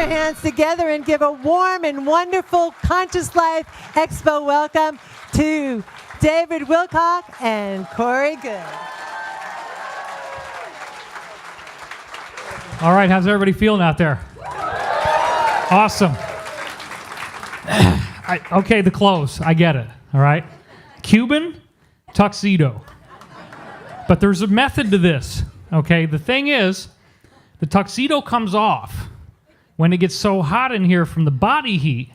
your hands together and give a warm and wonderful Conscious Life Expo welcome to David Wilcock and Corey Goode. All right, how's everybody feeling out there? Awesome. Okay, the clothes, I get it, all right? Cuban, tuxedo. But there's a method to this, okay? The thing is, the tuxedo comes off when it gets so hot in here from the body heat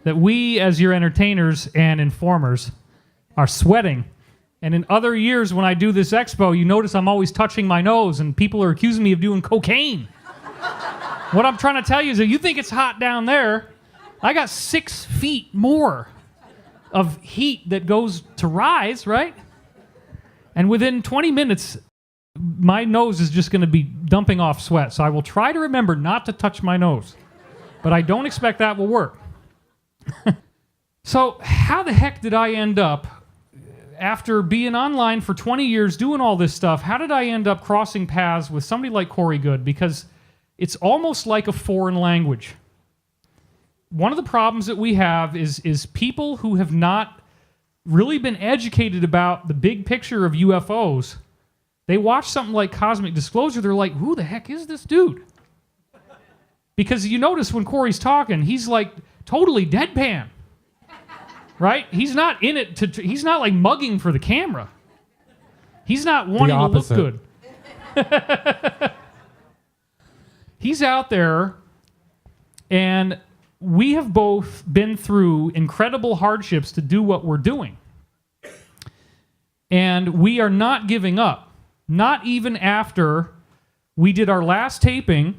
that we, as your entertainers and informers, are sweating. And in other years when I do this expo, you notice I'm always touching my nose and people are accusing me of doing cocaine. What I'm trying to tell you is that you think it's hot down there, I got 6 feet more of heat that goes to rise, right? And within 20 minutes, my nose is just going to be dumping off sweat. So I will try to remember not to touch my nose. But I don't expect that will work. So how the heck did I end up, after being online for 20 years doing all this stuff, how did I end up crossing paths with somebody like Corey Goode? Because it's almost like a foreign language. One of the problems that we have is people who have not really been educated about the big picture of UFOs. They watch something like Cosmic Disclosure, they're like, who the heck is this dude? Because you notice when Corey's talking, he's like totally deadpan. Right? He's not in it he's not like mugging for the camera. He's not wanting to look good. He's out there, and we have both been through incredible hardships to do what we're doing. And we are not giving up. Not even after we did our last taping,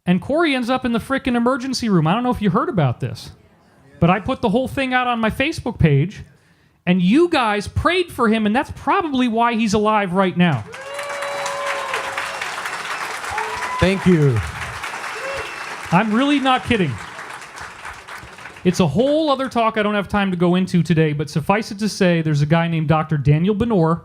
and Corey ends up in the frickin' emergency room. I don't know if you heard about this. But I put the whole thing out on my Facebook page, and you guys prayed for him, and that's probably why he's alive right now. Thank you. I'm really not kidding. It's a whole other talk I don't have time to go into today, but suffice it to say, there's a guy named Dr. Daniel Benor,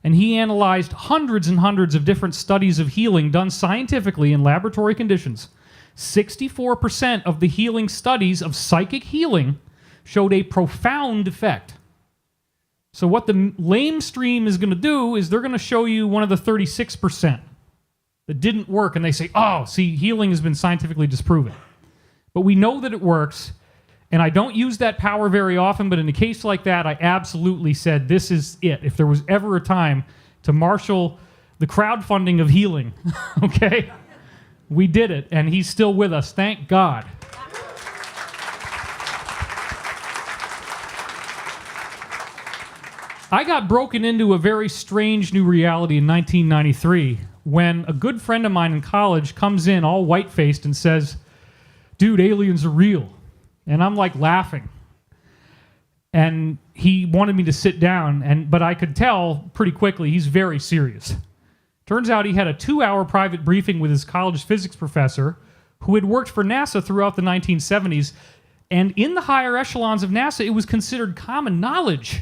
and he analyzed hundreds and hundreds of different studies of healing done scientifically in laboratory conditions. 64% of the healing studies of psychic healing showed a profound effect. So what the lamestream is going to do is they're going to show you one of the 36% that didn't work, and they say, oh, see, healing has been scientifically disproven. But we know that it works, and I don't use that power very often, but in a case like that, I absolutely said, this is it. If there was ever a time to marshal the crowdfunding of healing, okay? We did it, and he's still with us. Thank God. I got broken into a very strange new reality in 1993 when a good friend of mine in college comes in all white-faced and says, dude, aliens are real. And I'm like laughing. And he wanted me to sit down, but I could tell pretty quickly he's very serious. Turns out he had a 2-hour private briefing with his college physics professor who had worked for NASA throughout the 1970s. And in the higher echelons of NASA, it was considered common knowledge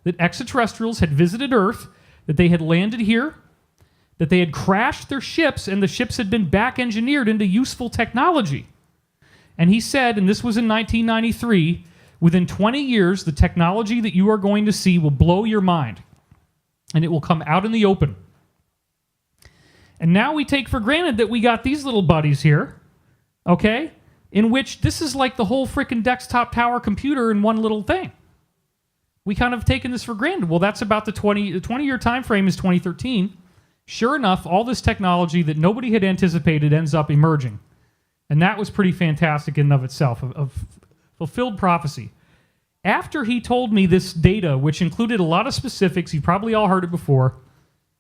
that extraterrestrials had visited Earth, that they had landed here, that they had crashed their ships, and the ships had been back-engineered into useful technology. And he said, and this was in 1993, within 20 years, the technology that you are going to see will blow your mind. And it will come out in the open. And now we take for granted that we got these little buddies here, okay, in which this is like the whole frickin' desktop tower computer in one little thing. We kind of taken this for granted. Well, that's about the 20-year time frame is 2013. Sure enough, all this technology that nobody had anticipated ends up emerging. And that was pretty fantastic in and of itself, of fulfilled prophecy. After he told me this data, which included a lot of specifics, you probably all heard it before,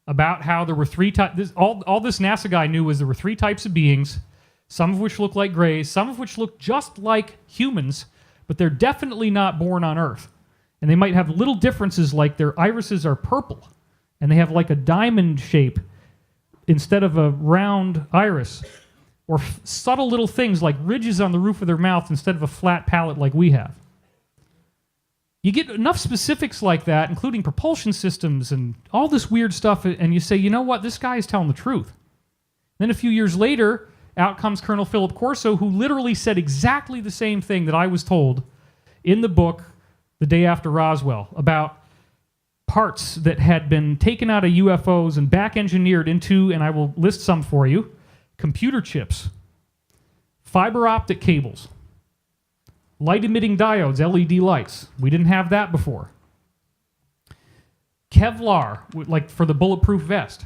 about how there were 3 types. All this NASA guy knew was there were 3 types of beings, some of which look like Greys, some of which look just like humans, but they're definitely not born on Earth. And they might have little differences, like their irises are purple, and they have like a diamond shape instead of a round iris, or subtle little things like ridges on the roof of their mouth instead of a flat palate like we have. You get enough specifics like that, including propulsion systems and all this weird stuff, and you say, you know what, this guy is telling the truth. Then a few years later, out comes Colonel Philip Corso, who literally said exactly the same thing that I was told in the book The Day After Roswell about parts that had been taken out of UFOs and back engineered into, and I will list some for you, computer chips, fiber optic cables, light emitting diodes, LED lights. We didn't have that before. Kevlar, like for the bulletproof vest.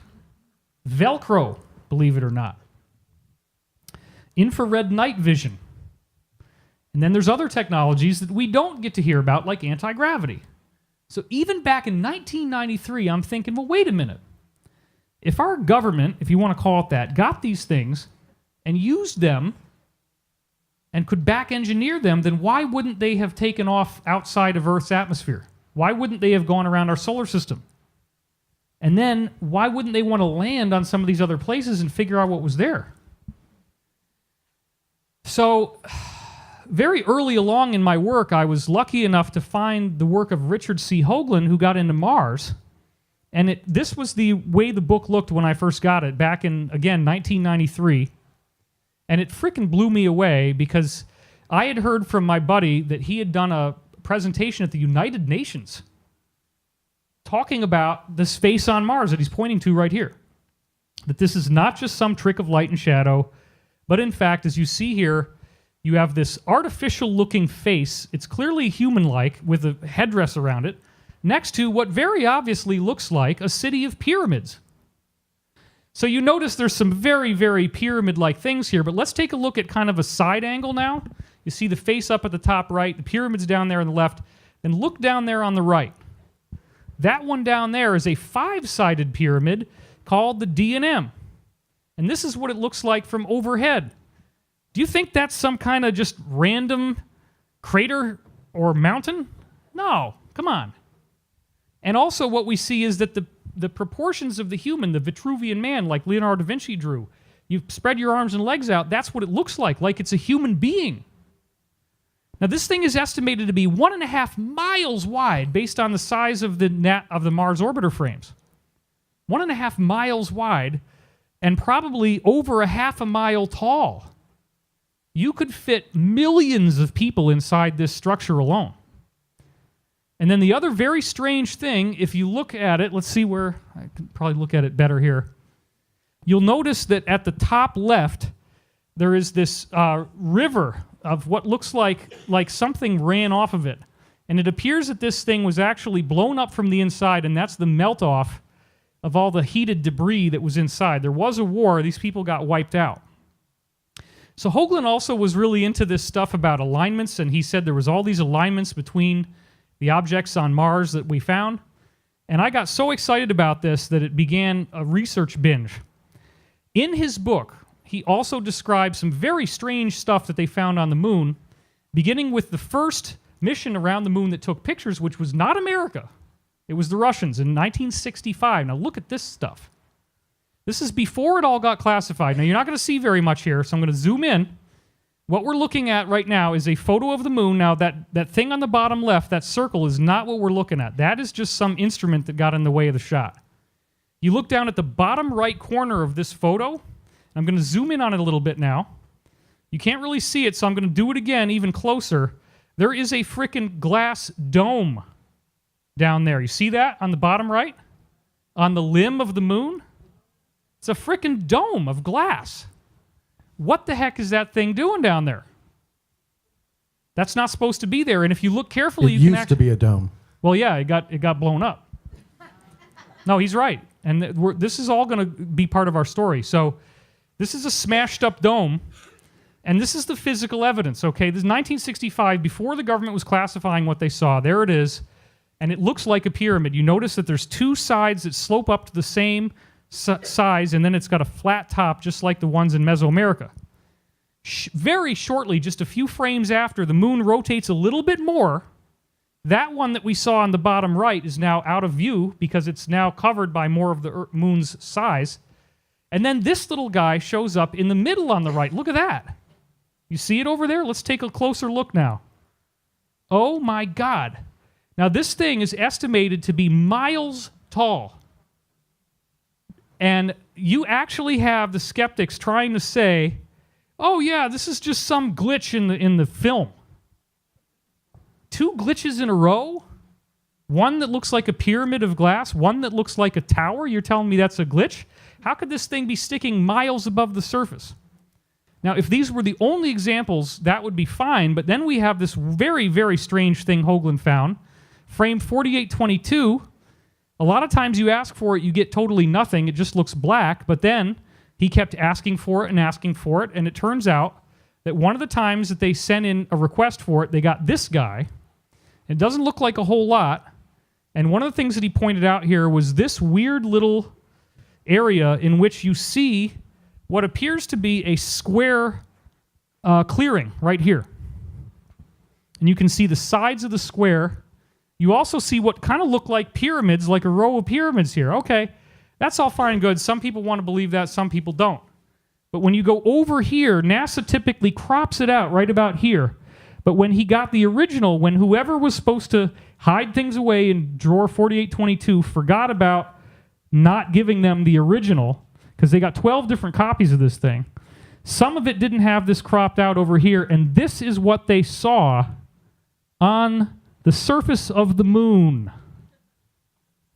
Velcro, believe it or not. Infrared night vision. And then there's other technologies that we don't get to hear about, like anti-gravity. So even back in 1993, I'm thinking, well, wait a minute. If our government, if you want to call it that, got these things and used them and could back engineer them, then why wouldn't they have taken off outside of Earth's atmosphere? Why wouldn't they have gone around our solar system? And then why wouldn't they want to land on some of these other places and figure out what was there? So very early along in my work, I was lucky enough to find the work of Richard C. Hoagland, who got into Mars. And this was the way the book looked when I first got it, back in, again, 1993. And it freaking blew me away because I had heard from my buddy that he had done a presentation at the United Nations talking about the space on Mars that he's pointing to right here. That this is not just some trick of light and shadow, but in fact, as you see here, you have this artificial-looking face. It's clearly human-like with a headdress around it, next to what very obviously looks like a city of pyramids. So you notice there's some very, very pyramid-like things here, but let's take a look at kind of a side angle now. You see the face up at the top right, the pyramids down there on the left, then look down there on the right. That one down there is a 5-sided pyramid called the D&M. And this is what it looks like from overhead. Do you think that's some kind of just random crater or mountain? No, come on. And also what we see is that the proportions of the human, the Vitruvian man, like Leonardo da Vinci drew, you spread your arms and legs out, that's what it looks like it's a human being. Now this thing is estimated to be 1.5 miles wide based on the size of the Mars orbiter frames. 1.5 miles wide and probably over 1/2 mile tall. You could fit millions of people inside this structure alone. And then the other very strange thing, if you look at it, let's see where, I can probably look at it better here. You'll notice that at the top left, there is this river of what looks like something ran off of it. And it appears that this thing was actually blown up from the inside, and that's the melt-off of all the heated debris that was inside. There was a war. These people got wiped out. So Hoagland also was really into this stuff about alignments, and he said there was all these alignments between the objects on Mars that we found. And I got so excited about this that it began a research binge. In his book, he also described some very strange stuff that they found on the moon, beginning with the first mission around the moon that took pictures, which was not America. It was the Russians in 1965. Now look at this stuff. This is before it all got classified. Now you're not going to see very much here, so I'm going to zoom in. What we're looking at right now is a photo of the moon. Now that thing on the bottom left, that circle, is not what we're looking at. That is just some instrument that got in the way of the shot. You look down at the bottom right corner of this photo. I'm going to zoom in on it a little bit now. You can't really see it, so I'm going to do it again even closer. There is a frickin' glass dome down there. You see that on the bottom right? On the limb of the moon? It's a frickin' dome of glass. What the heck is that thing doing down there? That's not supposed to be there, and if you look carefully, It used to be a dome. Well, yeah, it got blown up. No, he's right. And this is all going to be part of our story. So this is a smashed up dome, and this is the physical evidence, okay? This is 1965, before the government was classifying what they saw. There it is, and it looks like a pyramid. You notice that there's two sides that slope up to the same size, and then it's got a flat top, just like the ones in Mesoamerica. Very shortly, just a few frames after, the moon rotates a little bit more. That one that we saw on the bottom right is now out of view because it's now covered by more of the moon's size. And then this little guy shows up in the middle on the right. Look at that. You see it over there? Let's take a closer look now. Oh my God. Now this thing is estimated to be miles tall. And you actually have the skeptics trying to say oh yeah, this is just some glitch in the film. 2 glitches in a row? One that looks like a pyramid of glass, one that looks like a tower. You're telling me that's a glitch? How could this thing be sticking miles above the surface? Now, if these were the only examples, that would be fine, but then we have this very, very strange thing Hoagland found. Frame 4822. A lot of times you ask for it, you get totally nothing. It just looks black, but then he kept asking for it, and it turns out that one of the times that they sent in a request for it, they got this guy. It doesn't look like a whole lot, and one of the things that he pointed out here was this weird little area in which you see what appears to be a square clearing right here. And you can see the sides of the square. You also see what kind of look like pyramids, like a row of pyramids here. Okay, that's all fine and good. Some people want to believe that, some people don't. But when you go over here, NASA typically crops it out right about here. But when he got the original, when whoever was supposed to hide things away in drawer 4822 forgot about not giving them the original, because they got 12 different copies of this thing, some of it didn't have this cropped out over here, and this is what they saw on the surface of the moon.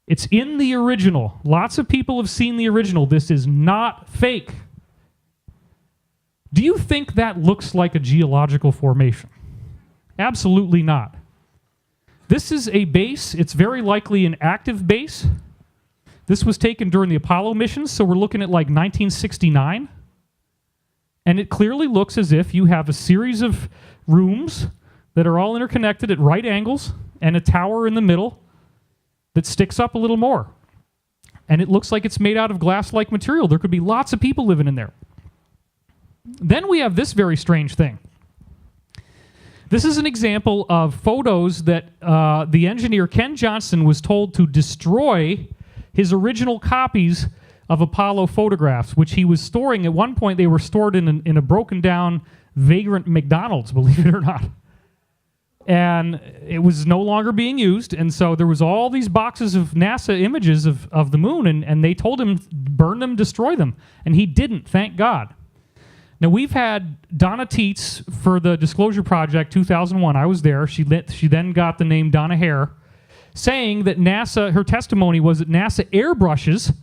It's in the original. Lots of people have seen the original. This is not fake. Do you think that looks like a geological formation? Absolutely not. This is a base. It's very likely an active base. This was taken during the Apollo missions, so we're looking at like 1969. And it clearly looks as if you have a series of rooms that are all interconnected at right angles and a tower in the middle that sticks up a little more. And it looks like it's made out of glass-like material. There could be lots of people living in there. Then we have this very strange thing. This is an example of photos that the engineer Ken Johnston was told to destroy his original copies of Apollo photographs, which he was storing. At one point, they were stored in a broken-down, vagrant McDonald's, believe it or not. And it was no longer being used, and so there was all these boxes of NASA images of the moon, and they told him, burn them, destroy them. And he didn't, thank God. Now, we've had Donna Tietz for the Disclosure Project 2001. I was there. She then got the name Donna Hare, saying that NASA, her testimony was that NASA airbrushes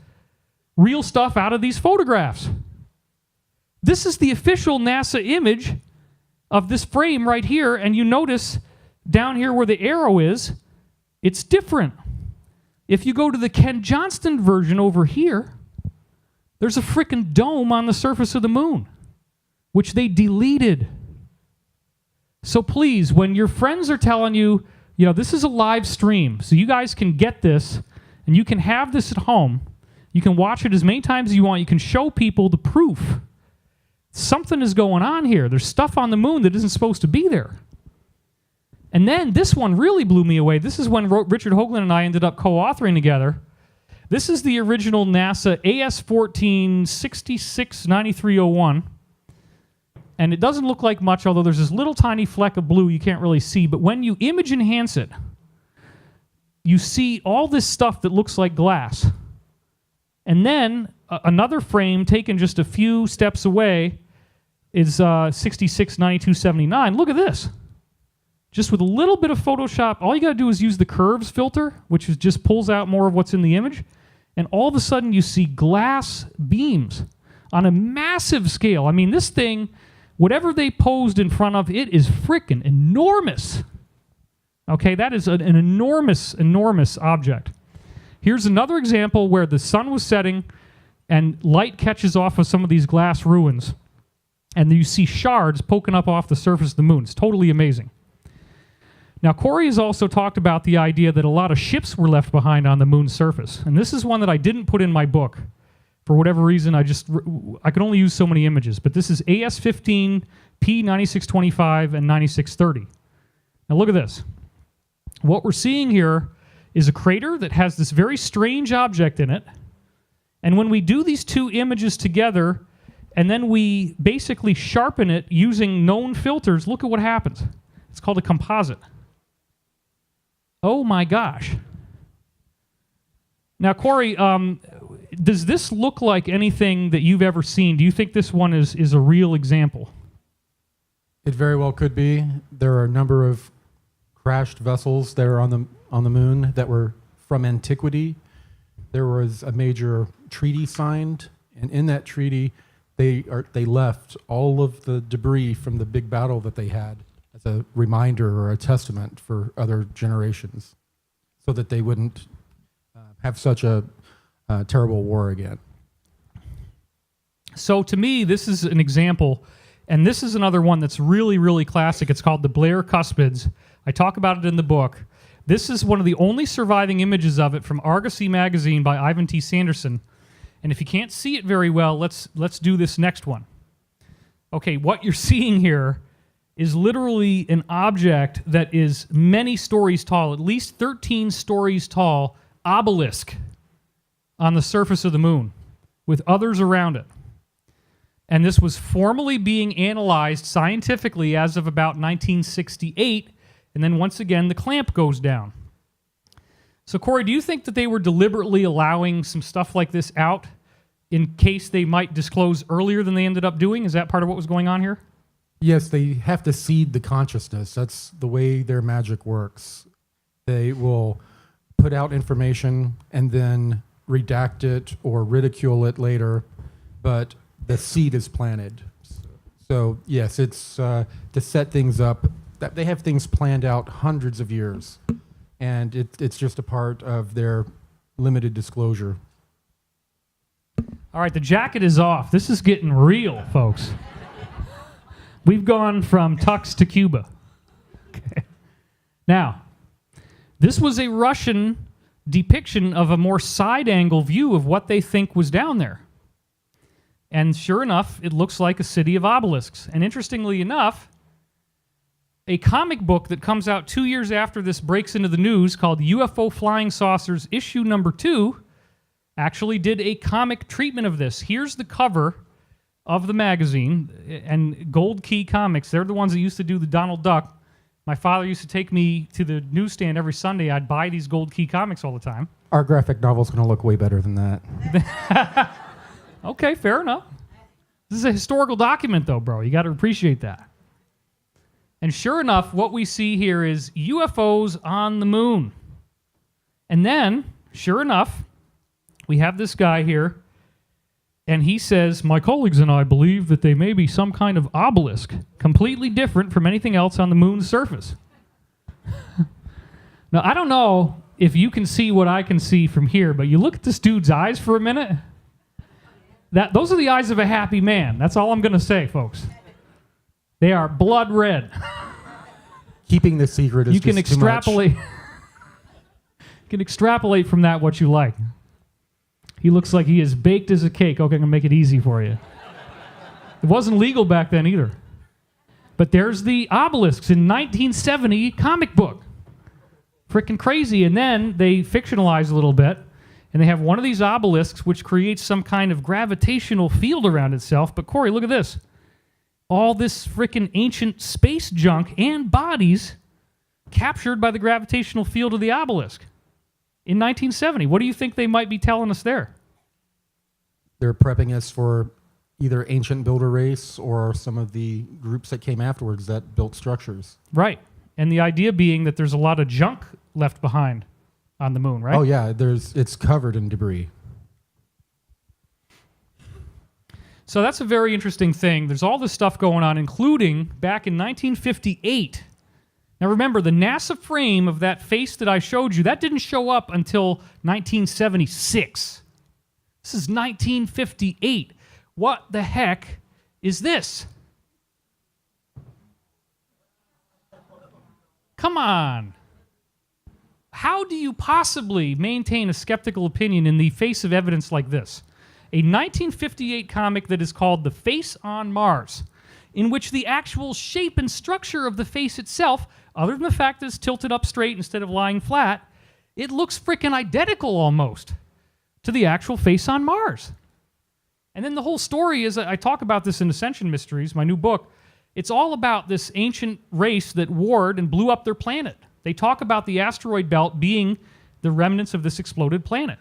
real stuff out of these photographs. This is the official NASA image of this frame right here, and you notice down here where the arrow is, it's different. If you go to the Ken Johnston version over here, there's a frickin' dome on the surface of the moon, which they deleted. So please, when your friends are telling you, you know, this is a live stream, so you guys can get this, and you can have this at home. You can watch it as many times as you want. You can show people the proof. Something is going on here. There's stuff on the moon that isn't supposed to be there. And then this one really blew me away. This is when Richard Hoagland and I ended up co-authoring together. This is the original NASA AS14 669301. And it doesn't look like much, although there's this little tiny fleck of blue you can't really see. But when you image enhance it, you see all this stuff that looks like glass. And then another frame taken just a few steps away is 669279. Look at this. Just with a little bit of Photoshop, all you got to do is use the curves filter, which just pulls out more of what's in the image. And all of a sudden you see glass beams on a massive scale. I mean, this thing, whatever they posed in front of, it is frickin' enormous. Okay, that is an enormous, enormous object. Here's another example where the sun was setting and light catches off of some of these glass ruins. And you see shards poking up off the surface of the moon. It's totally amazing. Now, Corey has also talked about the idea that a lot of ships were left behind on the moon's surface. And this is one that I didn't put in my book. For whatever reason, I could only use so many images. But this is AS15, P9625, and 9630. Now look at this. What we're seeing here is a crater that has this very strange object in it. And when we do these two images together, and then we basically sharpen it using known filters, look at what happens. It's called a composite. Oh my gosh. Now, Corey, does this look like anything that you've ever seen? Do you think this one is a real example? It very well could be. There are a number of crashed vessels that are on the moon that were from antiquity. There was a major treaty signed, and in that treaty, they left all of the debris from the big battle that they had as a reminder or a testament for other generations, so that they wouldn't have such a terrible war again. So to me, this is an example, and this is another one that's really, really classic. It's called the Blair Cuspids. I talk about it in the book. This is one of the only surviving images of it from Argosy magazine by Ivan T. Sanderson. And if you can't see it very well, let's do this next one. Okay, what you're seeing here is literally an object that is many stories tall, at least 13 stories tall, obelisk on the surface of the moon with others around it. And this was formally being analyzed scientifically as of about 1968, and then once again the clamp goes down. So Corey, do you think that they were deliberately allowing some stuff like this out in case they might disclose earlier than they ended up doing? Is that part of what was going on here? Yes, they have to seed the consciousness. That's the way their magic works. They will put out information and then redact it or ridicule it later, but the seed is planted. So yes, it's to set things up. That they have things planned out hundreds of years, and it's just a part of their limited disclosure. All right, the jacket is off. This is getting real, folks. We've gone from Tux to Cuba. Okay. Now, this was a Russian depiction of a more side-angle view of what they think was down there. And sure enough, it looks like a city of obelisks. And interestingly enough, a comic book that comes out 2 years after this breaks into the news called UFO Flying Saucers issue number 2 actually did a comic treatment of this. Here's the cover of the magazine, and Gold Key Comics, they're the ones that used to do the Donald Duck. My father used to take me to the newsstand every Sunday. I'd buy these Gold Key Comics all the time. Our graphic novel's going to look way better than that. Okay, fair enough. This is a historical document, though, bro. You got to appreciate that. And sure enough, what we see here is UFOs on the moon. And then, sure enough, we have this guy here, and he says, my colleagues and I believe that they may be some kind of obelisk, completely different from anything else on the moon's surface. Now, I don't know if you can see what I can see from here, but you look at this dude's eyes for a minute. Those are the eyes of a happy man. That's all I'm going to say, folks. They are blood red. Keeping the secret is you can just extrapolate. too much. You can extrapolate from that what you like. He looks like he is baked as a cake. Okay, I'm going to make it easy for you. It wasn't legal back then either. But there's the obelisks in 1970 comic book. Freaking crazy. And then they fictionalize a little bit, and they have one of these obelisks which creates some kind of gravitational field around itself. But Corey, look at this. All this freaking ancient space junk and bodies captured by the gravitational field of the obelisk in 1970. What do you think they might be telling us there? They're prepping us for either ancient builder race or some of the groups that came afterwards that built structures. Right. And the idea being that there's a lot of junk left behind on the moon, right? Oh yeah, it's covered in debris. So that's a very interesting thing. There's all this stuff going on, including back in 1958. Now remember, the NASA frame of that face that I showed you, that didn't show up until 1976. This is 1958. What the heck is this? Come on. How do you possibly maintain a skeptical opinion in the face of evidence like this? A 1958 comic that is called The Face on Mars, in which the actual shape and structure of the face itself, other than the fact that it's tilted up straight instead of lying flat, it looks freaking identical almost to the actual face on Mars. And then the whole story is, I talk about this in Ascension Mysteries, my new book. It's all about this ancient race that warred and blew up their planet. They talk about the asteroid belt being the remnants of this exploded planet.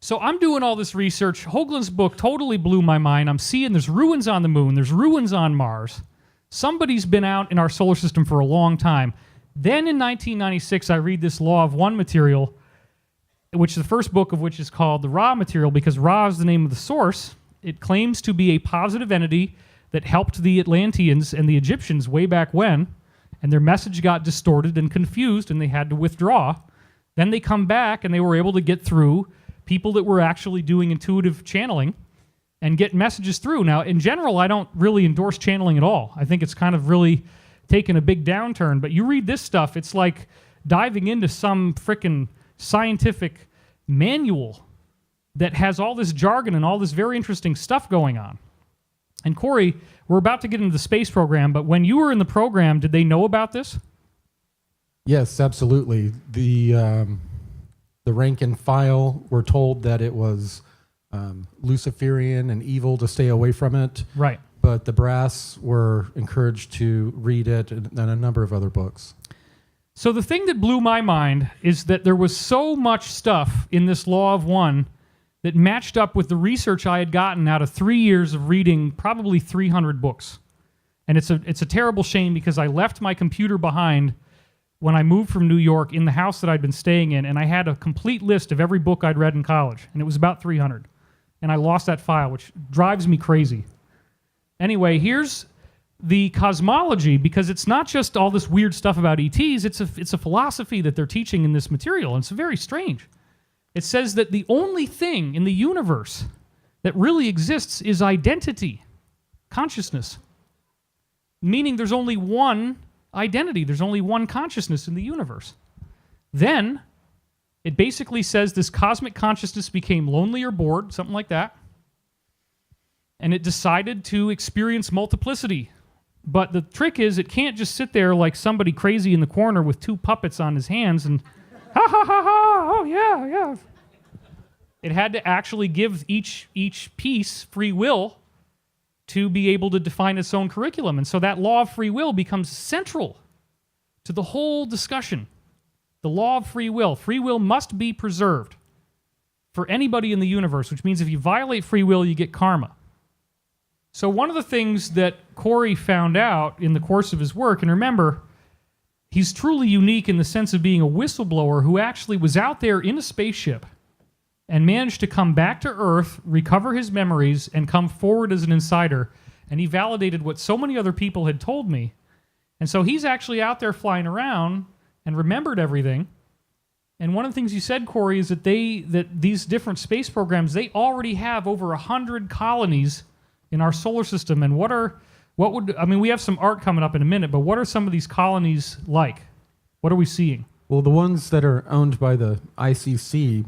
So I'm doing all this research. Hoagland's book totally blew my mind. I'm seeing there's ruins on the moon. There's ruins on Mars. Somebody's been out in our solar system for a long time. Then in 1996, I read this Law of One material, which the first book of which is called the Ra material, because Ra is the name of the source. It claims to be a positive entity that helped the Atlanteans and the Egyptians way back when, and their message got distorted and confused, and they had to withdraw. Then they come back, and they were able to get through people that were actually doing intuitive channeling and get messages through. Now, in general, I don't really endorse channeling at all. I think it's kind of really taken a big downturn. But you read this stuff, it's like diving into some frickin' scientific manual that has all this jargon and all this very interesting stuff going on. And Corey, we're about to get into the space program, but when you were in the program, did they know about this? Yes, absolutely. The rank and file were told that it was Luciferian and evil to stay away from it. Right. But the brass were encouraged to read it and a number of other books. So the thing that blew my mind is that there was so much stuff in this Law of One that matched up with the research I had gotten out of 3 years of reading probably 300 books. And it's a terrible shame because I left my computer behind when I moved from New York in the house that I'd been staying in, and I had a complete list of every book I'd read in college, and it was about 300. And I lost that file, which drives me crazy. Anyway, here's the cosmology, because it's not just all this weird stuff about ETs, it's a philosophy that they're teaching in this material, and it's very strange. It says that the only thing in the universe that really exists is identity, consciousness. Meaning there's only one identity, there's only one consciousness in the universe. Then, it basically says this cosmic consciousness became lonely or bored, something like that, and it decided to experience multiplicity. But the trick is, it can't just sit there like somebody crazy in the corner with two puppets on his hands and, ha ha ha ha, oh yeah, yeah. It had to actually give each piece free will to be able to define its own curriculum. And so that law of free will becomes central to the whole discussion. The law of free will. Free will must be preserved for anybody in the universe, which means if you violate free will, you get karma. So one of the things that Corey found out in the course of his work, and remember, he's truly unique in the sense of being a whistleblower who actually was out there in a spaceship and managed to come back to Earth, recover his memories, and come forward as an insider. And he validated what so many other people had told me. And so he's actually out there flying around and remembered everything. And one of the things you said, Corey, is that these different space programs, they already have over 100 colonies in our solar system. And we have some art coming up in a minute, but what are some of these colonies like? What are we seeing? Well, the ones that are owned by the ICC,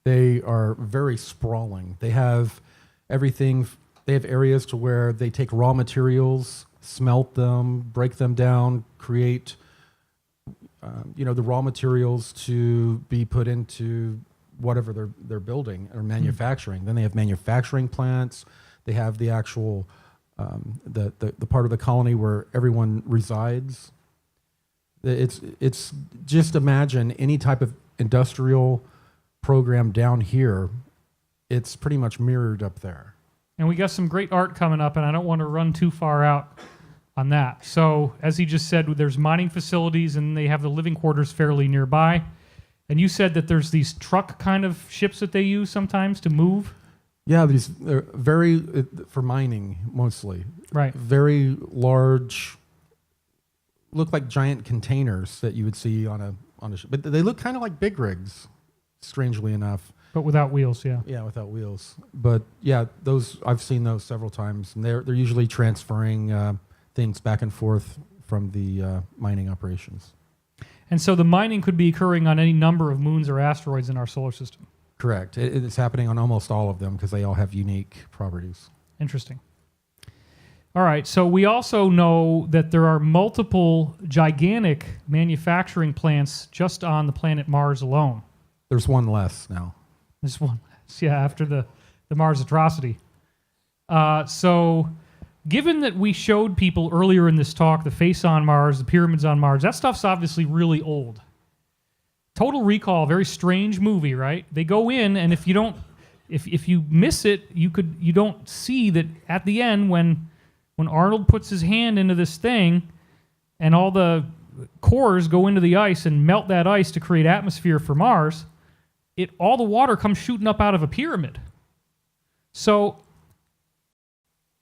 they are very sprawling. They have everything. They have areas to where they take raw materials, smelt them, break them down, create, the raw materials to be put into whatever they're building or manufacturing. Then they have manufacturing plants. They have the actual the part of the colony where everyone resides. It's just imagine any type of industrial program down here. It's pretty much mirrored up there. And we got some great art coming up, and I don't want to run too far out on that. So, as he just said, there's mining facilities, and they have the living quarters fairly nearby. And you said that there's these truck kind of ships that they use sometimes to move? Yeah, they're for mining mostly. Right. Very large, look like giant containers that you would see on a ship. But they look kind of like big rigs, strangely enough. But without wheels, yeah. Yeah, without wheels. But yeah, I've seen those several times, and they're usually transferring things back and forth from the mining operations. And so the mining could be occurring on any number of moons or asteroids in our solar system. Correct. It's happening on almost all of them because they all have unique properties. Interesting. All right, so we also know that there are multiple gigantic manufacturing plants just on the planet Mars alone. There's one less now. There's one less, yeah, after the Mars atrocity. So given that we showed people earlier in this talk the face on Mars, the pyramids on Mars, that stuff's obviously really old. Total Recall, very strange movie, right? They go in, and if you don't If you miss it, you don't see that at the end when Arnold puts his hand into this thing and all the cores go into the ice and melt that ice to create atmosphere for Mars, all the water comes shooting up out of a pyramid. So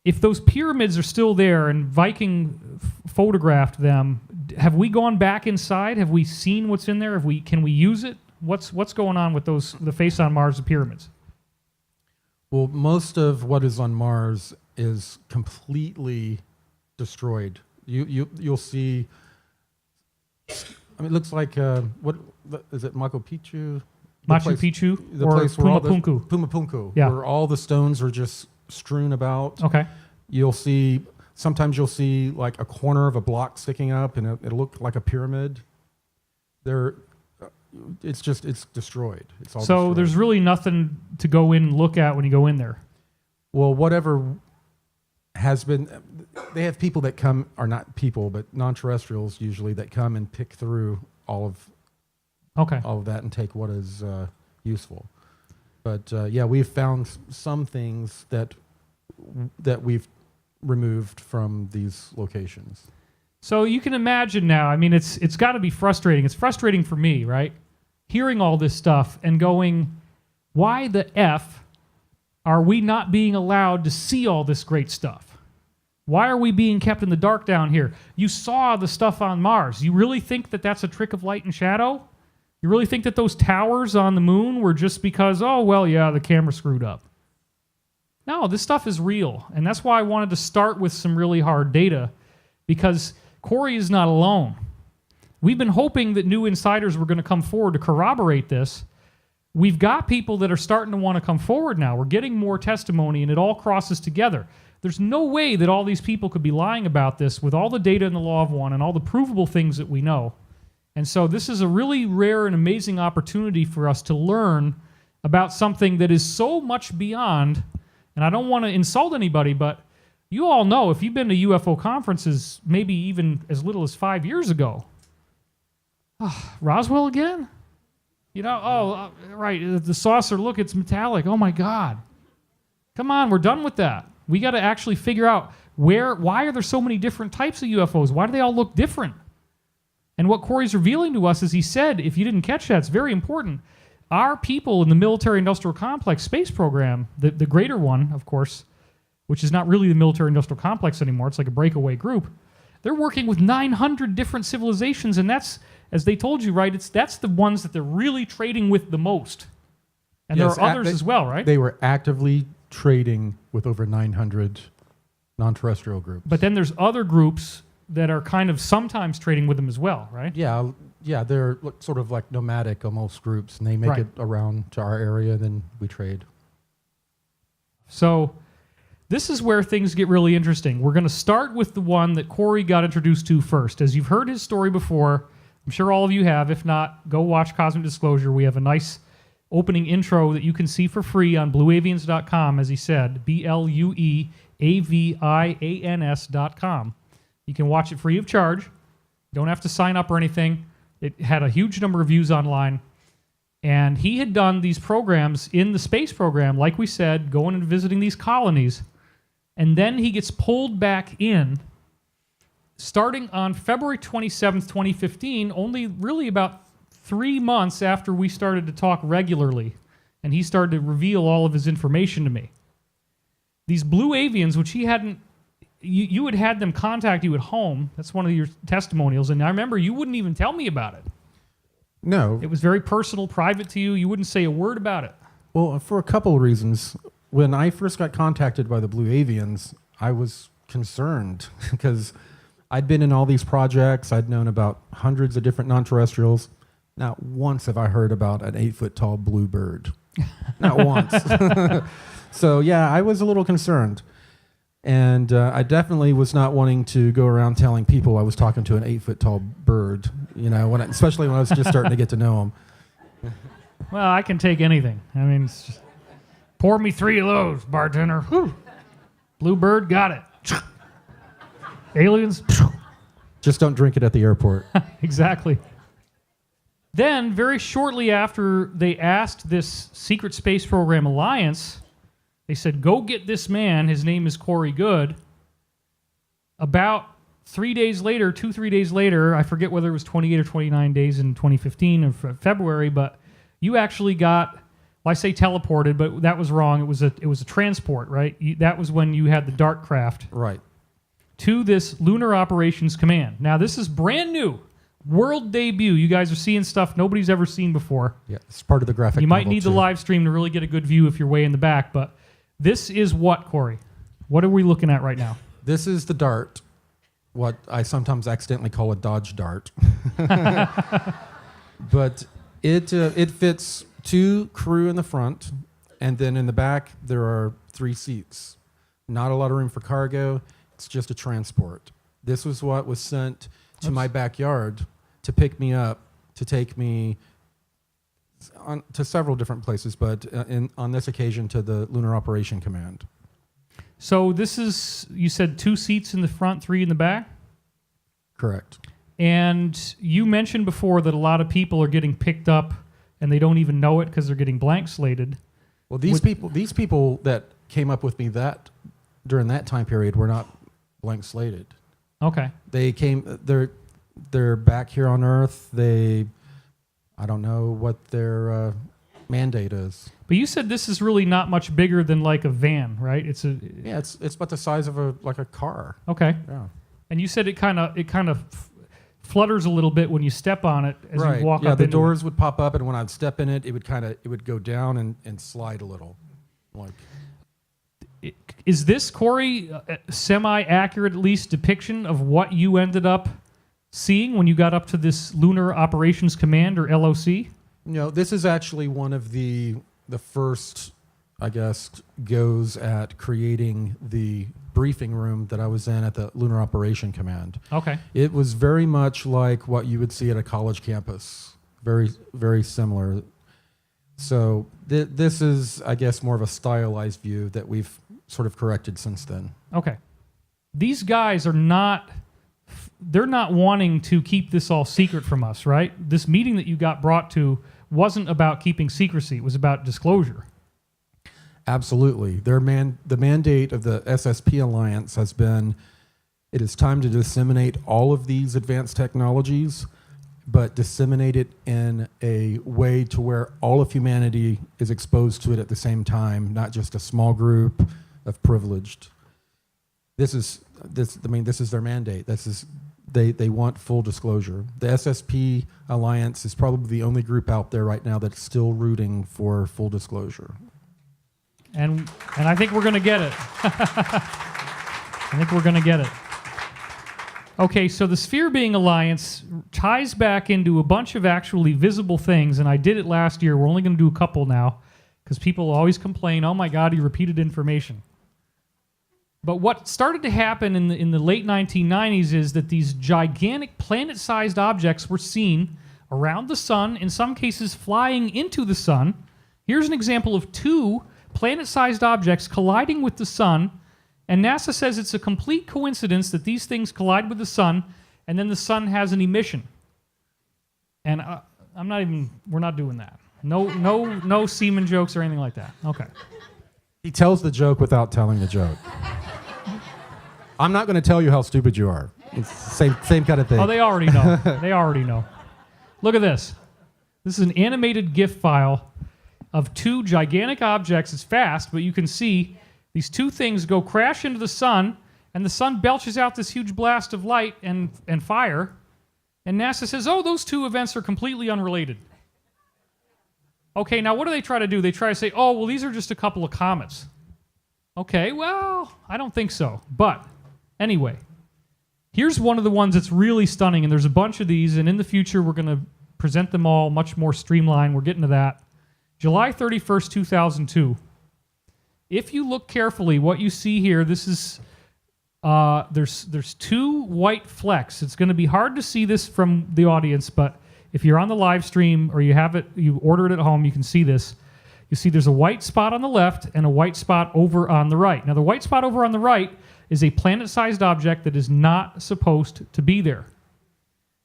if those pyramids are still there and Viking photographed them, have we gone back inside? Have we seen what's in there? Can we use it? What's going on with the face on Mars, the pyramids? Well, most of what is on Mars is completely destroyed. You'll see. I mean, it looks like what is it? Machu Picchu. Machu Picchu the or place where Pumapunku. Pumapunku, Yeah. where all the stones are just strewn about. Okay. Sometimes you'll see like a corner of a block sticking up, and it'll look like a pyramid. It's destroyed. It's all so destroyed. there's really nothing to go in and look at when you go in there. Well, whatever has been, they have people that come, or not people, but non-terrestrials usually that come and pick through all of that and take what is useful. But yeah, we've found some things that we've removed from these locations. So you can imagine now, I mean, it's got to be frustrating. It's frustrating for me, right? Hearing all this stuff and going, why the F are we not being allowed to see all this great stuff? Why are we being kept in the dark down here? You saw the stuff on Mars. You really think that that's a trick of light and shadow? You really think that those towers on the moon were just because, oh, well, yeah, the camera screwed up? No, this stuff is real. And that's why I wanted to start with some really hard data, because Corey is not alone. We've been hoping that new insiders were going to come forward to corroborate this. We've got people that are starting to want to come forward now. We're getting more testimony, and it all crosses together. There's no way that all these people could be lying about this with all the data in the Law of One and all the provable things that we know. And so this is a really rare and amazing opportunity for us to learn about something that is so much beyond, and I don't want to insult anybody, but you all know, if you've been to UFO conferences maybe even as little as 5 years ago, Roswell again? You know, right, the saucer, look, it's metallic. Oh my God. Come on, we're done with that. We got to actually figure out why are there so many different types of UFOs? Why do they all look different? And what Corey's revealing to us is, he said, if you didn't catch that, it's very important. Our people in the military-industrial complex space program, the greater one, of course, which is not really the military-industrial complex anymore, it's like a breakaway group, they're working with 900 different civilizations, and that's, as they told you, right, that's the ones that they're really trading with the most. And yes, there are others as well, right? They were actively trading with over 900 non-terrestrial groups. But then there's other groups that are kind of sometimes trading with them as well, right? Yeah, they're sort of like nomadic almost groups, and they make it around to our area, and then we trade. So this is where things get really interesting. We're going to start with the one that Corey got introduced to first. As you've heard his story before, I'm sure all of you have. If not, go watch Cosmic Disclosure. We have a nice opening intro that you can see for free on blueavians.com, as he said, BLUEAVIANS.com. You can watch it free of charge. You don't have to sign up or anything. It had a huge number of views online. And he had done these programs in the space program, like we said, going and visiting these colonies. And then he gets pulled back in starting on February 27th, 2015, only really about 3 months after we started to talk regularly. And he started to reveal all of his information to me. These blue avians, which he hadn't, you had had them contact you at home. That's one of your testimonials. And I remember you wouldn't even tell me about it. No. It was very personal, private to you. You wouldn't say a word about it. Well, for a couple of reasons. When I first got contacted by the Blue Avians, I was concerned because I'd been in all these projects. I'd known about hundreds of different non-terrestrials. Not once have I heard about an 8-foot-tall blue bird. Not once. So, yeah, I was a little concerned. And I definitely was not wanting to go around telling people I was talking to an 8-foot-tall bird, you know, especially when I was just starting to get to know him. Well, I can take anything. I mean, it's just, pour me 3 of those, bartender. Whew. Blue bird, got it. Aliens. Just don't drink it at the airport. Exactly. Then, very shortly after they asked this secret space program alliance, they said, go get this man. His name is Corey Goode. About 3 days later, 3 days later, I forget whether it was 28 or 29 days in 2015 or February, but you actually got, well, I say teleported, but that was wrong. It was a transport, right? That was when you had the DART craft. Right. To this Lunar Operations Command. Now, this is brand new. World debut. You guys are seeing stuff nobody's ever seen before. Yeah, it's part of the graphic You might novel, need the too. live stream to really get a good view if you're way in the back, but this is what, Corey? What are we looking at right now? This is the dart, what I sometimes accidentally call a Dodge dart. But it fits 2 crew in the front, and then in the back there are 3 seats. Not a lot of room for cargo. It's just a transport. This was what was sent to my backyard to pick me up, to take me to several different places, but on this occasion to the Lunar Operation Command. So this is, you said 2 seats in the front, 3 in the back? Correct. And you mentioned before that a lot of people are getting picked up and they don't even know it because they're getting blank slated. Well, these people that came up with me during that time period were not blank slated. Okay. They came. They're back here on Earth. I don't know what their mandate is. But you said this is really not much bigger than like a van, right? It's about the size of a car. Okay. Yeah. And you said it kind of flutters a little bit when you step on it as Right. you walk Yeah, up the into doors would pop up, and when I'd step in it, it would go down and slide a little. Like, Is this, Corey, a semi-accurate, at least, depiction of what you ended up seeing when you got up to this Lunar Operations Command, or LOC? no, this is actually one of the first, I guess, goes at creating the briefing room that I was in at the Lunar Operation Command. Okay. It was very much like what you would see at a college campus. Very, very similar. So this is, I guess, more of a stylized view that we've sort of corrected since then. Okay. These guys are they're not wanting to keep this all secret from us, right? This meeting that you got brought to wasn't about keeping secrecy. It was about disclosure. Absolutely. The mandate of the SSP Alliance has been, it is time to disseminate all of these advanced technologies, but disseminate it in a way to where all of humanity is exposed to it at the same time, not just a small group of privileged. This is their mandate. They want full disclosure. The SSP Alliance is probably the only group out there right now that's still rooting for full disclosure. And I think we're going to get it. I think we're going to get it. Okay, so the Sphere Being Alliance ties back into a bunch of actually visible things, and I did it last year. We're only going to do a couple now because people always complain, oh my God, you repeated information. But what started to happen in the late 1990s is that these gigantic planet-sized objects were seen around the sun, in some cases flying into the sun. Here's an example of 2 planet-sized objects colliding with the sun, and NASA says it's a complete coincidence that these things collide with the sun, and then the sun has an emission. And we're not doing that. No semen jokes or anything like that. Okay. He tells the joke without telling the joke. I'm not going to tell you how stupid you are. It's the same kind of thing. Oh, they already know. They already know. Look at this. This is an animated GIF file of 2 gigantic objects. It's fast, but you can see these 2 things go crash into the sun, and the sun belches out this huge blast of light and fire, and NASA says, oh, those 2 events are completely unrelated. Okay, now what do they try to do? They try to say, oh, well, these are just a couple of comets. Okay, well, I don't think so. But anyway, here's one of the ones that's really stunning, and there's a bunch of these, and in the future we're going to present them all much more streamlined. We're getting to that. July 31st, 2002. If you look carefully, what you see here, this is there's 2 white flecks. It's going to be hard to see this from the audience, but if you're on the live stream or you order it at home, you can see this. You see there's a white spot on the left and a white spot over on the right. Now, the white spot over on the right is a planet-sized object that is not supposed to be there.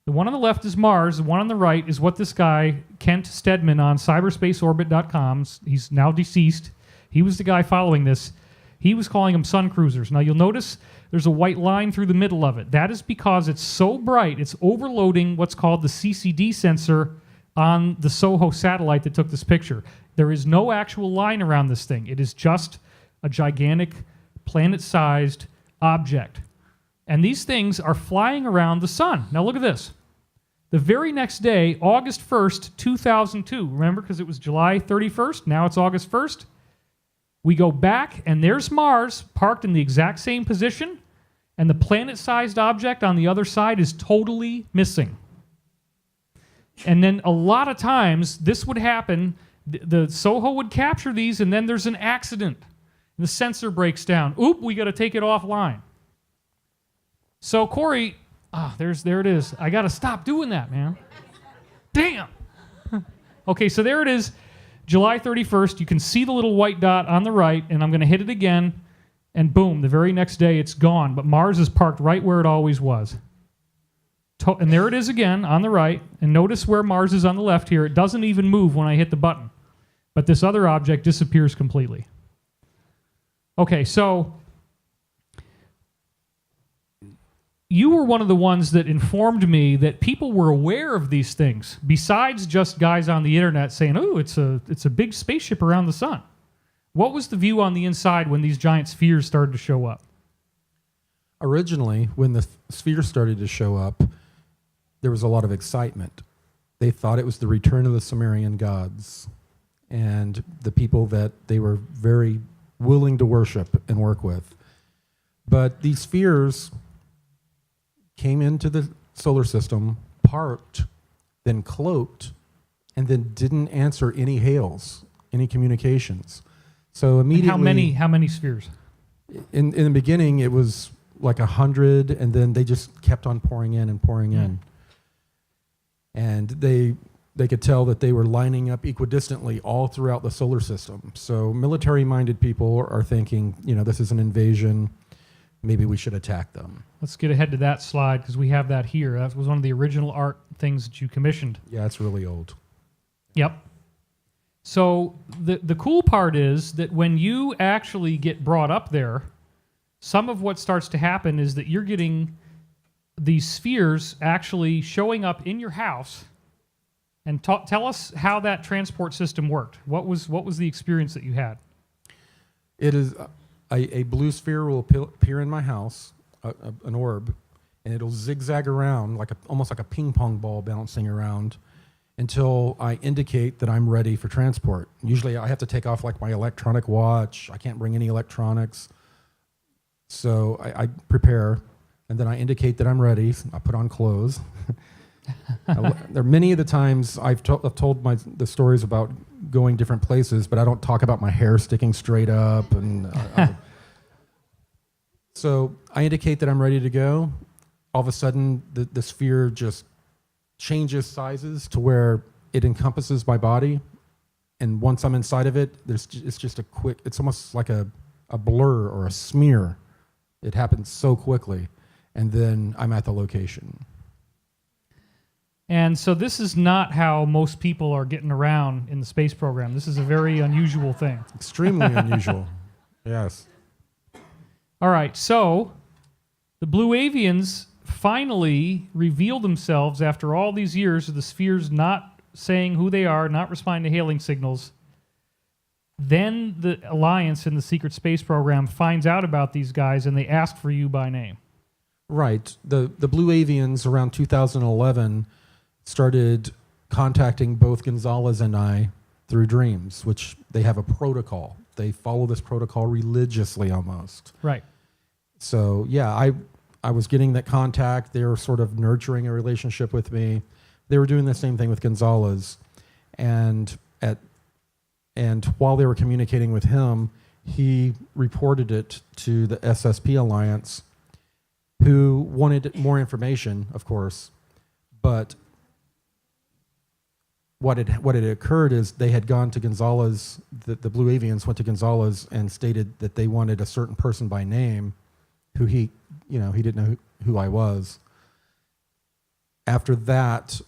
The one on the left is Mars. The one on the right is what this guy, Kent Stedman on cyberspaceorbit.com, he's now deceased. He was the guy following this. He was calling them sun cruisers. Now you'll notice there's a white line through the middle of it. That is because it's so bright, it's overloading what's called the CCD sensor on the SOHO satellite that took this picture. There is no actual line around this thing. It is just a gigantic planet-sized object. And these things are flying around the sun. Now look at this. The very next day, August 1st, 2002, remember, because it was July 31st, now it's August 1st, we go back, and there's Mars parked in the exact same position, and the planet-sized object on the other side is totally missing. And then a lot of times, this would happen, the SOHO would capture these, and then there's an accident. The sensor breaks down. Oop, we got to take it offline. So Corey, there it is. I got to stop doing that, man. Damn. Okay, so there it is, July 31st. You can see the little white dot on the right, and I'm going to hit it again, and boom, the very next day it's gone. But Mars is parked right where it always was. And there it is again on the right, and notice where Mars is on the left here. It doesn't even move when I hit the button. But this other object disappears completely. Okay, so you were one of the ones that informed me that people were aware of these things, besides just guys on the internet saying, "Oh, it's a big spaceship around the sun." What was the view on the inside when these giant spheres started to show up? Originally, when the spheres started to show up, there was a lot of excitement. They thought it was the return of the Sumerian gods and the people that they were very willing to worship and work with. But these spheres came into the solar system, parked, then cloaked, and then didn't answer any hails, any communications. So immediately... And how many spheres? In the beginning, it was like 100, and then they just kept on pouring in and pouring in. And they could tell that they were lining up equidistantly all throughout the solar system. So military-minded people are thinking, this is an invasion. Maybe we should attack them. Let's get ahead to that slide because we have that here. That was one of the original art things that you commissioned. Yeah, it's really old. Yep. So the cool part is that when you actually get brought up there, some of what starts to happen is that you're getting these spheres actually showing up in your house. And tell us how that transport system worked. What was the experience that you had? It is a blue sphere will appear in my house, an orb, and it'll zigzag around almost like a ping pong ball bouncing around until I indicate that I'm ready for transport. Usually I have to take off my electronic watch. I can't bring any electronics. So I prepare, and then I indicate that I'm ready. I put on clothes. There are many of the times I've told the stories about going different places, but I don't talk about my hair sticking straight up. And so I indicate that I'm ready to go. All of a sudden, the sphere just changes sizes to where it encompasses my body. And once I'm inside of it, it's just it's almost like a blur or a smear. It happens so quickly. And then I'm at the location. And so this is not how most people are getting around in the space program. This is a very unusual thing. Extremely unusual. Yes. All right, so the Blue Avians finally reveal themselves after all these years of the spheres not saying who they are, not responding to hailing signals. Then the Alliance and the secret space program finds out about these guys, and they ask for you by name. Right. The Blue Avians around 2011 started contacting both Gonzalez and I through dreams, which they have a protocol. They follow this protocol religiously almost. Right. So, yeah, I was getting that contact. They were sort of nurturing a relationship with me. They were doing the same thing with Gonzalez. And while they were communicating with him, he reported it to the SSP Alliance, who wanted more information, of course. But what had occurred is they had gone to Gonzalez, the Blue Avians went to Gonzalez and stated that they wanted a certain person by name who he didn't know who I was. after that,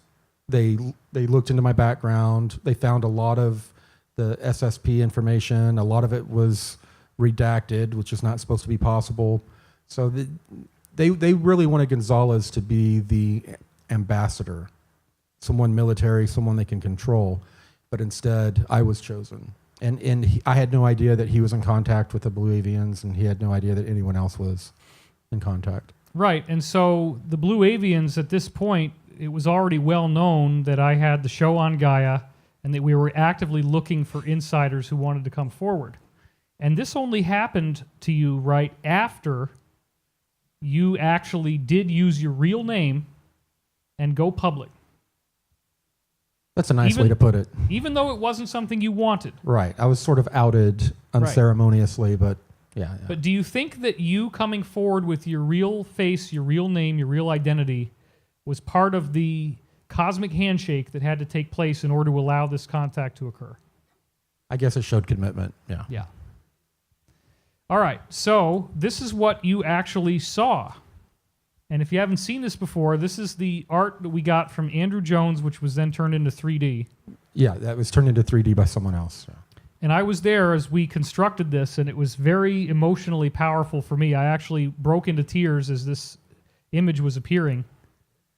they looked into my background. They found a lot of the SSP information. A lot of it was redacted, which is not supposed to be possible. So they really wanted Gonzalez to be the ambassador, someone military, someone they can control. But instead, I was chosen. And I had no idea that he was in contact with the Blue Avians, and he had no idea that anyone else was in contact. Right, and so the Blue Avians, at this point, it was already well known that I had the show on Gaia and that we were actively looking for insiders who wanted to come forward. And this only happened to you right after you actually did use your real name and go public. That's a nice way to put it. Even though it wasn't something you wanted. Right. I was sort of outed unceremoniously, but yeah. But do you think that you coming forward with your real face, your real name, your real identity was part of the cosmic handshake that had to take place in order to allow this contact to occur? I guess it showed commitment, yeah. Yeah. All right, so this is what you actually saw. And if you haven't seen this before, this is the art that we got from Andrew Jones, which was then turned into 3D. Yeah, that was turned into 3D by someone else. Yeah. And I was there as we constructed this, and it was very emotionally powerful for me. I actually broke into tears as this image was appearing.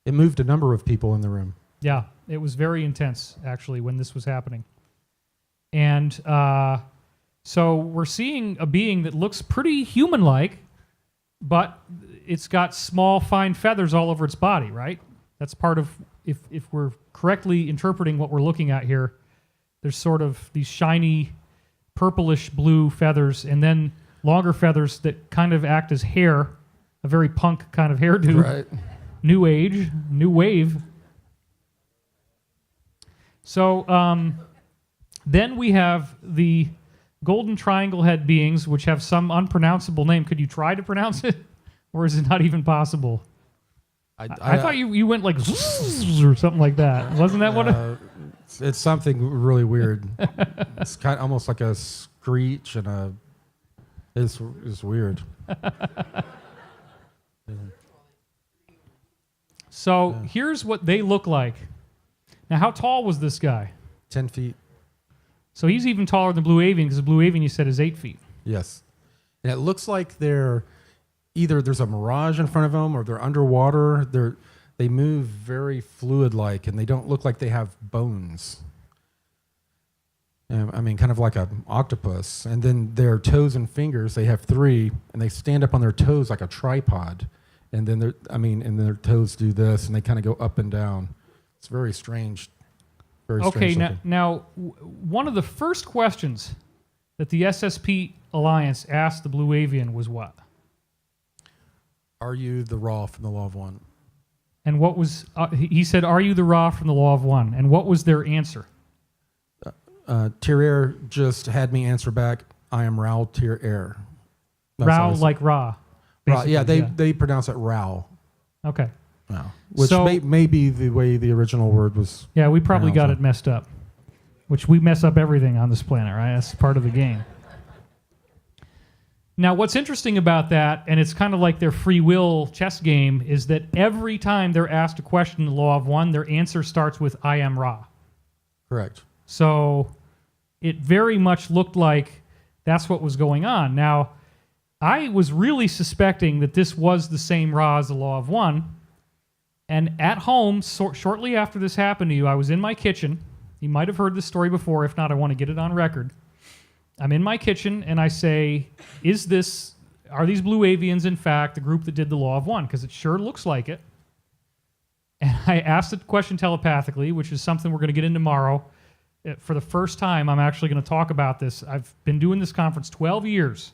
It moved a number of people in the room. Yeah, it was very intense, actually, when this was happening. And so we're seeing a being that looks pretty human-like, but it's got small, fine feathers all over its body, right? That's part of, if we're correctly interpreting what we're looking at here, there's sort of these shiny, purplish blue feathers, and then longer feathers that kind of act as hair, a very punk kind of hairdo. Right. New age, new wave. So then we have the golden triangle head beings, which have some unpronounceable name. Could you try to pronounce it? Or is it not even possible? I thought you went like or something like that. Wasn't that what? It's something really weird. It's kind of almost like a screech and it's weird. So here's what they look like. Now, how tall was this guy? 10 feet. So he's even taller than Blue Avian, because the Blue Avian you said is 8 feet. Yes. And it looks like they're either there's a mirage in front of them or they're underwater. They move very fluid-like, and they don't look like they have bones. I mean, kind of like an octopus. And then their toes and fingers, they have 3, and they stand up on their toes like a tripod. And then their toes do this, and they kind of go up and down. It's very strange. Very strange. Okay, now one of the first questions that the SSP Alliance asked the Blue Avian was what? Are you the Ra from the Law of One? And what was, he said, are you the Ra from the Law of One? And what was their answer? Tir just had me answer back, I am Rao Tir. Ra like Ra. Ra, yeah, they pronounce it Rao. Okay. Wow. Which may be the way the original word was. Yeah, we probably got it messed up. Which we mess up everything on this planet, right? That's part of the game. Now, what's interesting about that, and it's kind of like their free will chess game, is that every time they're asked a question in the Law of One, their answer starts with, I am Ra. Correct. So it very much looked like that's what was going on. Now, I was really suspecting that this was the same Ra as the Law of One. And at home, shortly after this happened to you, I was in my kitchen. You might have heard this story before. If not, I want to get it on record. I'm in my kitchen, and I say, are these Blue Avians, in fact, the group that did the Law of One? Because it sure looks like it. And I asked the question telepathically, which is something we're going to get into tomorrow. For the first time, I'm actually going to talk about this. I've been doing this conference 12 years.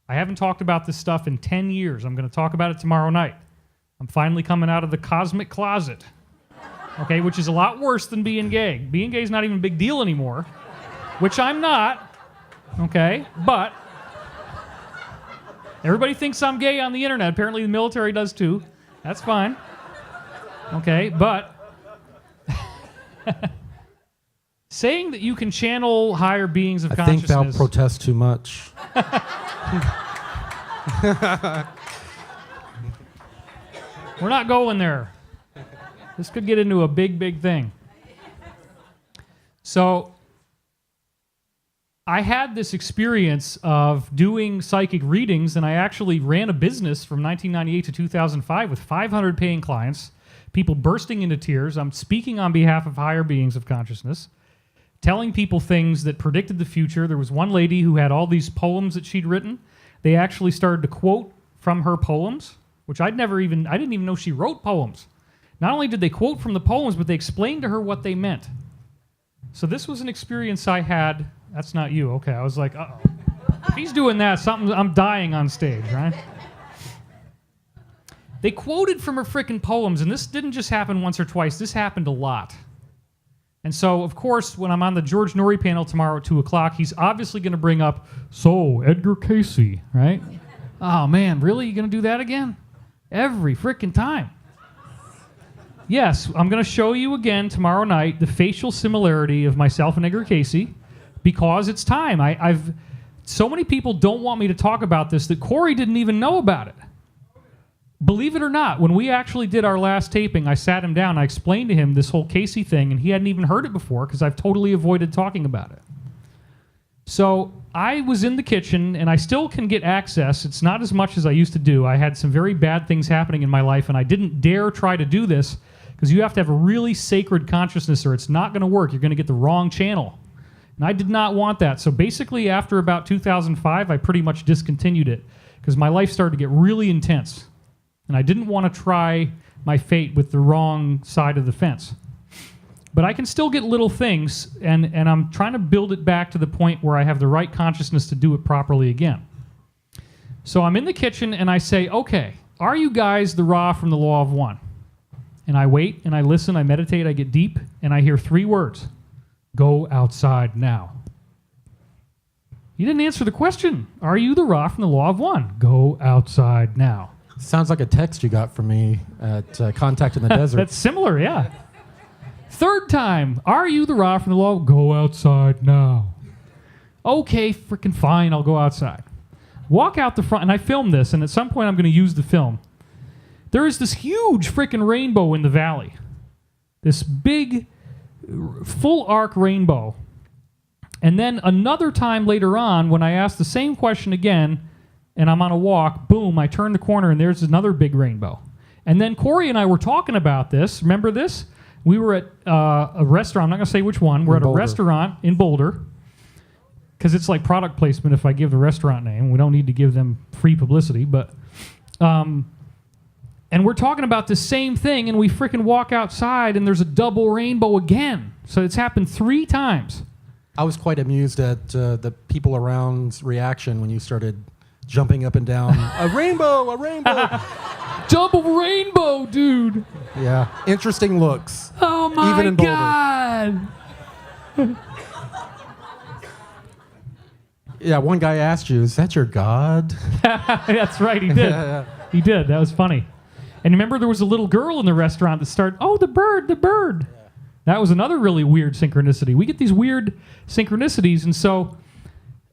I haven't talked about this stuff in 10 years. I'm going to talk about it tomorrow night. I'm finally coming out of the cosmic closet, okay, which is a lot worse than being gay. Being gay is not even a big deal anymore, which I'm not, okay, but everybody thinks I'm gay on the internet. Apparently the military does too. That's fine, okay, but saying that you can channel higher beings of consciousness... I think thou protest too much. We're not going there. This could get into a big, big thing. So I had this experience of doing psychic readings, and I actually ran a business from 1998 to 2005 with 500 paying clients, people bursting into tears. I'm speaking on behalf of higher beings of consciousness, telling people things that predicted the future. There was one lady who had all these poems that she'd written. They actually started to quote from her poems, which I didn't even know she wrote poems. Not only did they quote from the poems, but they explained to her what they meant. So this was an experience I had. That's not you. Okay, I was like, uh-oh. If he's doing that, I'm dying on stage, right? They quoted from her frickin' poems, and this didn't just happen once or twice. This happened a lot. And so, of course, when I'm on the George Norrie panel tomorrow at 2 o'clock, he's obviously going to bring up, so, Edgar Cayce, right? Oh, man, really? You going to do that again? Every frickin' time. Yes, I'm going to show you again tomorrow night the facial similarity of myself and Edgar Cayce because it's time. So many people don't want me to talk about this that Corey didn't even know about it. Believe it or not, when we actually did our last taping, I sat him down, I explained to him this whole Cayce thing, and he hadn't even heard it before because I've totally avoided talking about it. So I was in the kitchen, and I still can get access. It's not as much as I used to do. I had some very bad things happening in my life, and I didn't dare try to do this because you have to have a really sacred consciousness or it's not going to work. You're going to get the wrong channel. And I did not want that. So basically, after about 2005, I pretty much discontinued it because my life started to get really intense. And I didn't want to try my fate with the wrong side of the fence. But I can still get little things, and I'm trying to build it back to the point where I have the right consciousness to do it properly again. So I'm in the kitchen, and I say, okay, are you guys the Ra from the Law of One? And I wait, and I listen, I meditate, I get deep, and I hear 3 words. Go outside now. You didn't answer the question. Are you the Ra from the Law of One? Go outside now. Sounds like a text you got from me at Contact in the Desert. That's similar, yeah. 3rd time, are you the Ra from the Law? Go outside now. Okay, freaking fine, I'll go outside. Walk out the front, and I filmed this, and at some point I'm going to use the film. There is this huge freaking rainbow in the valley. This big, full arc rainbow. And then another time later on, when I asked the same question again, and I'm on a walk, boom, I turn the corner, and there's another big rainbow. And then Corey and I were talking about this. Remember this? We were at a restaurant. I'm not going to say which one. We're at a restaurant in Boulder, because it's like product placement if I give the restaurant name. We don't need to give them free publicity. But, and we're talking about the same thing, and we freaking walk outside, and there's a double rainbow again. So it's happened 3 times. I was quite amused at the people around's reaction when you started jumping up and down. A rainbow, a rainbow. Double rainbow, dude. Yeah, interesting looks. Oh my even in Boulder. God. Yeah, one guy asked you, is that your God? That's right, he did. Yeah. He did. That was funny. And remember there was a little girl in the restaurant that started, oh, the bird, the bird. That was another really weird synchronicity. We get these weird synchronicities, and so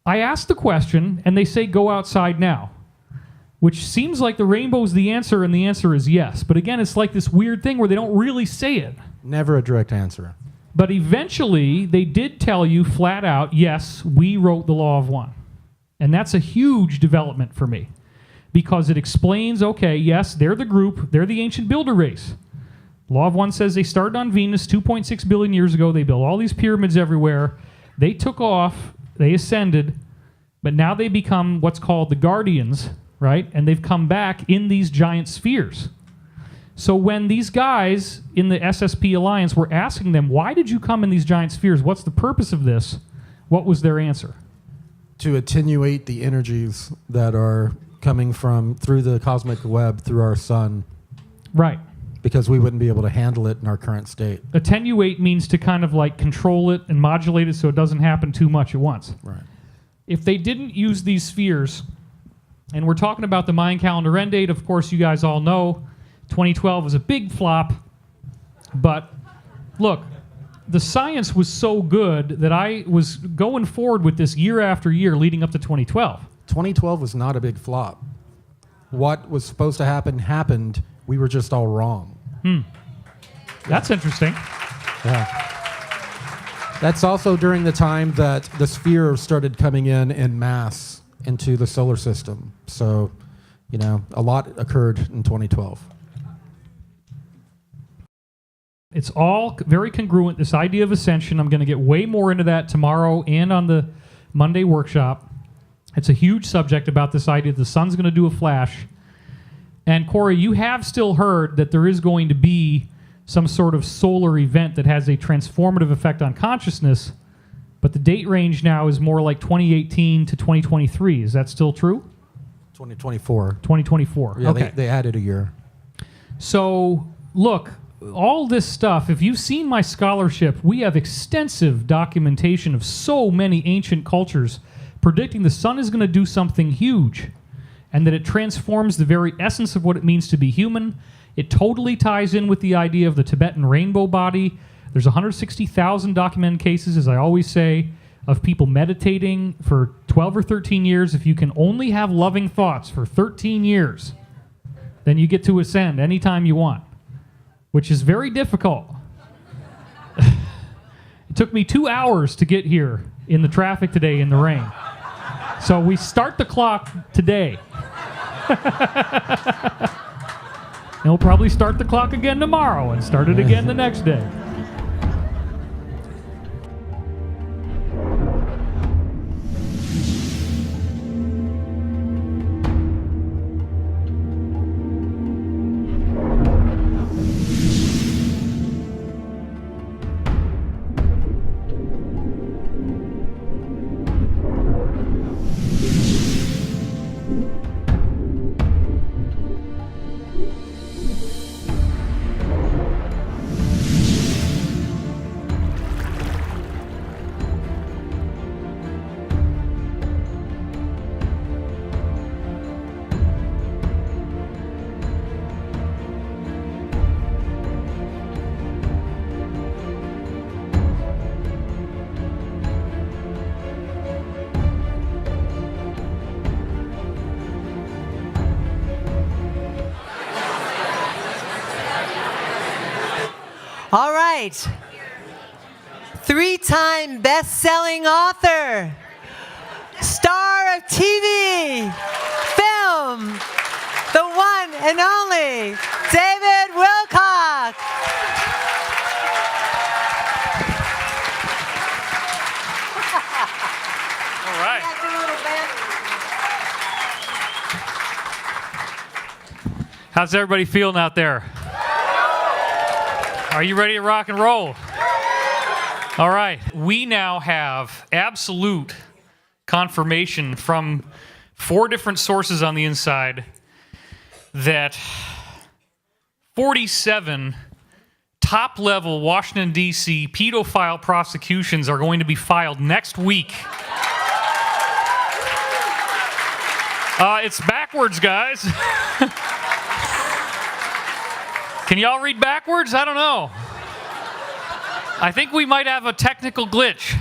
I asked the question, and they say, go outside now, which seems like the rainbow's the answer, and the answer is yes. But again, it's like this weird thing where they don't really say it. Never a direct answer. But eventually, they did tell you flat out, yes, we wrote the Law of One. And that's a huge development for me, because it explains, okay, yes, they're the group, they're the ancient builder race. Law of One says they started on Venus 2.6 billion years ago. They built all these pyramids everywhere. They took off. They ascended, but now they become what's called the guardians, right? And they've come back in these giant spheres. So when these guys in the SSP Alliance were asking them, why did you come in these giant spheres? What's the purpose of this? What was their answer? To attenuate the energies that are coming from through the cosmic web, through our sun. Right. Because we wouldn't be able to handle it in our current state. Attenuate means to kind of like control it and modulate it so it doesn't happen too much at once. Right. If they didn't use these spheres, and we're talking about the Mayan calendar end date, of course you guys all know 2012 was a big flop, but look, the science was so good that I was going forward with this year after year leading up to 2012. 2012 was not a big flop. What was supposed to happen happened. We were just all wrong. That's interesting. Yeah. That's also during the time that the sphere started coming in mass into the solar system. So, a lot occurred in 2012. It's all very congruent, this idea of ascension. I'm going to get way more into that tomorrow and on the Monday workshop. It's a huge subject about this idea that the sun's going to do a flash. And Corey, you have still heard that there is going to be some sort of solar event that has a transformative effect on consciousness, but the date range now is more like 2018 to 2023. Is that still true? 2024. 2024. Yeah, okay. They added a year. So, look, all this stuff, if you've seen my scholarship, we have extensive documentation of so many ancient cultures predicting the sun is going to do something huge and that it transforms the very essence of what it means to be human. It totally ties in with the idea of the Tibetan rainbow body. There's 160,000 documented cases, as I always say, of people meditating for 12 or 13 years. If you can only have loving thoughts for 13 years, then you get to ascend anytime you want, which is very difficult. It took me 2 hours to get here in the traffic today in the rain. So we start the clock today. And we'll probably start the clock again tomorrow and start it again the next day. All right. 3-time best-selling author, star of TV, film, the one and only David Wilcock. All right. How's everybody feeling out there? Are you ready to rock and roll? All right. We now have absolute confirmation from 4 different sources on the inside that 47 top-level Washington, D.C. pedophile prosecutions are going to be filed next week. It's backwards, guys. Can y'all read backwards? I don't know. I think we might have a technical glitch.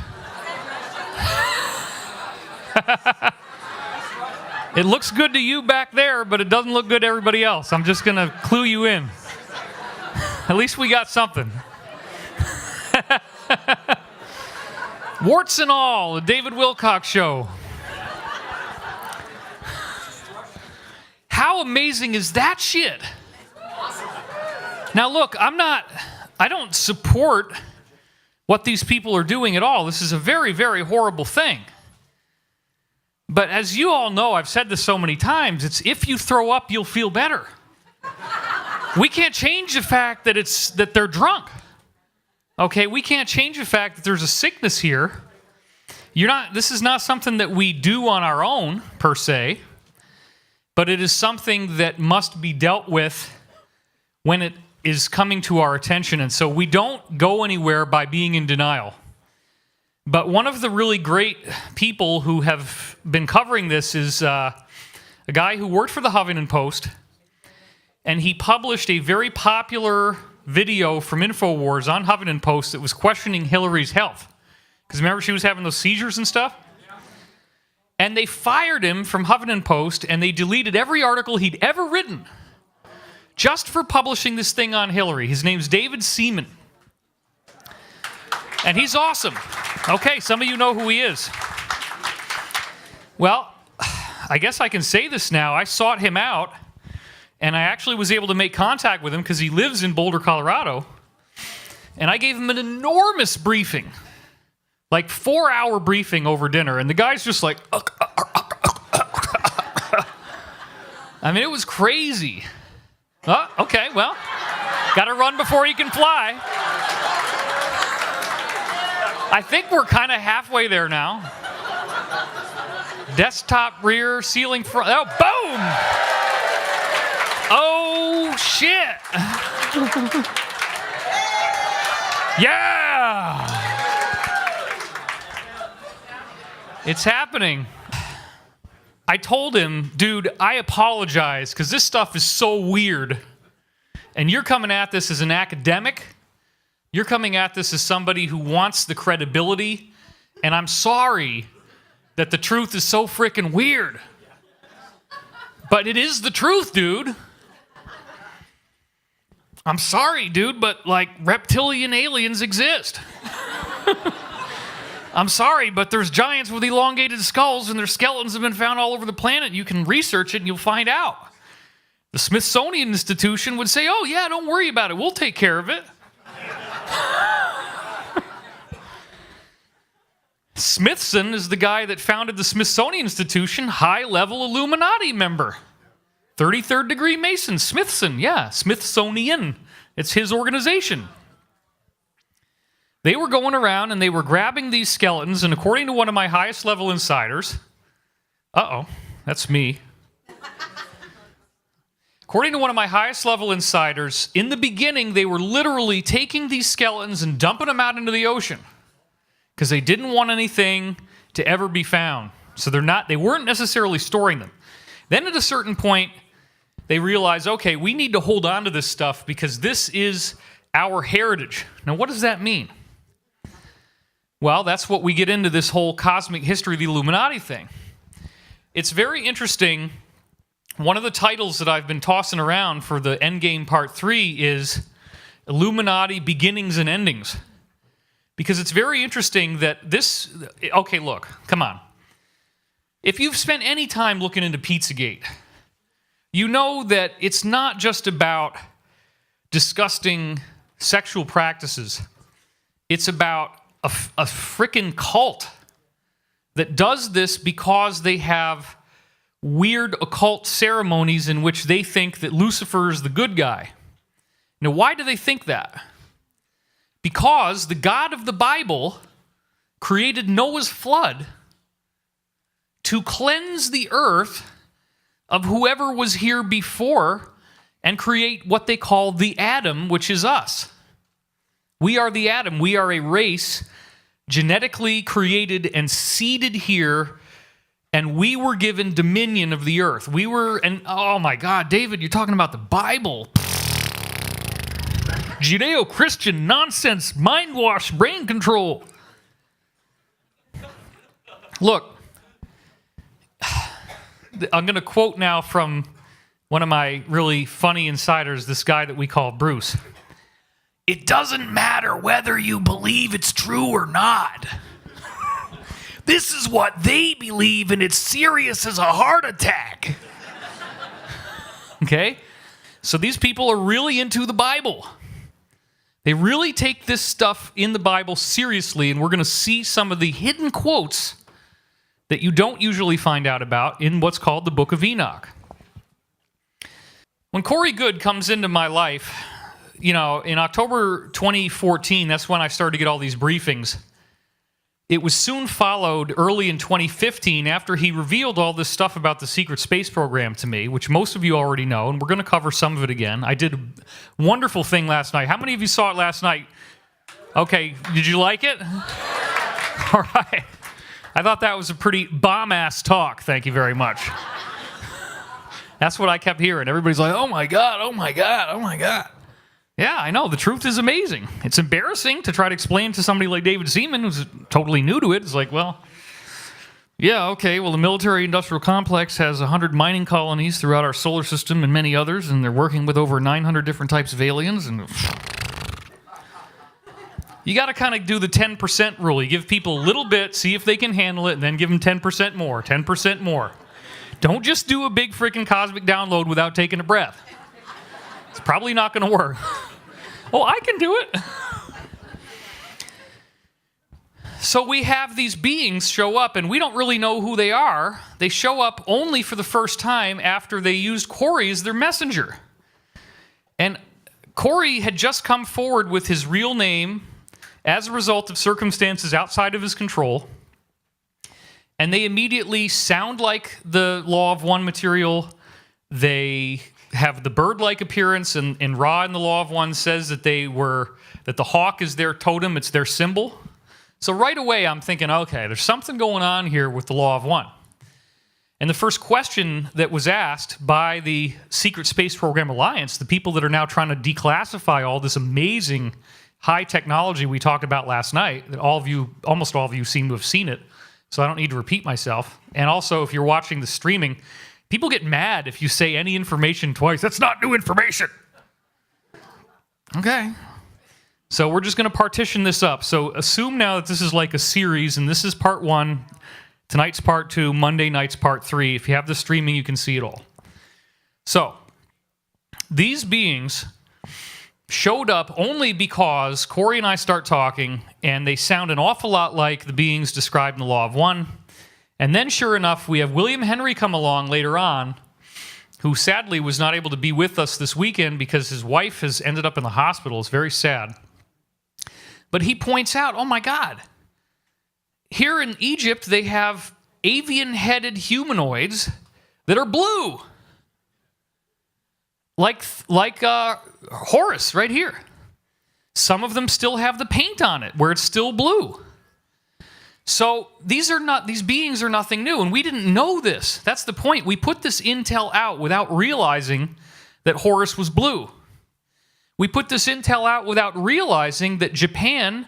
It looks good to you back there, but it doesn't look good to everybody else. I'm just going to clue you in. At least we got something. Warts and all, the David Wilcock Show. How amazing is that shit? Now look, I don't support what these people are doing at all. This is a very, very horrible thing. But as you all know, I've said this so many times, it's if you throw up, you'll feel better. We can't change the fact that they're drunk. Okay, we can't change the fact that there's a sickness here. This is not something that we do on our own, per se, but it is something that must be dealt with when it is coming to our attention. And so we don't go anywhere by being in denial. But one of the really great people who have been covering this is a guy who worked for the Huffington Post, and he published a very popular video from InfoWars on Huffington Post that was questioning Hillary's health. Because remember, she was having those seizures and stuff? And they fired him from Huffington Post, and they deleted every article he'd ever written just for publishing this thing on Hillary. His name's David Seaman. And he's awesome. Okay, some of you know who he is. Well, I guess I can say this now. I sought him out, and I actually was able to make contact with him because he lives in Boulder, Colorado. And I gave him an enormous briefing, like 4-hour briefing over dinner. And the guy's just like, I mean, it was crazy. Oh, okay, well, got to run before you can fly. I think we're kind of halfway there now. Desktop rear, ceiling front. Oh, boom! Oh, shit. Yeah! It's happening. I told him, dude, I apologize because this stuff is so weird. And you're coming at this as an academic. You're coming at this as somebody who wants the credibility. And I'm sorry that the truth is so freaking weird. But it is the truth, dude. I'm sorry, dude, but like reptilian aliens exist. I'm sorry, but there's giants with elongated skulls and their skeletons have been found all over the planet. You can research it and you'll find out. The Smithsonian Institution would say, oh yeah, don't worry about it. We'll take care of it. Smithson is the guy that founded the Smithsonian Institution, high-level Illuminati member. 33rd degree Mason, Smithson, yeah, Smithsonian. It's his organization. They were going around and they were grabbing these skeletons, and according to one of my highest level insiders, that's me. According to one of my highest level insiders, in the beginning they were literally taking these skeletons and dumping them out into the ocean because they didn't want anything to ever be found. So they weren't necessarily storing them. Then at a certain point, they realized, okay, we need to hold on to this stuff because this is our heritage. Now, what does that mean? Well, that's what we get into this whole cosmic history of the Illuminati thing. It's very interesting. One of the titles that I've been tossing around for the Endgame Part 3 is Illuminati Beginnings and Endings. Because it's very interesting that this... Okay, look, come on. If you've spent any time looking into Pizzagate, you know that it's not just about disgusting sexual practices. It's about a frickin' cult that does this because they have weird occult ceremonies in which they think that Lucifer is the good guy. Now, why do they think that? Because the God of the Bible created Noah's flood to cleanse the earth of whoever was here before and create what they call the Adam, which is us. We are the Adam. We are a race genetically created and seeded here, and we were given dominion of the earth. Oh my God, David, you're talking about the Bible. Judeo-Christian nonsense, mind wash, brain control. Look, I'm going to quote now from one of my really funny insiders, this guy that we call Bruce. It doesn't matter whether you believe it's true or not. This is what they believe, and it's serious as a heart attack. Okay? So these people are really into the Bible. They really take this stuff in the Bible seriously, and we're going to see some of the hidden quotes that you don't usually find out about in what's called the Book of Enoch. When Corey Goode comes into my life, in October 2014, that's when I started to get all these briefings. It was soon followed early in 2015 after he revealed all this stuff about the secret space program to me, which most of you already know, and we're going to cover some of it again. I did a wonderful thing last night. How many of you saw it last night? Okay, did you like it? All right. I thought that was a pretty bomb-ass talk. Thank you very much. That's what I kept hearing. Everybody's like, oh my God, oh my God, oh my God. Yeah, I know. The truth is amazing. It's embarrassing to try to explain to somebody like David Seaman, who's totally new to it. It's like, well, Yeah, okay, well, the military-industrial complex has 100 mining colonies throughout our solar system and many others, and they're working with over 900 different types of aliens, and you got to kind of do the 10% rule. You give people a little bit, see if they can handle it, and then give them 10% more, 10% more. Don't just do a big freaking cosmic download without taking a breath. It's probably not going to work. Oh, I can do it. So we have these beings show up, and we don't really know who they are. They show up only for the first time after they used Corey as their messenger. And Corey had just come forward with his real name as a result of circumstances outside of his control. And they immediately sound like the Law of One material. They have the bird-like appearance, and Ra in the Law of One says that that the hawk is their totem, it's their symbol. So right away, I'm thinking, okay, there's something going on here with the Law of One. And the first question that was asked by the Secret Space Program Alliance, the people that are now trying to declassify all this amazing high technology we talked about last night, that almost all of you seem to have seen it, so I don't need to repeat myself. And also, if you're watching the streaming, people get mad if you say any information twice. That's not new information. Okay. So we're just going to partition this up. So assume now that this is like a series, and this is part 1, tonight's part 2, Monday night's part 3. If you have the streaming, you can see it all. So these beings showed up only because Corey and I start talking, and they sound an awful lot like the beings described in the Law of One. And then, sure enough, we have William Henry come along later on, who sadly was not able to be with us this weekend because his wife has ended up in the hospital. It's very sad. But he points out, oh my God, here in Egypt they have avian-headed humanoids that are blue. Like Horus right here. Some of them still have the paint on it where it's still blue. So these beings are nothing new, and we didn't know this. That's the point. We put this intel out without realizing that Horus was blue. We put this intel out without realizing that Japan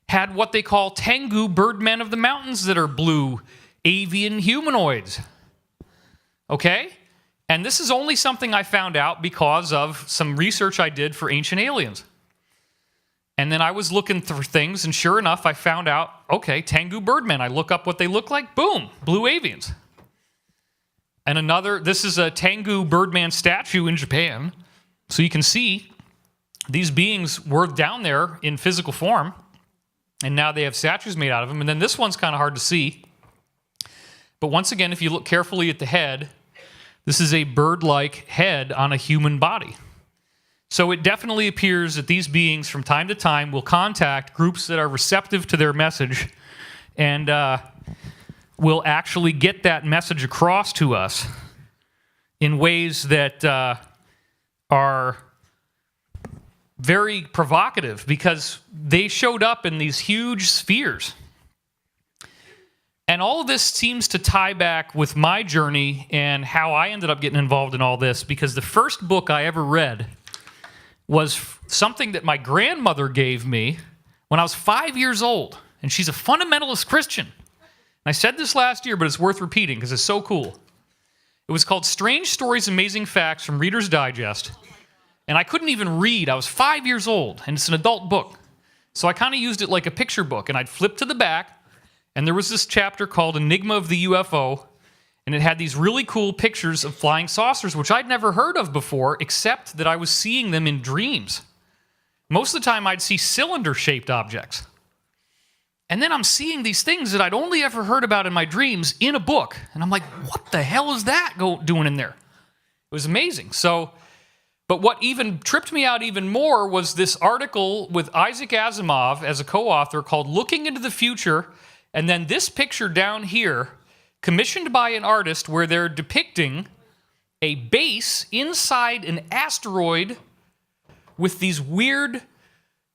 had what they call Tengu birdmen of the mountains that are blue, avian humanoids. Okay? And this is only something I found out because of some research I did for Ancient Aliens. And then I was looking through things, and sure enough, I found out, okay, Tengu birdmen. I look up what they look like, boom, blue avians. And this is a Tengu birdman statue in Japan. So you can see these beings were down there in physical form, and now they have statues made out of them. And then this one's kind of hard to see. But once again, if you look carefully at the head, this is a bird-like head on a human body. So it definitely appears that these beings from time to time will contact groups that are receptive to their message and will actually get that message across to us in ways that are very provocative, because they showed up in these huge spheres. And all of this seems to tie back with my journey and how I ended up getting involved in all this, because the first book I ever read was something that my grandmother gave me when I was 5 years old, and she's a fundamentalist Christian. And I said this last year, but it's worth repeating because it's so cool. It was called Strange Stories, Amazing Facts from Reader's Digest, and I couldn't even read. I was 5 years old, and it's an adult book. So I kind of used it like a picture book, and I'd flip to the back, and there was this chapter called Enigma of the UFO, and it had these really cool pictures of flying saucers, which I'd never heard of before, except that I was seeing them in dreams. Most of the time, I'd see cylinder-shaped objects. And then I'm seeing these things that I'd only ever heard about in my dreams in a book. And I'm like, what the hell is that doing in there? It was amazing. But what even tripped me out even more was this article with Isaac Asimov as a co-author called Looking into the Future, and then this picture down here, commissioned by an artist, where they're depicting a base inside an asteroid with these weird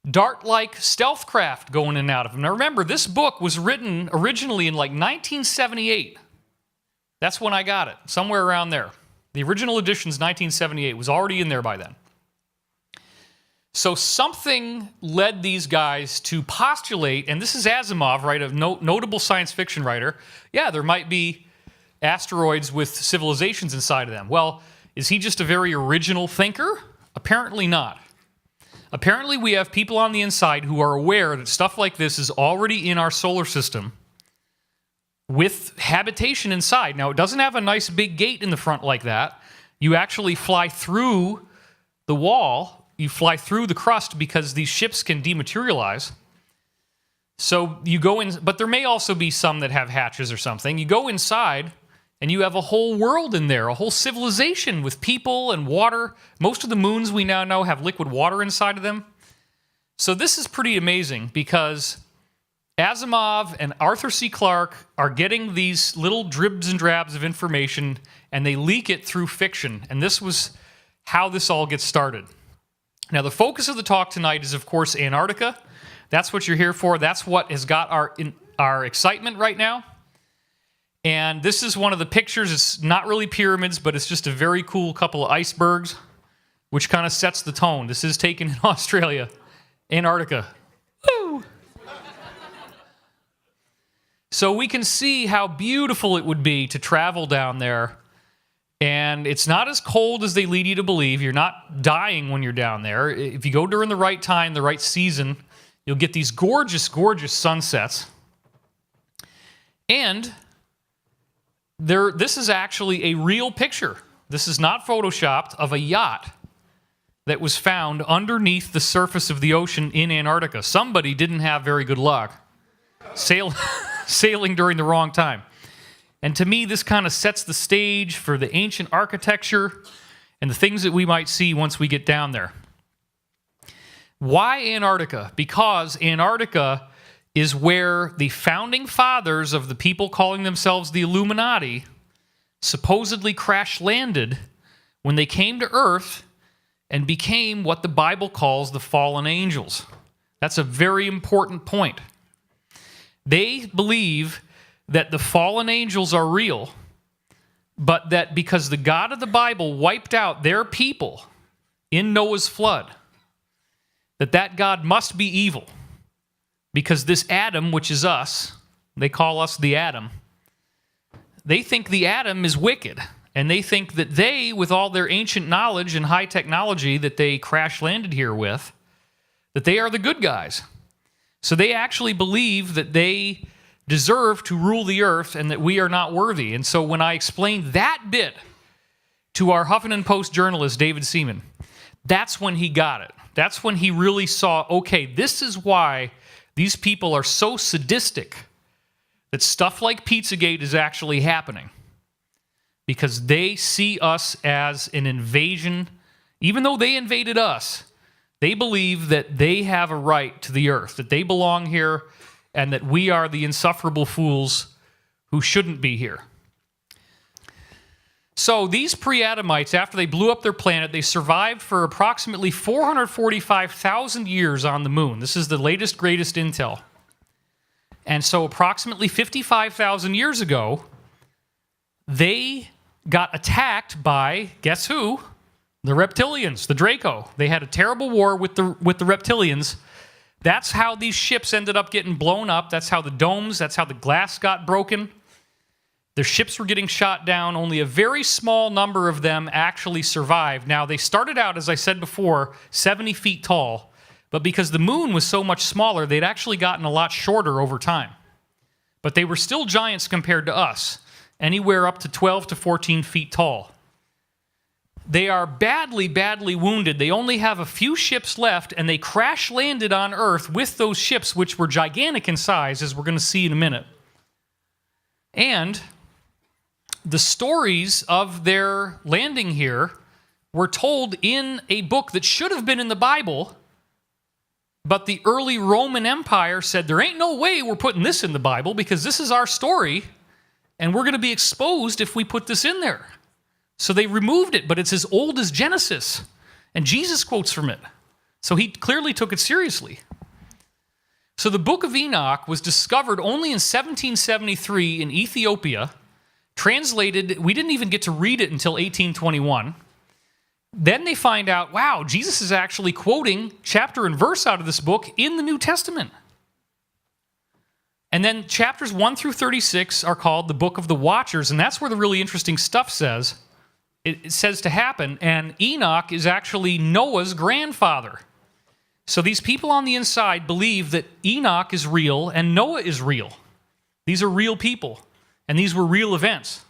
dart-like stealth craft going in and out of them. Now remember, this book was written originally in like 1978. That's when I got it, somewhere around there. The original edition's 1978. It was already in there by then. So something led these guys to postulate, and this is Asimov, right, a notable science fiction writer. Yeah, there might be asteroids with civilizations inside of them. Well, is he just a very original thinker? Apparently not. Apparently we have people on the inside who are aware that stuff like this is already in our solar system with habitation inside. Now, it doesn't have a nice big gate in the front like that. You actually fly through the wall. You fly through the crust because these ships can dematerialize. So you go in, but there may also be some that have hatches or something. You go inside, and you have a whole world in there, a whole civilization with people and water. Most of the moons we now know have liquid water inside of them. So this is pretty amazing because Asimov and Arthur C. Clarke are getting these little dribs and drabs of information, and they leak it through fiction. And this was how this all gets started. Now, the focus of the talk tonight is, of course, Antarctica. That's what you're here for. That's what has got our excitement right now. And this is one of the pictures. It's not really pyramids, but it's just a very cool couple of icebergs, which kind of sets the tone. This is taken in Australia, Antarctica. Woo! So we can see how beautiful it would be to travel down there. And it's not as cold as they lead you to believe. You're not dying when you're down there. If you go during the right time, the right season, you'll get these gorgeous, gorgeous sunsets. And this is actually a real picture. This is not photoshopped, of a yacht that was found underneath the surface of the ocean in Antarctica. Somebody didn't have very good luck sailing during the wrong time. And to me, this kind of sets the stage for the ancient architecture and the things that we might see once we get down there. Why Antarctica? Because Antarctica is where the founding fathers of the people calling themselves the Illuminati supposedly crash-landed when they came to Earth and became what the Bible calls the fallen angels. That's a very important point. They believe that the fallen angels are real, but that because the God of the Bible wiped out their people in Noah's flood, that God must be evil. Because this Adam, which is us, they call us the Adam, they think the Adam is wicked. And they think that they, with all their ancient knowledge and high technology that they crash-landed here with, that they are the good guys. So they actually believe that they deserve to rule the earth and that we are not worthy. And so when I explained that bit to our Huffington Post journalist, David Seaman, that's when he got it. That's when he really saw, okay, this is why these people are so sadistic that stuff like Pizzagate is actually happening. Because they see us as an invasion. Even though they invaded us, they believe that they have a right to the earth, that they belong here, and that we are the insufferable fools who shouldn't be here. So these pre-Adamites, after they blew up their planet, they survived for approximately 445,000 years on the moon. This is the latest, greatest intel. And so approximately 55,000 years ago, they got attacked by, guess who? The reptilians, the Draco. They had a terrible war with the reptilians. That's how these ships ended up getting blown up. That's how the domes, that's how the glass got broken. Their ships were getting shot down. Only a very small number of them actually survived. Now, they started out, as I said before, 70 feet tall. But because the moon was so much smaller, they'd actually gotten a lot shorter over time. But they were still giants compared to us, anywhere up to 12 to 14 feet tall. They are badly, badly wounded. They only have a few ships left, and they crash-landed on Earth with those ships, which were gigantic in size, as we're going to see in a minute. And the stories of their landing here were told in a book that should have been in the Bible, but the early Roman Empire said, there ain't no way we're putting this in the Bible because this is our story, and we're going to be exposed if we put this in there. So they removed it, but it's as old as Genesis, and Jesus quotes from it. So he clearly took it seriously. So the Book of Enoch was discovered only in 1773 in Ethiopia, translated, we didn't even get to read it until 1821, Then they find out, wow, Jesus is actually quoting chapter and verse out of this book in the New Testament. And then chapters 1 through 36 are called the Book of the Watchers, and that's where the really interesting stuff says. It says to happen, and Enoch is actually Noah's grandfather. So these people on the inside believe that Enoch is real and Noah is real. These are real people, and these were real events.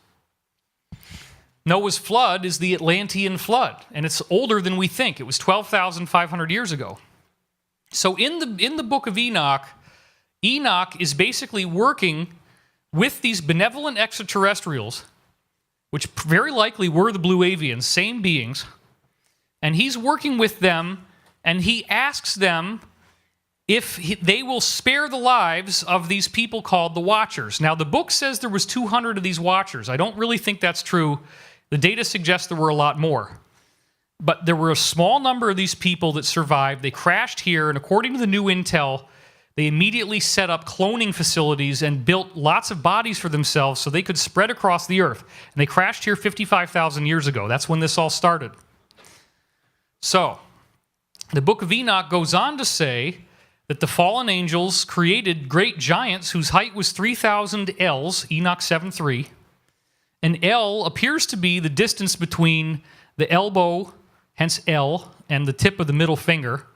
Noah's flood is the Atlantean flood, and it's older than we think. It was 12,500 years ago. So in the book of Enoch, Enoch is basically working with these benevolent extraterrestrials, which very likely were the blue avians, same beings, and he's working with them, and he asks them if they will spare the lives of these people called the Watchers. Now, the book says there was 200 of these Watchers. I don't really think that's true. The data suggests there were a lot more. But there were a small number of these people that survived. They crashed here, and according to the new intel, they immediately set up cloning facilities and built lots of bodies for themselves so they could spread across the earth. And they crashed here 55,000 years ago. That's when this all started. So, the book of Enoch goes on to say that the fallen angels created great giants whose height was 3,000 ells, Enoch 7:3. An ell appears to be the distance between the elbow, hence L, and the tip of the middle finger,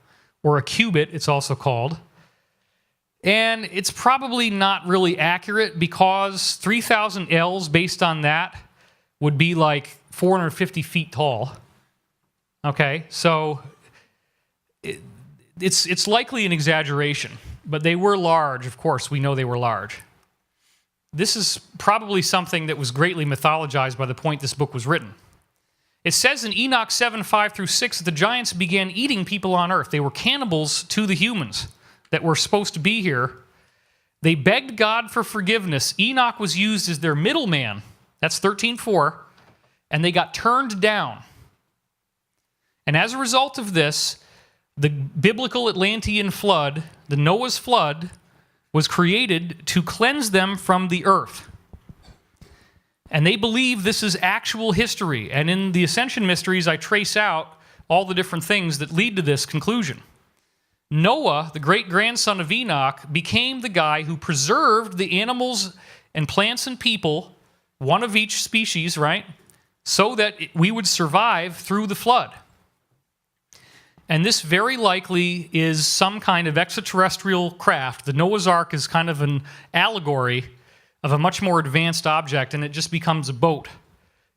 or a cubit, it's also called. And it's probably not really accurate because 3,000 ells, based on that, would be like 450 feet tall. Okay, so it's likely an exaggeration, but they were large, of course, we know they were large. This is probably something that was greatly mythologized by the point this book was written. It says in Enoch 7:5 through 6 that the giants began eating people on earth. They were cannibals to the humans that were supposed to be here. They begged God for forgiveness. Enoch was used as their middleman. That's 13:4. And they got turned down. And as a result of this, the biblical Atlantean flood, the Noah's flood, was created to cleanse them from the earth. And they believe this is actual history. And in the Ascension Mysteries, I trace out all the different things that lead to this conclusion. Noah, the great-grandson of Enoch, became the guy who preserved the animals and plants and people, one of each species, right, so that we would survive through the flood. And this very likely is some kind of extraterrestrial craft. The Noah's Ark is kind of an allegory of a much more advanced object, and it just becomes a boat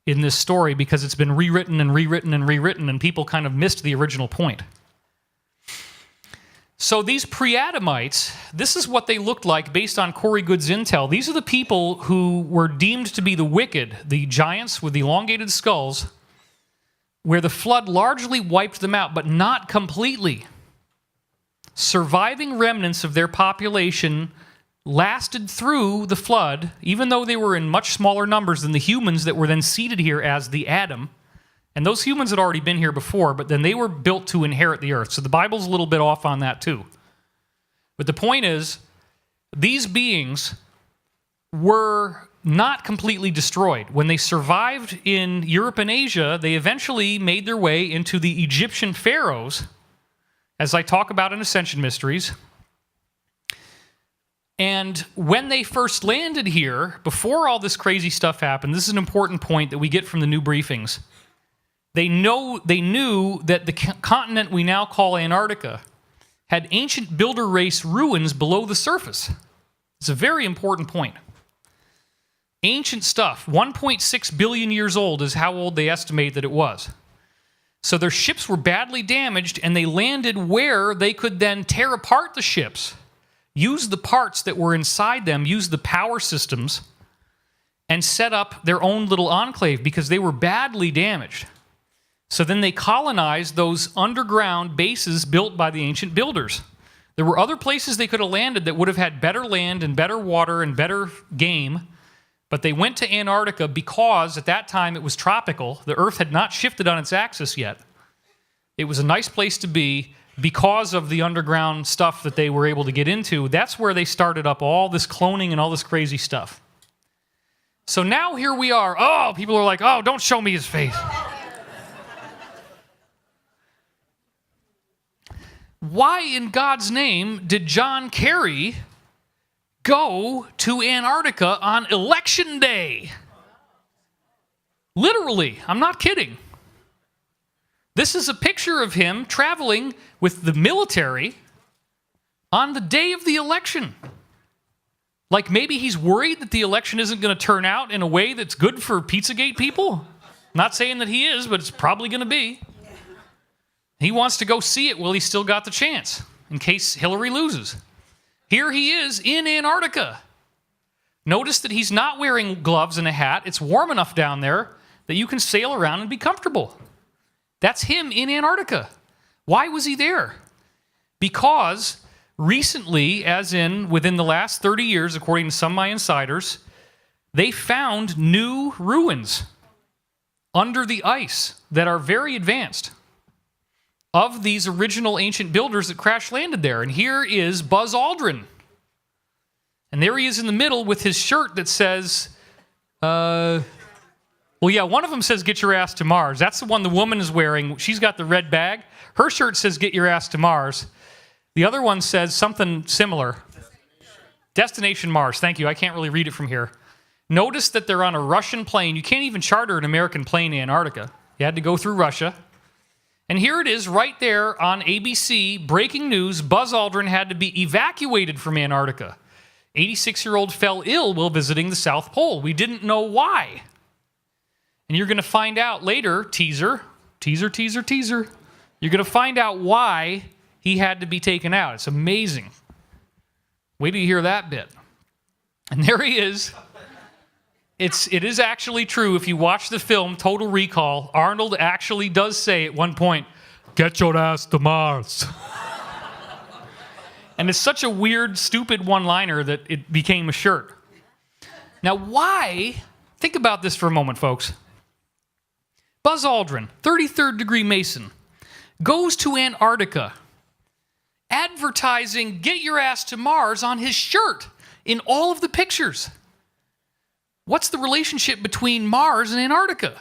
in this story because it's been rewritten and rewritten and rewritten, and people kind of missed the original point. So these pre-Adamites, this is what they looked like based on Corey Goode's intel. These are the people who were deemed to be the wicked, the giants with the elongated skulls, where the flood largely wiped them out, but not completely. Surviving remnants of their population lasted through the flood, even though they were in much smaller numbers than the humans that were then seated here as the Adam. And those humans had already been here before, but then they were built to inherit the earth. So the Bible's a little bit off on that too. But the point is, these beings were not completely destroyed. When they survived in Europe and Asia, they eventually made their way into the Egyptian pharaohs, as I talk about in Ascension Mysteries. And when they first landed here, before all this crazy stuff happened, this is an important point that we get from the new briefings. They knew that the continent we now call Antarctica had ancient builder race ruins below the surface. It's a very important point. Ancient stuff, 1.6 billion years old is how old they estimate that it was. So their ships were badly damaged, and they landed where they could then tear apart the ships, use the parts that were inside them, use the power systems, and set up their own little enclave because they were badly damaged. So then they colonized those underground bases built by the ancient builders. There were other places they could have landed that would have had better land and better water and better game, but they went to Antarctica because at that time it was tropical. The Earth had not shifted on its axis yet. It was a nice place to be because of the underground stuff that they were able to get into. That's where they started up all this cloning and all this crazy stuff. So now here we are. Oh, people are like, oh, don't show me his face. why in God's name did John Kerry go to Antarctica on election day? Literally, I'm not kidding. This is a picture of him traveling with the military on the day of the election. Like maybe he's worried that the election isn't going to turn out in a way that's good for Pizzagate people. Not saying that he is, but it's probably going to be. He wants to go see it while he's still got the chance, in case Hillary loses. Here he is in Antarctica. Notice that he's not wearing gloves and a hat. It's warm enough down there that you can sail around and be comfortable. That's him in Antarctica. Why was he there? Because recently, as in within the last 30 years, according to some of my insiders, they found new ruins under the ice that are very advanced of these original ancient builders that crash landed there. And here is Buzz Aldrin. And there he is in the middle with his shirt that says, one of them says, "Get your ass to Mars." That's the one the woman is wearing. She's got the red bag. Her shirt says, "Get your ass to Mars." The other one says something similar. Destination Mars. Thank you. I can't really read it from here. Notice that they're on a Russian plane. You can't even charter an American plane in Antarctica. You had to go through Russia. And here it is right there on ABC, breaking news. Buzz Aldrin had to be evacuated from Antarctica. 86-year-old fell ill while visiting the South Pole. We didn't know why. And you're going to find out later, teaser. You're going to find out why he had to be taken out. It's amazing. Wait till you hear that bit. And there he is. It is actually true. If you watch the film Total Recall, Arnold actually does say at one point, "Get your ass to Mars." And it's such a weird, stupid one-liner that it became a shirt. Now, why? Think about this for a moment, folks. Buzz Aldrin, 33rd degree Mason, goes to Antarctica, advertising "Get your ass to Mars" on his shirt in all of the pictures. What's the relationship between Mars and Antarctica?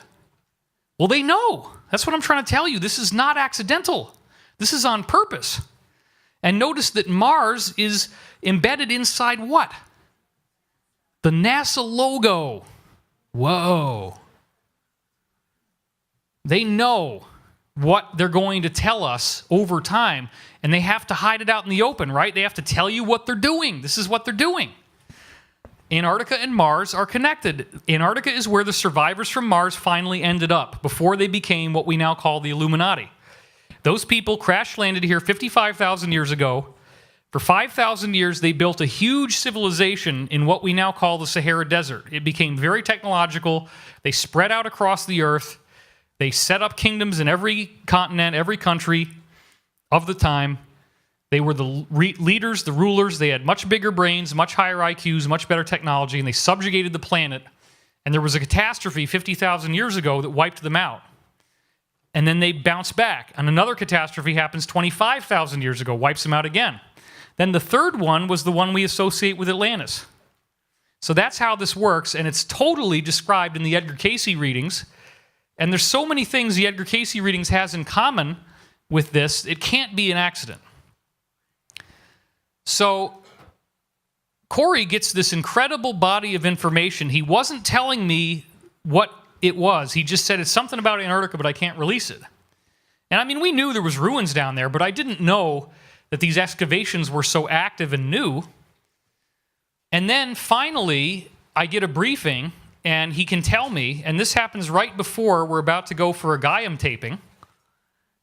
Well, they know. That's what I'm trying to tell you. This is not accidental. This is on purpose. And notice that Mars is embedded inside what? The NASA logo. Whoa. They know what they're going to tell us over time, and they have to hide it out in the open, right? They have to tell you what they're doing. This is what they're doing. Antarctica and Mars are connected. Antarctica is where the survivors from Mars finally ended up before they became what we now call the Illuminati. Those people crash landed here 55,000 years ago. For 5,000 years, they built a huge civilization in what we now call the Sahara Desert. It became very technological. They spread out across the earth. They set up kingdoms in every continent, every country of the time. They were the leaders, the rulers. They had much bigger brains, much higher IQs, much better technology, and they subjugated the planet. And there was a catastrophe 50,000 years ago that wiped them out. And then they bounce back. And another catastrophe happens 25,000 years ago, wipes them out again. Then the third one was the one we associate with Atlantis. So that's how this works, and it's totally described in the Edgar Cayce readings. And there's so many things the Edgar Cayce readings has in common with this, it can't be an accident. So Corey gets this incredible body of information. He wasn't telling me what it was. He just said it's something about Antarctica, but I can't release it. And I mean, we knew there was ruins down there, but I didn't know that these excavations were so active and new. And then finally, I get a briefing, and he can tell me, and this happens right before we're about to go for a Gaiam taping.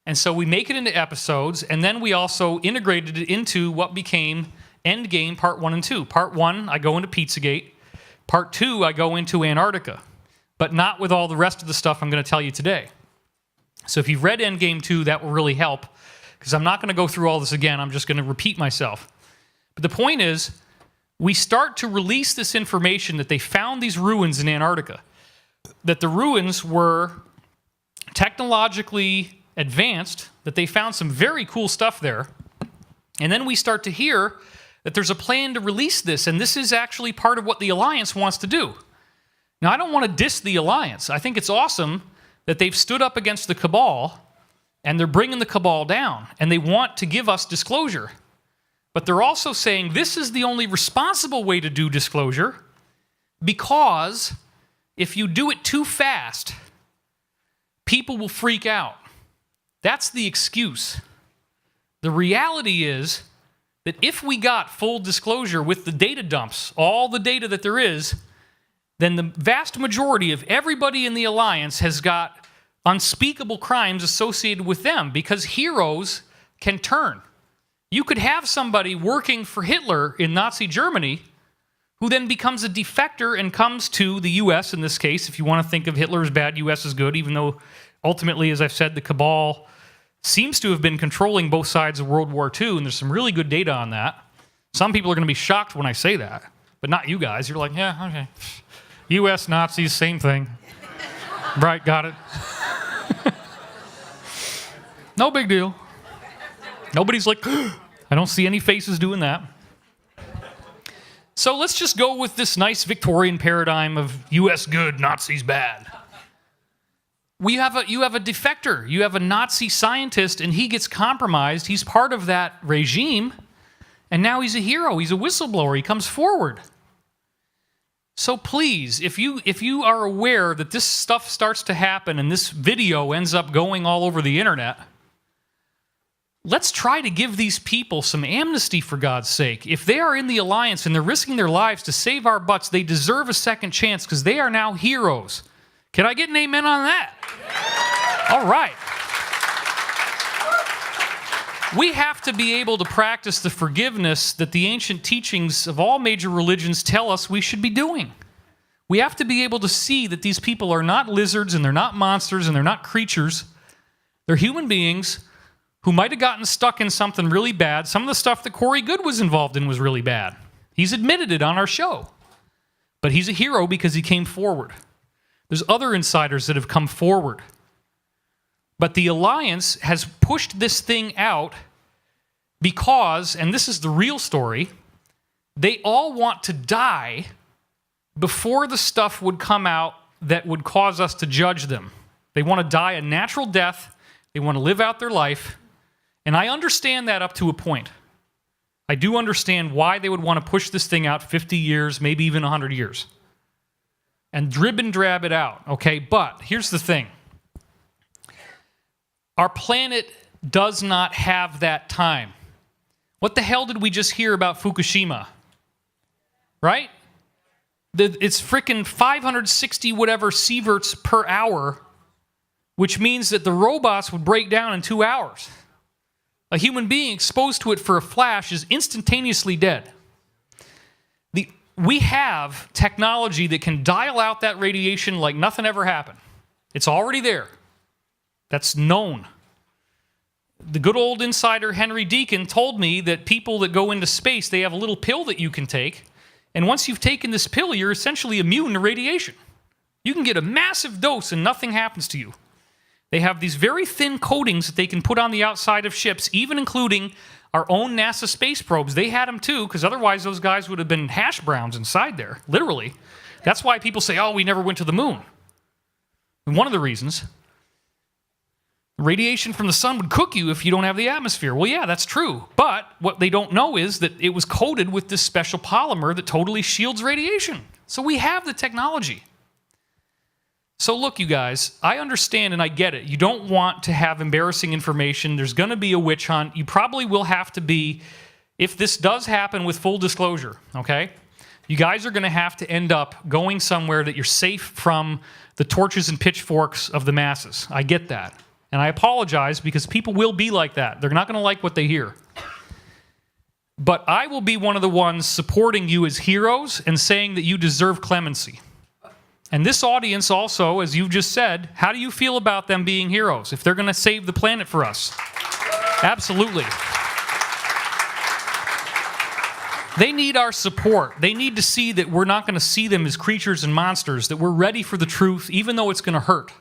And so we make it into episodes, and then we also integrated it into what became Endgame Part 1 and 2. Part 1, I go into Pizzagate. Part 2, I go into Antarctica. But not with all the rest of the stuff I'm going to tell you today. So if you've read Endgame 2, that will really help, because I'm not going to go through all this again. I'm just going to repeat myself. But the point is, we start to release this information that they found these ruins in Antarctica, that the ruins were technologically advanced, that they found some very cool stuff there. And then we start to hear that there's a plan to release this, and this is actually part of what the Alliance wants to do. Now, I don't want to diss the Alliance. I think it's awesome that they've stood up against the cabal And they're bringing the cabal down, and they want to give us disclosure. But they're also saying this is the only responsible way to do disclosure, because if you do it too fast, people will freak out. That's the excuse. The reality is that if we got full disclosure with the data dumps, all the data that there is, then the vast majority of everybody in the alliance has got unspeakable crimes associated with them, because heroes can turn. You could have somebody working for Hitler in Nazi Germany who then becomes a defector and comes to the U.S. in this case. If you want to think of Hitler as bad, U.S. is good, even though ultimately, as I've said, the cabal seems to have been controlling both sides of World War II, and there's some really good data on that. Some people are going to be shocked when I say that, but not you guys. You're like, yeah, okay. U.S., Nazis, same thing. Right, got it. No big deal. Nobody's like, I don't see any faces doing that. So let's just go with this nice Victorian paradigm of U.S. good, Nazis bad. You have a defector. You have a Nazi scientist, and he gets compromised. He's part of that regime, and now he's a hero. He's a whistleblower. He comes forward. So please, if you are aware that this stuff starts to happen and this video ends up going all over the internet, let's try to give these people some amnesty, for God's sake. If they are in the alliance and they're risking their lives to save our butts, they deserve a second chance, because they are now heroes. Can I get an amen on that? All right. We have to be able to practice the forgiveness that the ancient teachings of all major religions tell us we should be doing. We have to be able to see that these people are not lizards, and they're not monsters, and they're not creatures. They're human beings who might have gotten stuck in something really bad. Some of the stuff that Corey Goode was involved in was really bad. He's admitted it on our show. But he's a hero because he came forward. There's other insiders that have come forward. But the Alliance has pushed this thing out because, and this is the real story, they all want to die before the stuff would come out that would cause us to judge them. They want to die a natural death. They want to live out their life. And I understand that up to a point. I do understand why they would want to push this thing out 50 years, maybe even 100 years. And drib and drab it out, okay? But here's the thing. Our planet does not have that time. What the hell did we just hear about Fukushima? Right? It's freaking 560 whatever sieverts per hour, which means that the robots would break down in 2 hours. A human being exposed to it for a flash is instantaneously dead. We have technology that can dial out that radiation like nothing ever happened. It's already there. That's known. The good old insider Henry Deacon told me that people that go into space, they have a little pill that you can take, and once you've taken this pill, you're essentially immune to radiation. You can get a massive dose and nothing happens to you. They have these very thin coatings that they can put on the outside of ships, even including our own NASA space probes. They had them too, because otherwise those guys would have been hash browns inside there, literally. That's why people say, oh, we never went to the moon. And one of the reasons, radiation from the sun would cook you if you don't have the atmosphere. Well, yeah, that's true. But what they don't know is that it was coated with this special polymer that totally shields radiation. So we have the technology. So look, you guys, I understand and I get it. You don't want to have embarrassing information. There's going to be a witch hunt. You probably will have to be, if this does happen with full disclosure, okay? You guys are going to have to end up going somewhere that you're safe from the torches and pitchforks of the masses. I get that. And I apologize, because people will be like that. They're not going to like what they hear. But I will be one of the ones supporting you as heroes and saying that you deserve clemency. And this audience also, as you just said, how do you feel about them being heroes if they're going to save the planet for us? Absolutely. They need our support. They need to see that we're not going to see them as creatures and monsters, that we're ready for the truth, even though it's going to hurt.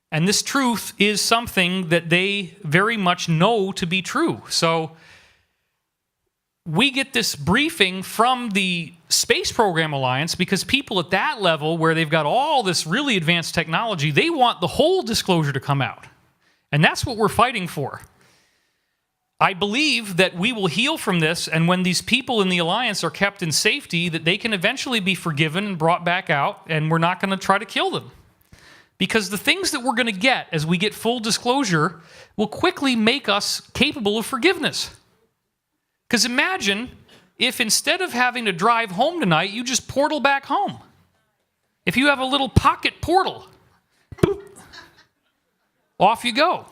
And this truth is something that they very much know to be true. So we get this briefing from the Space Program Alliance because people at that level, where they've got all this really advanced technology, they want the whole disclosure to come out. And that's what we're fighting for. I believe that we will heal from this, and when these people in the Alliance are kept in safety, that they can eventually be forgiven and brought back out, and we're not going to try to kill them. Because the things that we're going to get as we get full disclosure will quickly make us capable of forgiveness. Because imagine if instead of having to drive home tonight, you just portal back home. If you have a little pocket portal, boop, off you go.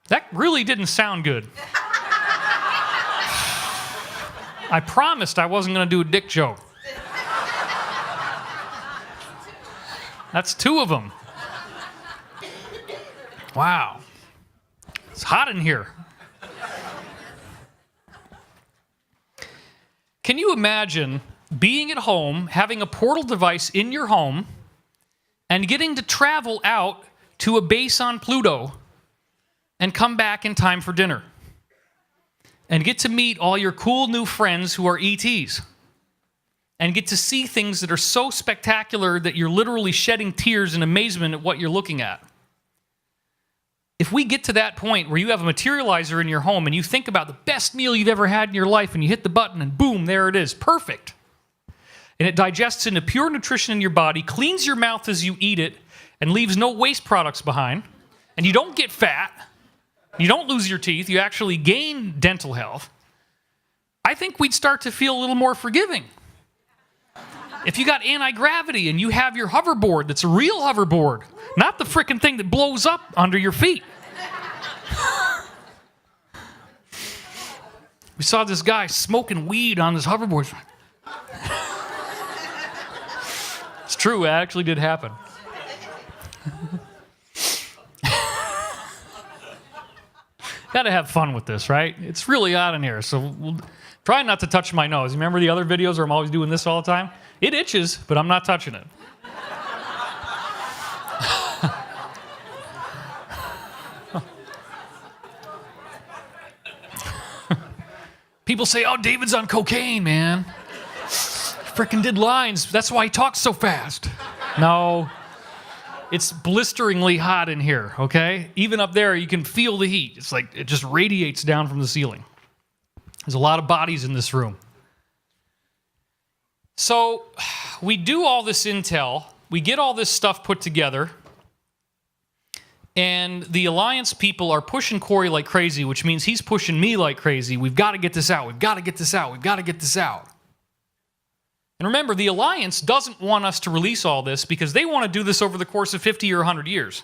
That really didn't sound good. I promised I wasn't going to do a dick joke. That's 2 of them. Wow. It's hot in here. Can you imagine being at home, having a portal device in your home, and getting to travel out to a base on Pluto and come back in time for dinner? And get to meet all your cool new friends who are ETs. And get to see things that are so spectacular that you're literally shedding tears in amazement at what you're looking at. If we get to that point where you have a materializer in your home and you think about the best meal you've ever had in your life and you hit the button and boom, there it is, perfect. And it digests into pure nutrition in your body, cleans your mouth as you eat it, and leaves no waste products behind, and you don't get fat, you don't lose your teeth, you actually gain dental health, I think we'd start to feel a little more forgiving. If you got anti-gravity and you have your hoverboard that's a real hoverboard, not the frickin' thing that blows up under your feet. We saw this guy smoking weed on his hoverboard. It's true, it actually did happen. Gotta have fun with this, right? It's really hot in here, so we'll try not to touch my nose. Remember the other videos where I'm always doing this all the time? It itches, but I'm not touching it. People say, oh, David's on cocaine, man. Frickin' did lines. That's why he talks so fast. No. It's blisteringly hot in here, okay? Even up there, you can feel the heat. It's like it just radiates down from the ceiling. There's a lot of bodies in this room. So we do all this intel. We get all this stuff put together. And the Alliance people are pushing Corey like crazy, which means he's pushing me like crazy. We've got to get this out. We've got to get this out. We've got to get this out. And remember, the Alliance doesn't want us to release all this because they want to do this over the course of 50 or 100 years.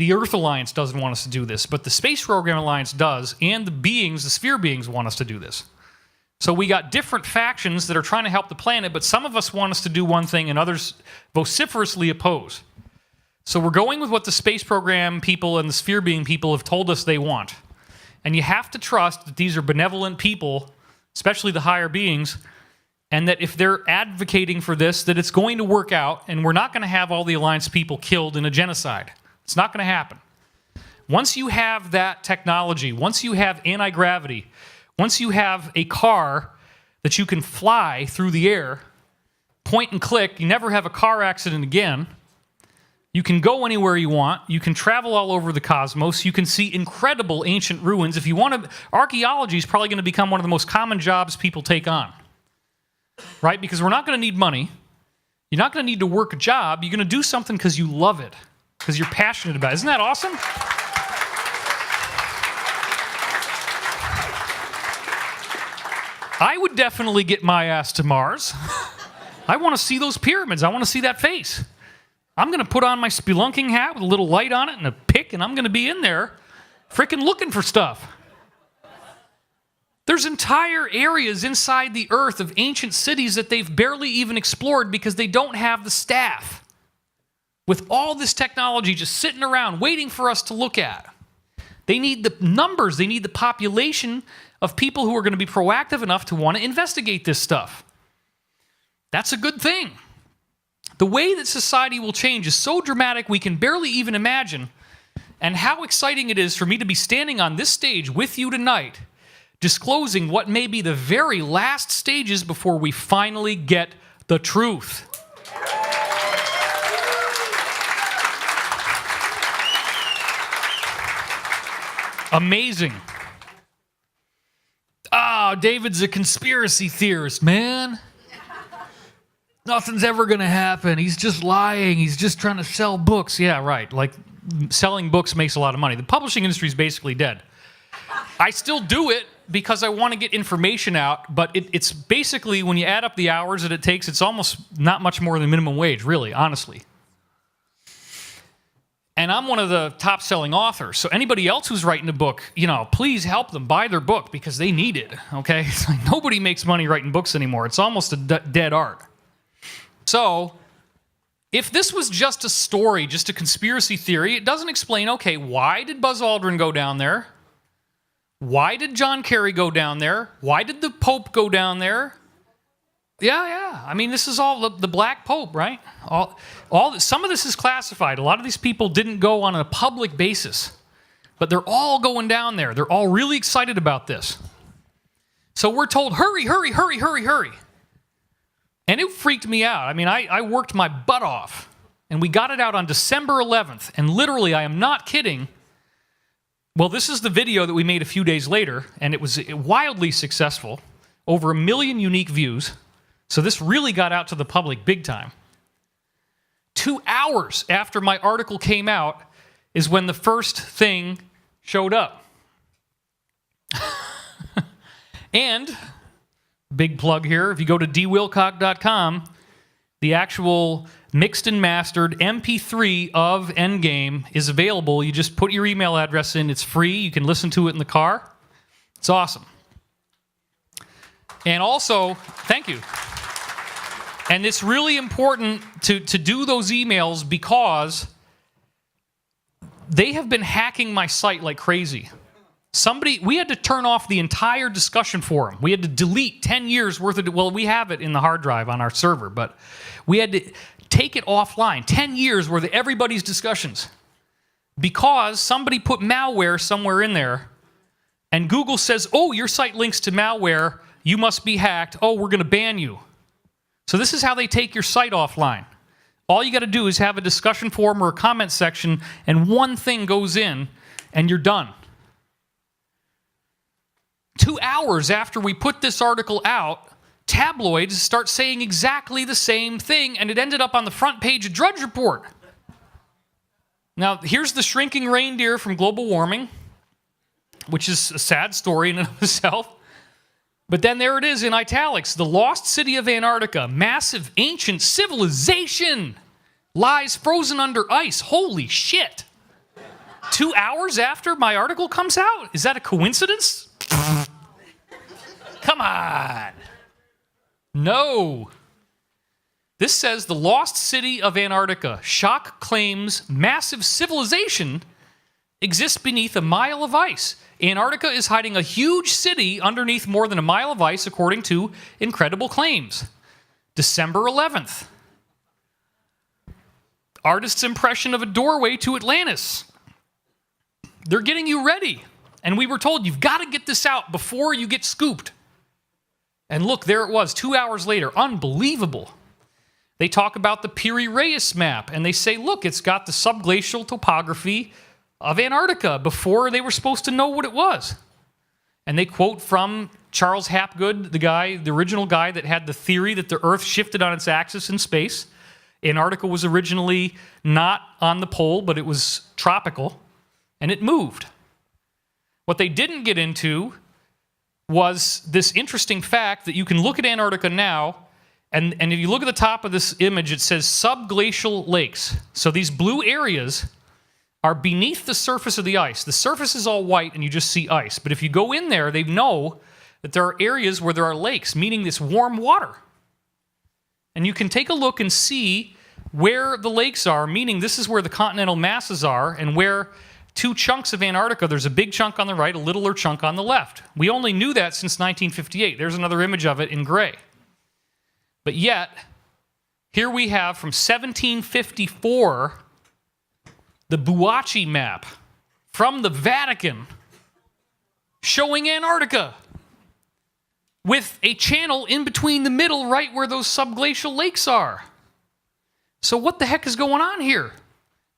The Earth Alliance doesn't want us to do this, but the Space Program Alliance does, and the sphere beings want us to do this. So we got different factions that are trying to help the planet, but some of us want us to do one thing and others vociferously oppose. So we're going with what the space program people and the sphere being people have told us they want. And you have to trust that these are benevolent people, especially the higher beings, and that if they're advocating for this, that it's going to work out, and we're not going to have all the Alliance people killed in a genocide. It's not going to happen. Once you have that technology, once you have anti-gravity, once you have a car that you can fly through the air, point and click, you never have a car accident again, you can go anywhere you want, you can travel all over the cosmos, you can see incredible ancient ruins. If you want to, archaeology is probably going to become one of the most common jobs people take on. Right? Because we're not going to need money. You're not going to need to work a job. You're going to do something because you love it, because you're passionate about it. Isn't that awesome? I would definitely get my ass to Mars. I want to see those pyramids. I want to see that face. I'm going to put on my spelunking hat with a little light on it and a pick, and I'm going to be in there frickin' looking for stuff. There's entire areas inside the Earth of ancient cities that they've barely even explored because they don't have the staff. With all this technology just sitting around waiting for us to look at. They need the numbers, they need the population of people who are going to be proactive enough to want to investigate this stuff. That's a good thing. The way that society will change is so dramatic we can barely even imagine. And how exciting it is for me to be standing on this stage with you tonight, disclosing what may be the very last stages before we finally get the truth. Amazing. David's a conspiracy theorist, man. Nothing's ever going to happen. He's just lying. He's just trying to sell books. Yeah, right. Like, selling books makes a lot of money. The publishing industry is basically dead. I still do it because I want to get information out, but it's basically, when you add up the hours that it takes, it's almost not much more than minimum wage, really, honestly. And I'm one of the top-selling authors, so anybody else who's writing a book, please help them buy their book because they need it, okay? It's like nobody makes money writing books anymore. It's almost a dead art. So, if this was just a story, just a conspiracy theory, it doesn't explain, okay, why did Buzz Aldrin go down there? Why did John Kerry go down there? Why did the Pope go down there? Yeah. I mean, this is all the Black Pope, right? Some of this is classified. A lot of these people didn't go on a public basis, but they're all going down there. They're all really excited about this. So we're told, hurry. And it freaked me out. I mean, I worked my butt off, and we got it out on December 11th. And literally, I am not kidding. Well, this is the video that we made a few days later, and it was wildly successful. Over 1 million unique views. So this really got out to the public big time. 2 hours after my article came out is when the first thing showed up. And, big plug here, if you go to dwilcock.com, the actual mixed and mastered MP3 of Endgame is available. You just put your email address in. It's free. You can listen to it in the car. It's awesome. And also, thank you. And it's really important to do those emails because they have been hacking my site like crazy. We had to turn off the entire discussion forum. We had to delete 10 years worth of, well, we have it in the hard drive on our server, but we had to take it offline, 10 years worth of everybody's discussions, because somebody put malware somewhere in there, and Google says, oh, your site links to malware, you must be hacked, oh, we're going to ban you. So this is how they take your site offline. All you got to do is have a discussion forum or a comment section, and one thing goes in, and you're done. 2 hours after we put this article out, tabloids start saying exactly the same thing, and it ended up on the front page of Drudge Report. Now, here's the shrinking reindeer from global warming, which is a sad story in and of itself. But then there it is in italics. The lost city of Antarctica, massive ancient civilization, lies frozen under ice. Holy shit. 2 hours after my article comes out? Is that a coincidence? Come on. No. This says the lost city of Antarctica. Shock claims massive civilization exists beneath a mile of ice. Antarctica is hiding a huge city underneath more than a mile of ice, according to incredible claims. December 11th. Artist's impression of a doorway to Atlantis. They're getting you ready. And we were told, you've got to get this out before you get scooped. And look, there it was, 2 hours later. Unbelievable. They talk about the Piri-Reis map, and they say, look, it's got the subglacial topography of Antarctica before they were supposed to know what it was. And they quote from Charles Hapgood, the original guy that had the theory that the Earth shifted on its axis in space. Antarctica was originally not on the pole, but it was tropical, and it moved. What they didn't get into was this interesting fact that you can look at Antarctica now, and if you look at the top of this image, it says subglacial lakes. So these blue areas are beneath the surface of the ice. The surface is all white, and you just see ice. But if you go in there, they know that there are areas where there are lakes, meaning this warm water. And you can take a look and see where the lakes are, meaning this is where the continental masses are, and where two chunks of Antarctica, there's a big chunk on the right, a littler chunk on the left. We only knew that since 1958. There's another image of it in gray. But yet, here we have from 1754, the Buachi map from the Vatican showing Antarctica with a channel in between the middle right where those subglacial lakes are. So what the heck is going on here?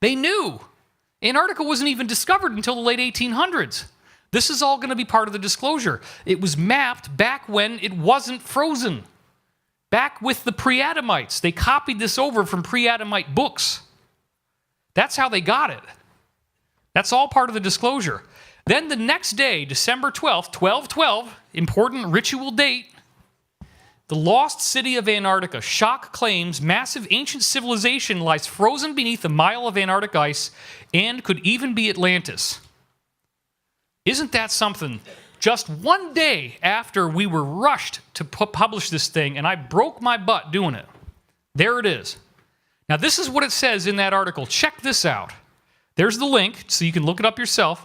They knew. Antarctica wasn't even discovered until the late 1800s. This is all going to be part of the disclosure. It was mapped back when it wasn't frozen. Back with the pre-Adamites. They copied this over from pre-Adamite books. That's how they got it. That's all part of the disclosure. Then the next day, December 12th, 12/12, important ritual date, the lost city of Antarctica. Shock claims massive ancient civilization lies frozen beneath a mile of Antarctic ice and could even be Atlantis. Isn't that something? Just one day after we were rushed to publish this thing, and I broke my butt doing it. There it is. Now, this is what it says in that article. Check this out. There's the link, so you can look it up yourself.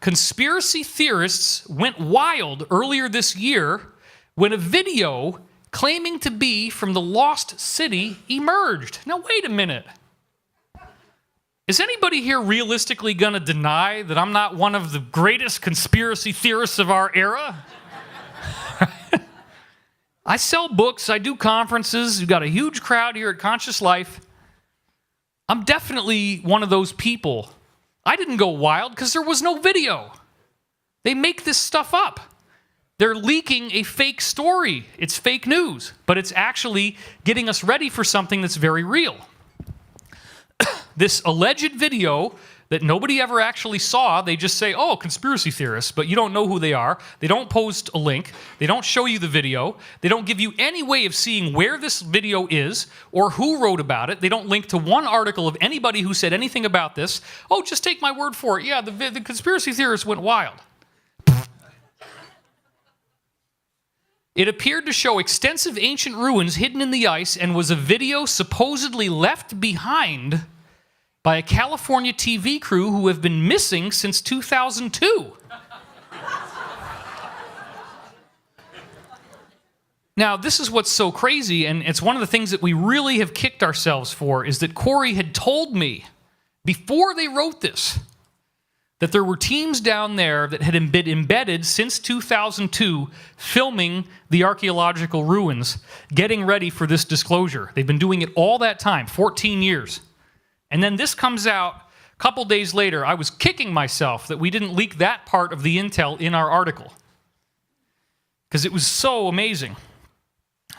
Conspiracy theorists went wild earlier this year when a video claiming to be from the lost city emerged. Now, wait a minute. Is anybody here realistically going to deny that I'm not one of the greatest conspiracy theorists of our era? I sell books, I do conferences, we've got a huge crowd here at Conscious Life. I'm definitely one of those people. I didn't go wild because there was no video. They make this stuff up. They're leaking a fake story. It's fake news, but it's actually getting us ready for something that's very real. This alleged video that nobody ever actually saw, they just say, oh, conspiracy theorists, but you don't know who they are. They don't post a link. They don't show you the video. They don't give you any way of seeing where this video is or who wrote about it. They don't link to one article of anybody who said anything about this. Oh, just take my word for it. Yeah, the conspiracy theorists went wild. It appeared to show extensive ancient ruins hidden in the ice and was a video supposedly left behind by a California TV crew who have been missing since 2002. Now, this is what's so crazy, and it's one of the things that we really have kicked ourselves for, is that Corey had told me before they wrote this that there were teams down there that had been embedded since 2002 filming the archaeological ruins, getting ready for this disclosure. They've been doing it all that time, 14 years. And then this comes out a couple days later. I was kicking myself that we didn't leak that part of the intel in our article because it was so amazing.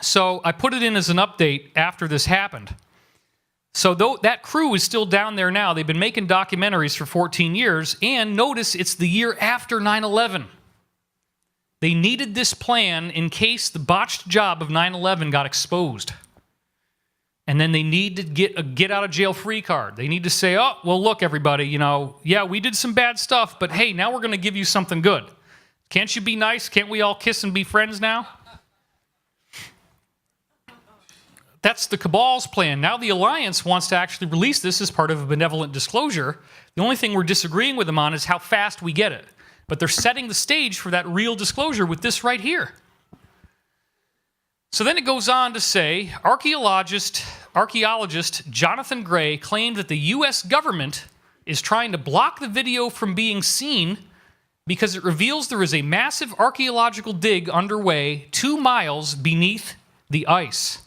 So I put it in as an update after this happened. So that crew is still down there now. They've been making documentaries for 14 years, and notice it's the year after 9/11. They needed this plan in case the botched job of 9/11 got exposed. And then they need to get a get-out-of-jail-free card. They need to say, oh, well, look, everybody, yeah, we did some bad stuff, but hey, now we're going to give you something good. Can't you be nice? Can't we all kiss and be friends now? That's the cabal's plan. Now the Alliance wants to actually release this as part of a benevolent disclosure. The only thing we're disagreeing with them on is how fast we get it. But they're setting the stage for that real disclosure with this right here. So then it goes on to say, archaeologist Jonathan Gray claimed that the U.S. government is trying to block the video from being seen because it reveals there is a massive archaeological dig underway 2 miles beneath the ice.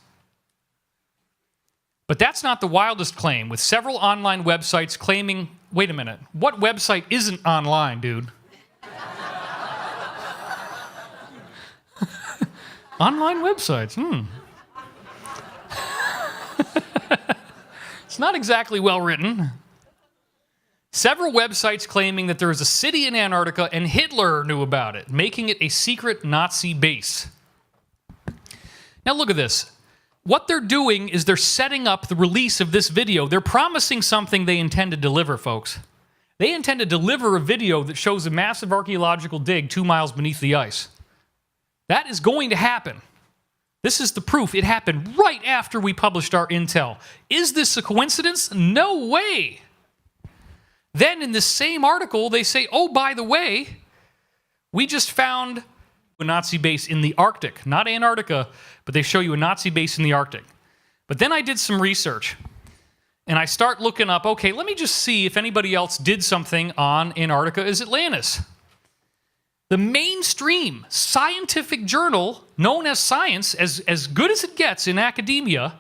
But that's not the wildest claim, with several online websites claiming, wait a minute, what website isn't online, dude? Online websites, It's not exactly well written. Several websites claiming that there is a city in Antarctica and Hitler knew about it, making it a secret Nazi base. Now look at this. What they're doing is they're setting up the release of this video. They're promising something they intend to deliver, folks. They intend to deliver a video that shows a massive archaeological dig 2 miles beneath the ice. That is going to happen. This is the proof. It happened right after we published our intel. Is this a coincidence? No way. Then in this same article, they say, oh, by the way, we just found a Nazi base in the Arctic. Not Antarctica, but they show you a Nazi base in the Arctic. But then I did some research, and I start looking up, okay, let me just see if anybody else did something on Antarctica as Atlantis. The mainstream scientific journal known as Science, as good as it gets in academia,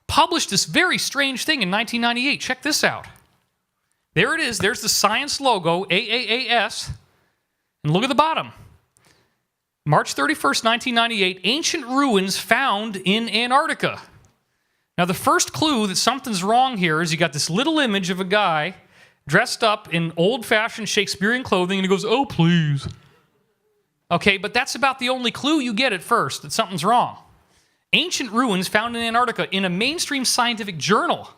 published this very strange thing in 1998. Check this out. There it is. There's the Science logo, AAAS. And look at the bottom. March 31st, 1998, ancient ruins found in Antarctica. Now, the first clue that something's wrong here is you got this little image of a guy dressed up in old-fashioned Shakespearean clothing, and he goes, "Oh, please." Okay, but that's about the only clue you get at first, that something's wrong. Ancient ruins found in Antarctica in a mainstream scientific journal.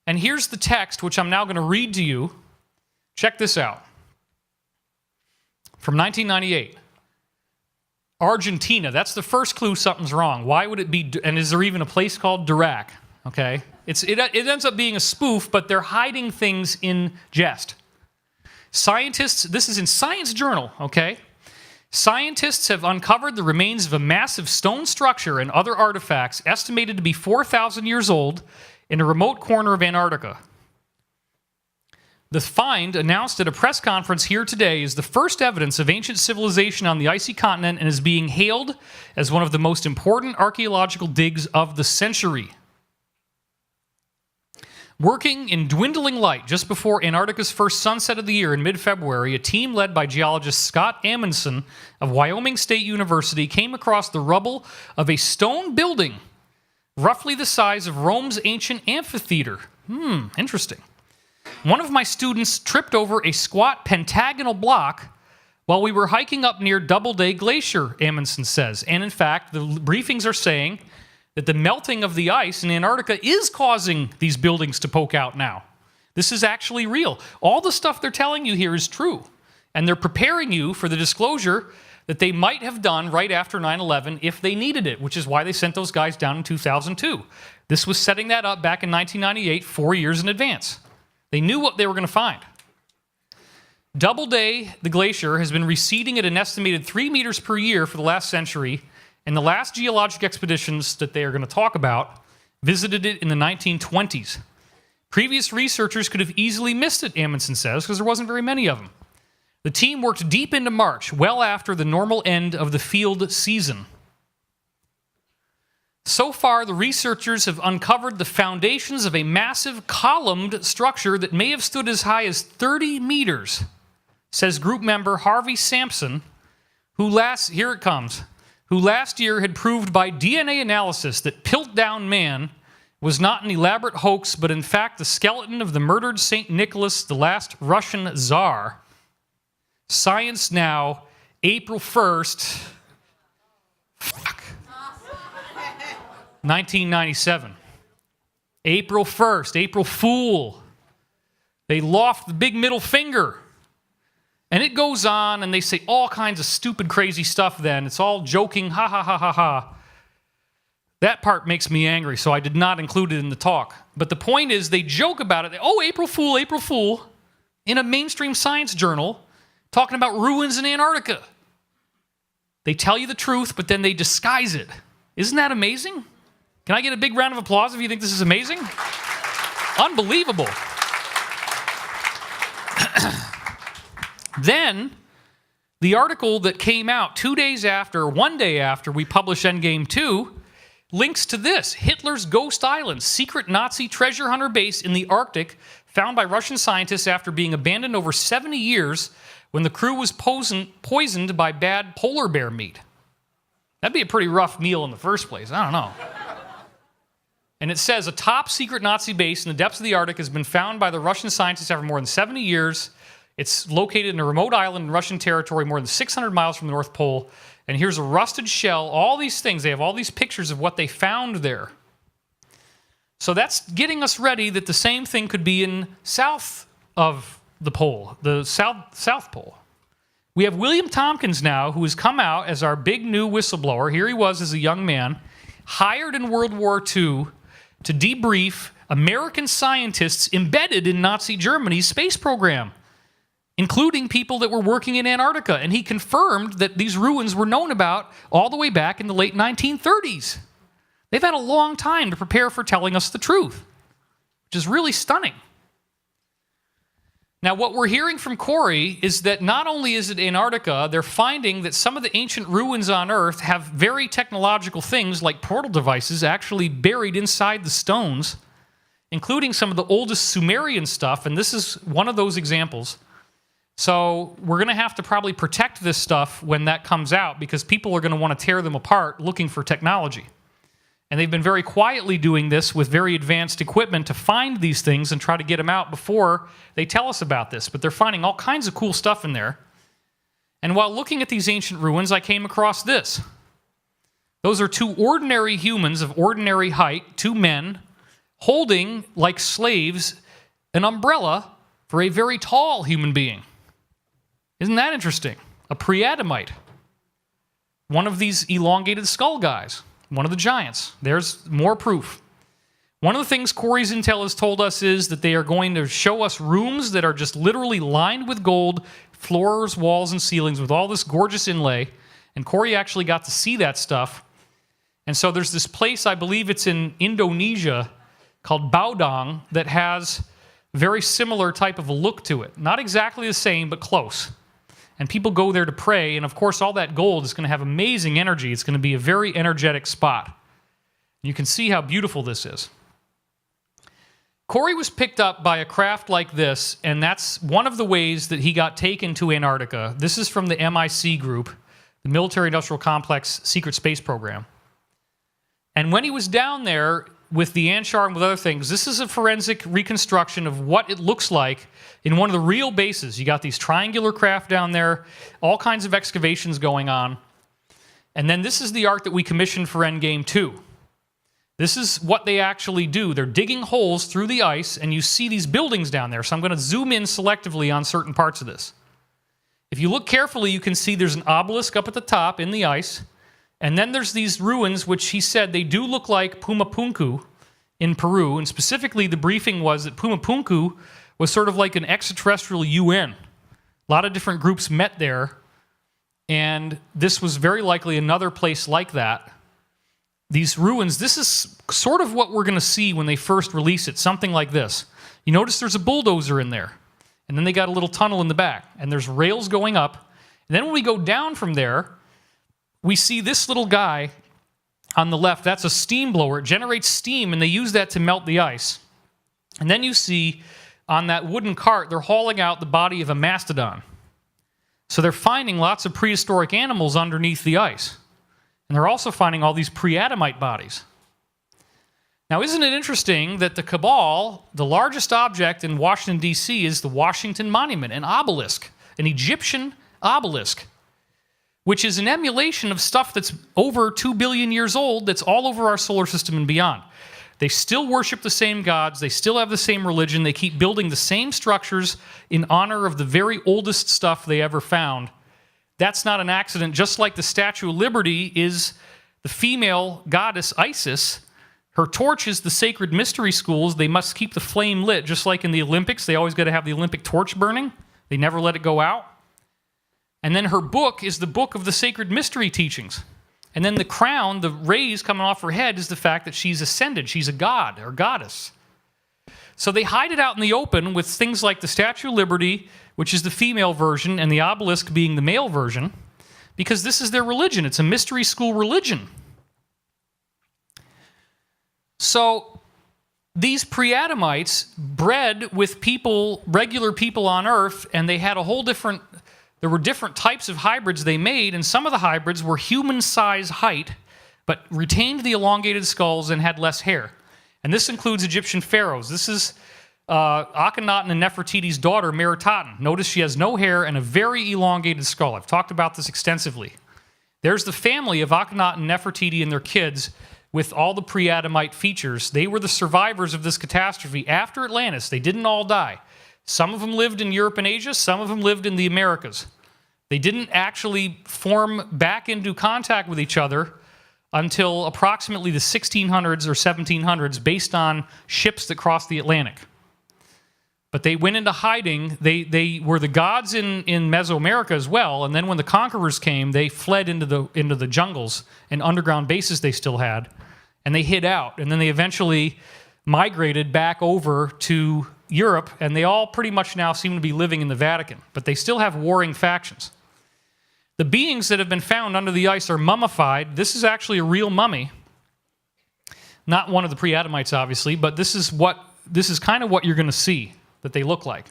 And here's the text, which I'm now going to read to you. Check this out. From 1998. Argentina, that's the first clue something's wrong. Why would it be, and is there even a place called Dirac? Okay, it ends up being a spoof, but they're hiding things in jest. Scientists, this is in Science Journal, okay? Scientists have uncovered the remains of a massive stone structure and other artifacts estimated to be 4,000 years old in a remote corner of Antarctica. The find, announced at a press conference here today, is the first evidence of ancient civilization on the icy continent and is being hailed as one of the most important archaeological digs of the century. Working in dwindling light just before Antarctica's first sunset of the year in mid-February, a team led by geologist Scott Amundsen of Wyoming State University came across the rubble of a stone building roughly the size of Rome's ancient amphitheater. Interesting. One of my students tripped over a squat pentagonal block while we were hiking up near Doubleday Glacier, Amundsen says. And in fact, the briefings are saying that the melting of the ice in Antarctica is causing these buildings to poke out now. This is actually real. All the stuff they're telling you here is true. And they're preparing you for the disclosure that they might have done right after 9/11 if they needed it, which is why they sent those guys down in 2002. This was setting that up back in 1998, 4 years in advance. They knew what they were going to find. Doubleday, the glacier, has been receding at an estimated 3 meters per year for the last century, and the last geologic expeditions that they are going to talk about visited it in the 1920s. Previous researchers could have easily missed it, Amundsen says, because there wasn't very many of them. The team worked deep into March, well after the normal end of the field season. So far, the researchers have uncovered the foundations of a massive columned structure that may have stood as high as 30 meters, says group member Harvey Sampson, who last year had proved by DNA analysis that Piltdown Man was not an elaborate hoax, but in fact the skeleton of the murdered St. Nicholas, the last Russian Tsar. Science Now, April 1st. 1997. April 1st, April Fool. They loft the big middle finger. And it goes on, and they say all kinds of stupid, crazy stuff then. It's all joking, ha, ha, ha, ha, ha. That part makes me angry, so I did not include it in the talk. But the point is, they joke about it. Oh, April Fool, in a mainstream science journal, talking about ruins in Antarctica. They tell you the truth, but then they disguise it. Isn't that amazing? Can I get a big round of applause if you think this is amazing? Unbelievable. Then, the article that came out 1 day after we published Endgame 2, links to this. Hitler's Ghost Island, secret Nazi treasure hunter base in the Arctic, found by Russian scientists after being abandoned over 70 years when the crew was poisoned by bad polar bear meat. That'd be a pretty rough meal in the first place. I don't know. And it says, a top secret Nazi base in the depths of the Arctic has been found by the Russian scientists after more than 70 years. It's located in a remote island in Russian territory more than 600 miles from the North Pole. And here's a rusted shell, all these things. They have all these pictures of what they found there. So that's getting us ready that the same thing could be in south of the pole, the South Pole. We have William Tompkins now, who has come out as our big new whistleblower. Here he was as a young man, hired in World War II to debrief American scientists embedded in Nazi Germany's space program, including people that were working in Antarctica. And he confirmed that these ruins were known about all the way back in the late 1930s. They've had a long time to prepare for telling us the truth, which is really stunning. Now, what we're hearing from Corey is that not only is it Antarctica, they're finding that some of the ancient ruins on Earth have very technological things like portal devices actually buried inside the stones, including some of the oldest Sumerian stuff, and this is one of those examples. So we're going to have to probably protect this stuff when that comes out because people are going to want to tear them apart looking for technology. And they've been very quietly doing this with very advanced equipment to find these things and try to get them out before they tell us about this. But they're finding all kinds of cool stuff in there. And while looking at these ancient ruins, I came across this. Those are two ordinary humans of ordinary height, two men, holding, like slaves, an umbrella for a very tall human being. Isn't that interesting? A pre-Adamite. One of these elongated skull guys. One of the giants. There's more proof. One of the things Corey's intel has told us is that they are going to show us rooms that are just literally lined with gold, floors, walls, and ceilings with all this gorgeous inlay. And Corey actually got to see that stuff. And so there's this place, I believe it's in Indonesia, called Baudang, that has very similar type of a look to it. Not exactly the same, but close. And people go there to pray, and of course all that gold is going to have amazing energy. It's going to be a very energetic spot. You can see how beautiful this is. Corey was picked up by a craft like this, and that's one of the ways that he got taken to Antarctica. This is from the MIC group, the Military Industrial Complex Secret Space Program. And when he was down there with the Anshar and with other things, this is a forensic reconstruction of what it looks like in one of the real bases. You got these triangular craft down there, all kinds of excavations going on. And then this is the art that we commissioned for Endgame 2. This is what they actually do. They're digging holes through the ice, and you see these buildings down there. So I'm going to zoom in selectively on certain parts of this. If you look carefully, you can see there's an obelisk up at the top in the ice. And then there's these ruins, which he said they do look like Pumapunku in Peru. And specifically, the briefing was that Pumapunku was sort of like an extraterrestrial UN. A lot of different groups met there. And this was very likely another place like that. These ruins, this is sort of what we're going to see when they first release it, something like this. You notice there's a bulldozer in there. And then they got a little tunnel in the back. And there's rails going up. And then when we go down from there, we see this little guy on the left. That's a steam blower. It generates steam, and they use that to melt the ice. And then you see on that wooden cart, they're hauling out the body of a mastodon. So they're finding lots of prehistoric animals underneath the ice. And they're also finding all these pre-Adamite bodies. Now, isn't it interesting that the Cabal, the largest object in Washington, D.C., is the Washington Monument, an obelisk, an Egyptian obelisk, which is an emulation of stuff that's over 2 billion years old, that's all over our solar system and beyond. They still worship the same gods. They still have the same religion. They keep building the same structures in honor of the very oldest stuff they ever found. That's not an accident. Just like the Statue of Liberty is the female goddess Isis. Her torch is the sacred mystery schools. They must keep the flame lit, just like in the Olympics. They always got to have the Olympic torch burning. They never let it go out. And then her book is the book of the sacred mystery teachings. And then the crown, the rays coming off her head, is the fact that she's ascended. She's a god or goddess. So they hide it out in the open with things like the Statue of Liberty, which is the female version, and the obelisk being the male version, because this is their religion. It's a mystery school religion. So these pre-Adamites bred with people, regular people on Earth, and they had a whole different... There were different types of hybrids they made, and some of the hybrids were human-size height, but retained the elongated skulls and had less hair. And this includes Egyptian pharaohs. This is Akhenaten and Nefertiti's daughter, Meritaten. Notice she has no hair and a very elongated skull. I've talked about this extensively. There's the family of Akhenaten and Nefertiti and their kids with all the pre-Adamite features. They were the survivors of this catastrophe after Atlantis. They didn't all die. Some of them lived in Europe and Asia. Some of them lived in the Americas. They didn't actually form back into contact with each other until approximately the 1600s or 1700s, based on ships that crossed the Atlantic. But they went into hiding. They were the gods in Mesoamerica as well, and then when the conquerors came, they fled into the jungles and underground bases they still had, and they hid out. And then they eventually migrated back over to Europe, and they all pretty much now seem to be living in the Vatican, but they still have warring factions. The beings that have been found under the ice are mummified. This is actually a real mummy. Not one of the pre-Adamites, obviously, but this is kind of what you're going to see that they look like.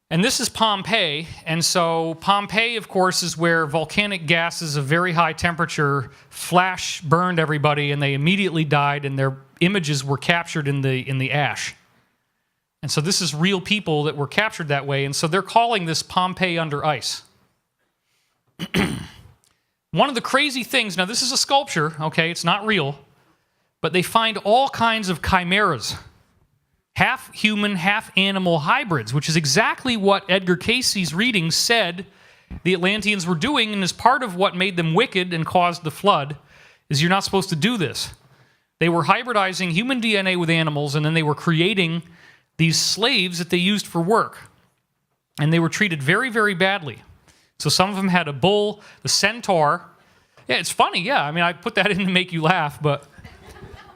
And this is Pompeii. And so Pompeii, of course, is where volcanic gases of very high temperature flash burned everybody, and they immediately died, and their images were captured in the ash. And so this is real people that were captured that way, and so they're calling this Pompeii under ice. One of the crazy things, now this is a sculpture, okay, it's not real, but they find all kinds of chimeras, half human, half animal hybrids, which is exactly what Edgar Cayce's readings said the Atlanteans were doing, and is part of what made them wicked and caused the flood, is you're not supposed to do this. They were hybridizing human DNA with animals, and then they were creating these slaves that they used for work. And they were treated very, very badly. So some of them had a bull, the centaur. Yeah, it's funny, yeah. I mean, I put that in to make you laugh, but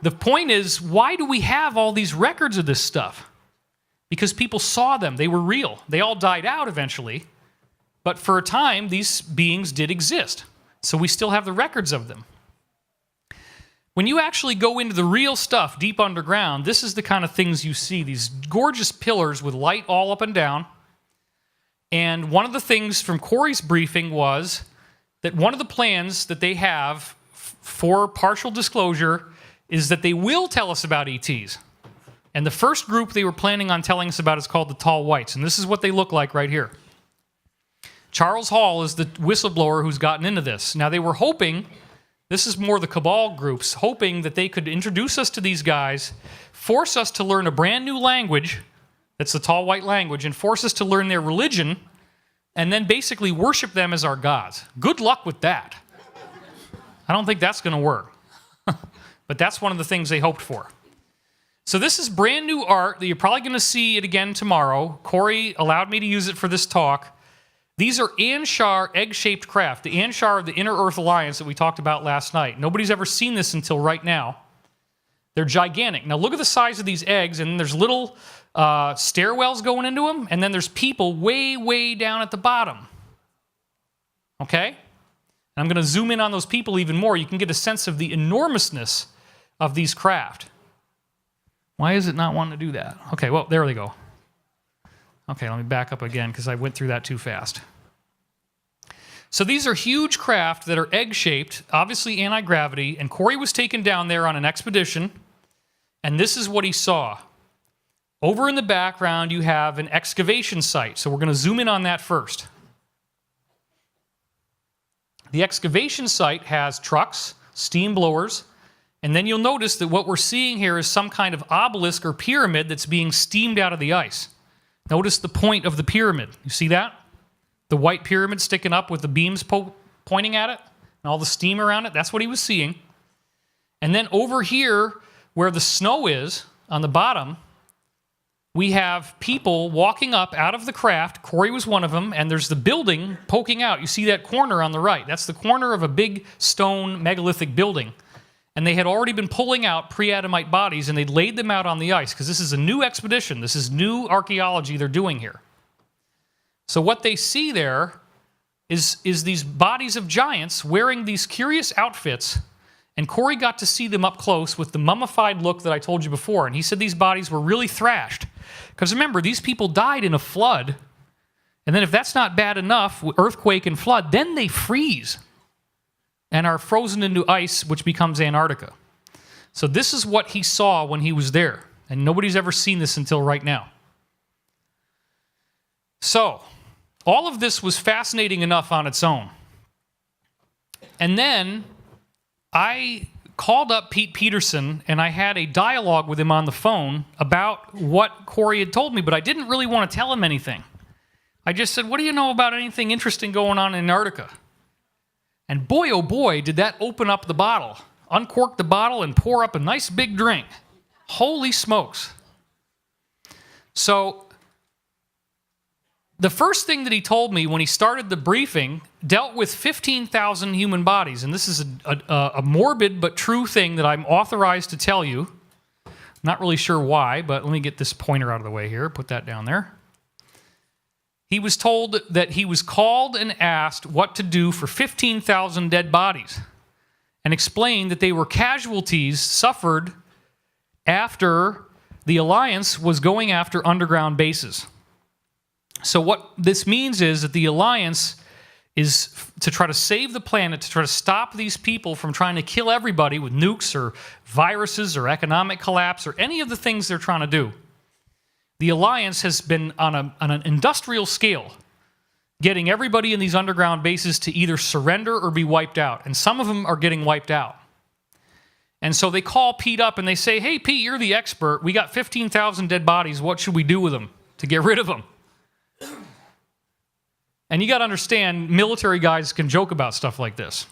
the point is, why do we have all these records of this stuff? Because people saw them. They were real. They all died out eventually. But for a time, these beings did exist. So we still have the records of them. When you actually go into the real stuff deep underground, this is the kind of things you see. These gorgeous pillars with light all up and down. And one of the things from Corey's briefing was that one of the plans that they have for partial disclosure is that they will tell us about ETs. And the first group they were planning on telling us about is called the Tall Whites. And this is what they look like right here. Charles Hall is the whistleblower who's gotten into this. Now, they were hoping, this is more the cabal groups, hoping that they could introduce us to these guys, force us to learn a brand new language, that's the Tall White language, and force us to learn their religion, and then basically worship them as our gods. Good luck with that. I don't think that's going to work. But that's one of the things they hoped for. So this is brand new art that you're probably going to see it again tomorrow. Corey allowed me to use it for this talk. These are Anshar egg-shaped craft, the Anshar of the Inner Earth Alliance that we talked about last night. Nobody's ever seen this until right now. They're gigantic. Now look at the size of these eggs, and there's little stairwells going into them, and then there's people way, way down at the bottom. Okay? And I'm going to zoom in on those people even more. You can get a sense of the enormousness of these craft. Why is it not wanting to do that? Okay, well, there they go. Okay, let me back up again because I went through that too fast. So these are huge craft that are egg-shaped, obviously anti-gravity, and Corey was taken down there on an expedition, and this is what he saw. Over in the background, you have an excavation site, so we're going to zoom in on that first. The excavation site has trucks, steam blowers, and then you'll notice that what we're seeing here is some kind of obelisk or pyramid that's being steamed out of the ice. Notice the point of the pyramid. You see that? The white pyramid sticking up with the beams pointing at it and all the steam around it. That's what he was seeing. And then over here, where the snow is, on the bottom, we have people walking up out of the craft. Corey was one of them, and there's the building poking out. You see that corner on the right. That's the corner of a big stone megalithic building. And they had already been pulling out pre-Adamite bodies, and they'd laid them out on the ice, because this is a new expedition. This is new archaeology they're doing here. So what they see there is these bodies of giants wearing these curious outfits, and Corey got to see them up close with the mummified look that I told you before, and he said these bodies were really thrashed. Because remember, these people died in a flood, and then if that's not bad enough, earthquake and flood, then they freeze and are frozen into ice, which becomes Antarctica. So this is what he saw when he was there, and nobody's ever seen this until right now. So, all of this was fascinating enough on its own. And then I called up Pete Peterson, and I had a dialogue with him on the phone about what Corey had told me, but I didn't really want to tell him anything. I just said, what do you know about anything interesting going on in Antarctica? And boy, oh boy, did that open up the bottle, uncork the bottle, and pour up a nice big drink. Holy smokes. So, the first thing that he told me when he started the briefing dealt with 15,000 human bodies. And this is a morbid but true thing that I'm authorized to tell you. Not really sure why, but let me get this pointer out of the way here. Put that down there. He was told that he was called and asked what to do for 15,000 dead bodies, and explained that they were casualties suffered after the Alliance was going after underground bases. So what this means is that the Alliance is to try to save the planet, to try to stop these people from trying to kill everybody with nukes or viruses or economic collapse or any of the things they're trying to do. The Alliance has been on an industrial scale getting everybody in these underground bases to either surrender or be wiped out. And some of them are getting wiped out. And so they call Pete up and they say, hey, Pete, you're the expert. We got 15,000 dead bodies. What should we do with them to get rid of them? And you got to understand, military guys can joke about stuff like this.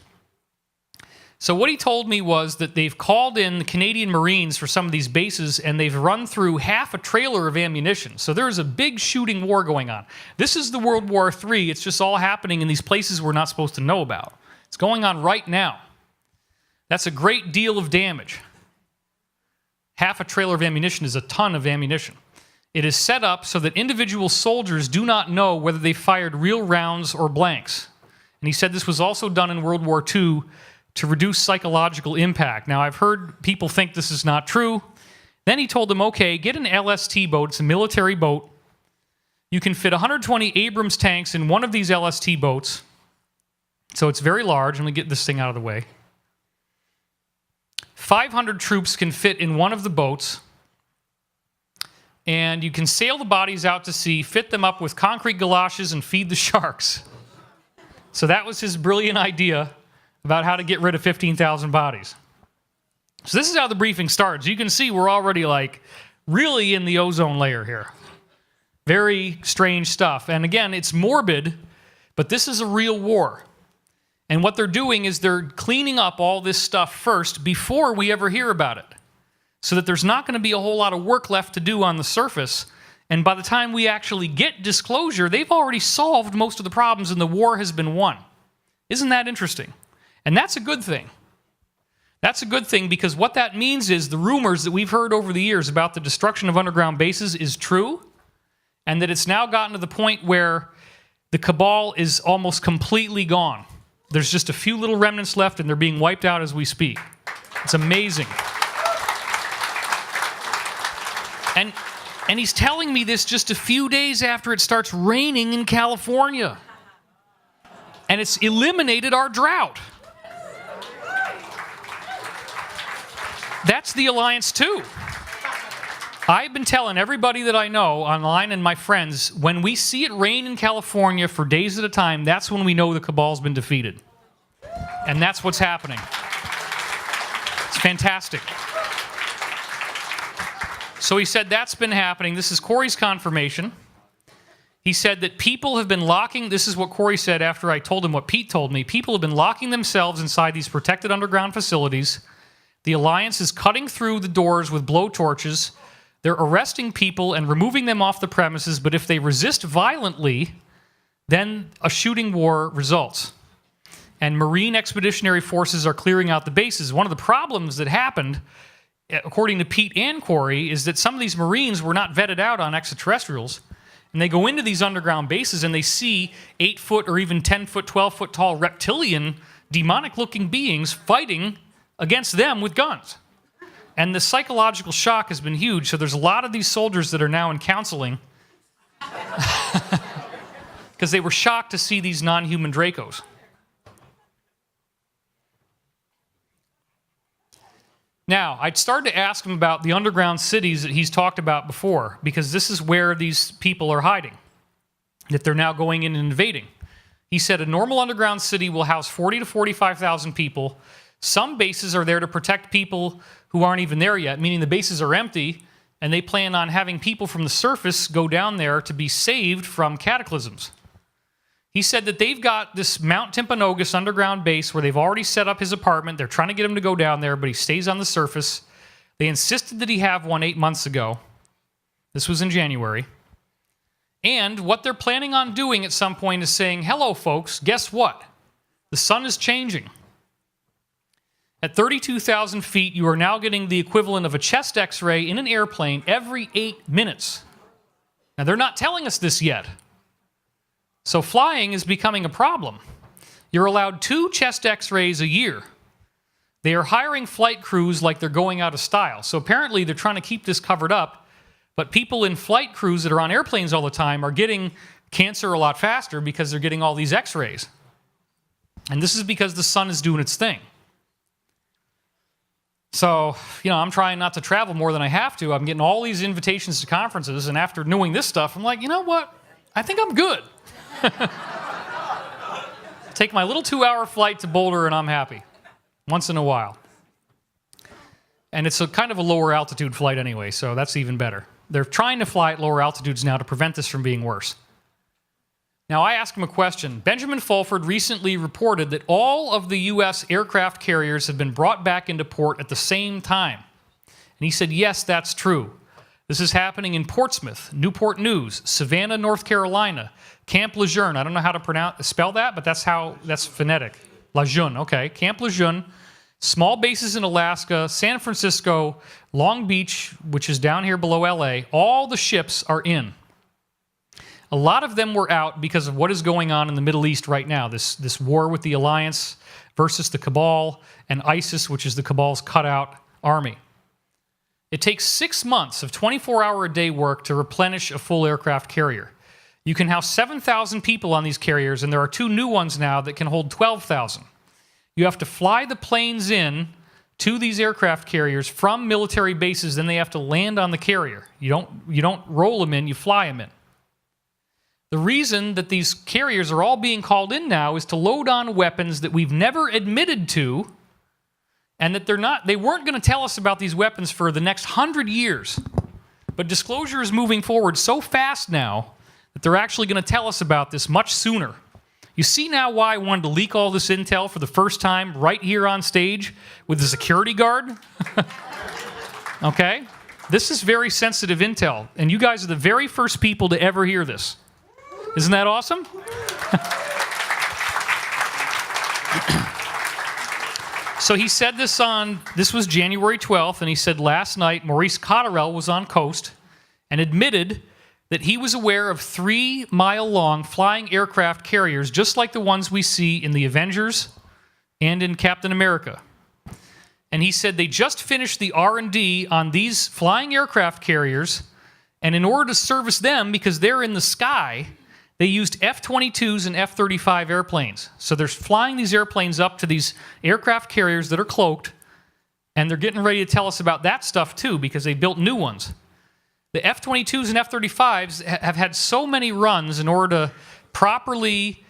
So what he told me was that they've called in the Canadian Marines for some of these bases, and they've run through half a trailer of ammunition. So there's a big shooting war going on. This is the World War III. It's just all happening in these places we're not supposed to know about. It's going on right now. That's a great deal of damage. Half a trailer of ammunition is a ton of ammunition. It is set up so that individual soldiers do not know whether they fired real rounds or blanks. And he said this was also done in World War II to reduce psychological impact. Now, I've heard people think this is not true. Then he told them, okay, get an LST boat. It's a military boat. You can fit 120 Abrams tanks in one of these LST boats. So it's very large. Let me get this thing out of the way. 500 troops can fit in one of the boats. And you can sail the bodies out to sea, fit them up with concrete galoshes, and feed the sharks. So that was his brilliant idea about how to get rid of 15,000 bodies. So this is how the briefing starts. You can see we're already like really in the ozone layer here. Very strange stuff. And again, it's morbid, but this is a real war. And what they're doing is they're cleaning up all this stuff first before we ever hear about it, so that there's not going to be a whole lot of work left to do on the surface. And by the time we actually get disclosure, they've already solved most of the problems and the war has been won. Isn't that interesting? And that's a good thing. That's a good thing, because what that means is the rumors that we've heard over the years about the destruction of underground bases is true, and that it's now gotten to the point where the cabal is almost completely gone. There's just a few little remnants left, and they're being wiped out as we speak. It's amazing. And he's telling me this just a few days after it starts raining in California. And it's eliminated our drought. That's the Alliance too. I've been telling everybody that I know online and my friends, when we see it rain in California for days at a time, that's when we know the cabal's been defeated. And that's what's happening. It's fantastic. So he said that's been happening. This is Corey's confirmation. He said that people have been locking, this is what Corey said after I told him what Pete told me, people have been locking themselves inside these protected underground facilities. The Alliance is cutting through the doors with blowtorches. They're arresting people and removing them off the premises, but if they resist violently, then a shooting war results. And Marine expeditionary forces are clearing out the bases. One of the problems that happened, according to Pete and Corey, is that some of these Marines were not vetted out on extraterrestrials. And they go into these underground bases and they see 8-foot or even 10-foot, 12-foot tall reptilian, demonic-looking beings fighting against them with guns. And the psychological shock has been huge. So there's a lot of these soldiers that are now in counseling because they were shocked to see these non-human Dracos. Now, I'd started to ask him about the underground cities that he's talked about before, because this is where these people are hiding, that they're now going in and invading. He said a normal underground city will house 40 to 45,000 people. Some bases are there to protect people who aren't even there yet, meaning the bases are empty, and they plan on having people from the surface go down there to be saved from cataclysms. He said that they've got this Mount Timpanogos underground base where they've already set up his apartment. They're trying to get him to go down there, but he stays on the surface. They insisted that he have one 8 months ago. This was in January. And what they're planning on doing at some point is saying, hello, folks, guess what? The sun is changing. At 32,000 feet, you are now getting the equivalent of a chest x-ray in an airplane every 8 minutes. Now, they're not telling us this yet. So flying is becoming a problem. You're allowed 2 chest x-rays a year. They are hiring flight crews like they're going out of style. So apparently they're trying to keep this covered up But people in flight crews that are on airplanes all the time are getting cancer a lot faster because they're getting all these x-rays. And this is because the sun is doing its thing. So, I'm trying not to travel more than I have to. I'm getting all these invitations to conferences, and after knowing this stuff, I'm like, you know what? I think I'm good. Take my little 2-hour flight to Boulder, and I'm happy. Once in a while. And it's a kind of a lower altitude flight anyway, so that's even better. They're trying to fly at lower altitudes now to prevent this from being worse. Now, I asked him a question. Benjamin Fulford recently reported that all of the U.S. aircraft carriers have been brought back into port at the same time. And he said, yes, that's true. This is happening in Portsmouth, Newport News, Savannah, North Carolina, Camp Lejeune. I don't know how to spell that, but that's phonetic. Lejeune, okay. Camp Lejeune, small bases in Alaska, San Francisco, Long Beach, which is down here below L.A. All the ships are in. A lot of them were out because of what is going on in the Middle East right now, this war with the Alliance versus the Cabal and ISIS, which is the Cabal's cutout army. It takes 6 months of 24-hour-a-day work to replenish a full aircraft carrier. You can house 7,000 people on these carriers, and there are 2 new ones now that can hold 12,000. You have to fly the planes in to these aircraft carriers from military bases, then they have to land on the carrier. You don't roll them in, you fly them in. The reason that these carriers are all being called in now is to load on weapons that we've never admitted to, and that they weren't going to tell us about these weapons for the next 100 years. But disclosure is moving forward so fast now that they're actually going to tell us about this much sooner. You see now why I wanted to leak all this intel for the first time right here on stage with the security guard? Okay? This is very sensitive intel, and you guys are the very first people to ever hear this. Isn't that awesome? So he said this was January 12th, and he said last night Maurice Cotterell was on coast and admitted that he was aware of 3-mile-long flying aircraft carriers, just like the ones we see in the Avengers and in Captain America. And he said they just finished the R&D on these flying aircraft carriers, and in order to service them, because they're in the sky, they used F-22s and F-35 airplanes. So they're flying these airplanes up to these aircraft carriers that are cloaked, and they're getting ready to tell us about that stuff too, because they built new ones. The F-22s and F-35s have had so many runs in order to properly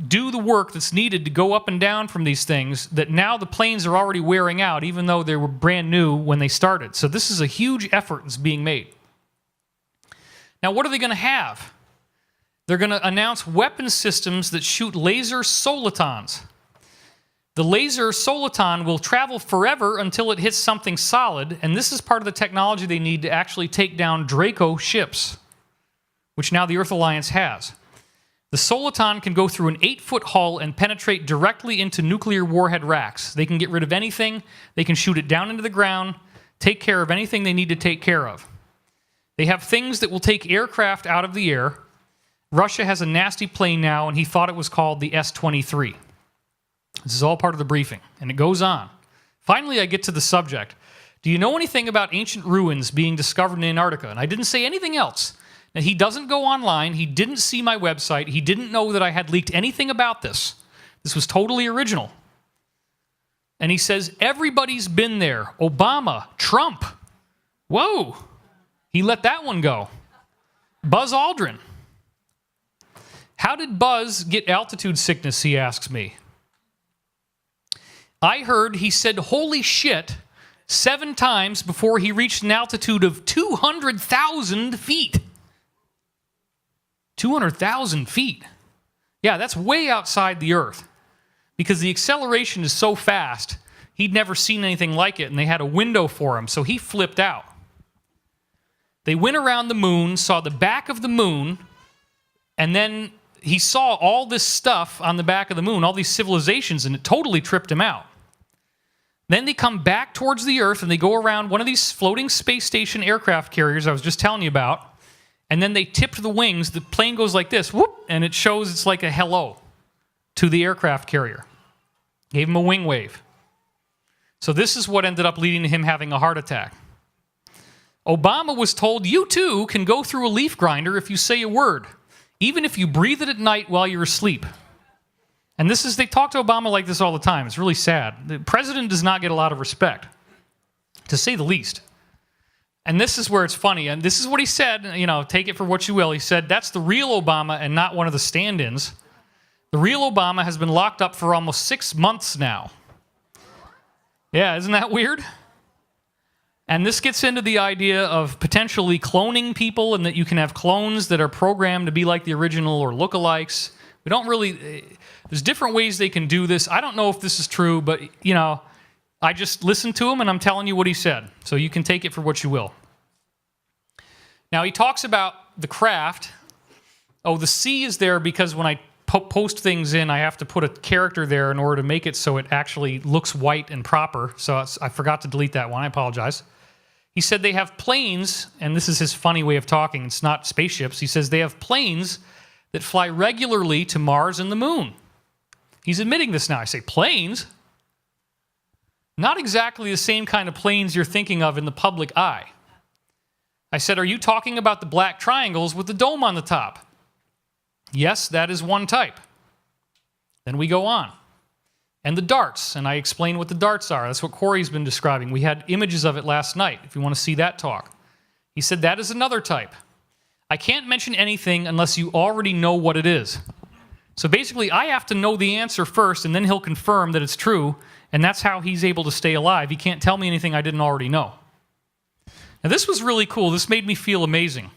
do the work that's needed to go up and down from these things that now the planes are already wearing out, even though they were brand new when they started. So this is a huge effort that's being made. Now, what are they going to have? They're going to announce weapon systems that shoot laser solitons. The laser soliton will travel forever until it hits something solid, and this is part of the technology they need to actually take down Draco ships, which now the Earth Alliance has. The soliton can go through an 8-foot hull and penetrate directly into nuclear warhead racks. They can get rid of anything. They can shoot it down into the ground, take care of anything they need to take care of. They have things that will take aircraft out of the air. Russia has a nasty plane now, and he thought it was called the S-23. This is all part of the briefing, and it goes on. Finally, I get to the subject. Do you know anything about ancient ruins being discovered in Antarctica? And I didn't say anything else. Now, he doesn't go online. He didn't see my website. He didn't know that I had leaked anything about this. This was totally original. And he says, everybody's been there. Obama, Trump. Whoa. He let that one go. Buzz Aldrin. How did Buzz get altitude sickness, he asks me. I heard he said, holy shit, 7 times before he reached an altitude of 200,000 feet. 200,000 feet. Yeah, that's way outside the Earth. Because the acceleration is so fast, he'd never seen anything like it, and they had a window for him, so he flipped out. They went around the moon, saw the back of the moon, and then he saw all this stuff on the back of the moon, all these civilizations, and it totally tripped him out. Then they come back towards the Earth, and they go around one of these floating space station aircraft carriers I was just telling you about, and then they tip the wings. The plane goes like this, whoop, and it shows it's like a hello to the aircraft carrier. Gave him a wing wave. So this is what ended up leading to him having a heart attack. Obama was told you too can go through a leaf grinder if you say a word, even if you breathe it at night while you're asleep. And they talk to Obama like this all the time. It's really sad. The president does not get a lot of respect, to say the least. And this is where it's funny. And this is what he said, take it for what you will. He said, that's the real Obama and not one of the stand-ins. The real Obama has been locked up for almost 6 months now. Yeah, isn't that weird? And this gets into the idea of potentially cloning people, and that you can have clones that are programmed to be like the original or lookalikes. We don't really... There's different ways they can do this. I don't know if this is true, but, I just listened to him, and I'm telling you what he said. So you can take it for what you will. Now, he talks about the craft. Oh, the C is there because when I post things in, I have to put a character there in order to make it so it actually looks white and proper. So I forgot to delete that one. I apologize. He said they have planes, and this is his funny way of talking. It's not spaceships. He says they have planes that fly regularly to Mars and the moon. He's admitting this now. I say, planes? Not exactly the same kind of planes you're thinking of in the public eye. I said, are you talking about the black triangles with the dome on the top? Yes, that is one type. Then we go on. And the darts, and I explain what the darts are. That's what Corey's been describing. We had images of it last night, if you want to see that talk. He said that is another type. I can't mention anything unless you already know what it is. So basically, I have to know the answer first, and then he'll confirm that it's true, and that's how he's able to stay alive. He can't tell me anything I didn't already know. Now, this was really cool. This made me feel amazing.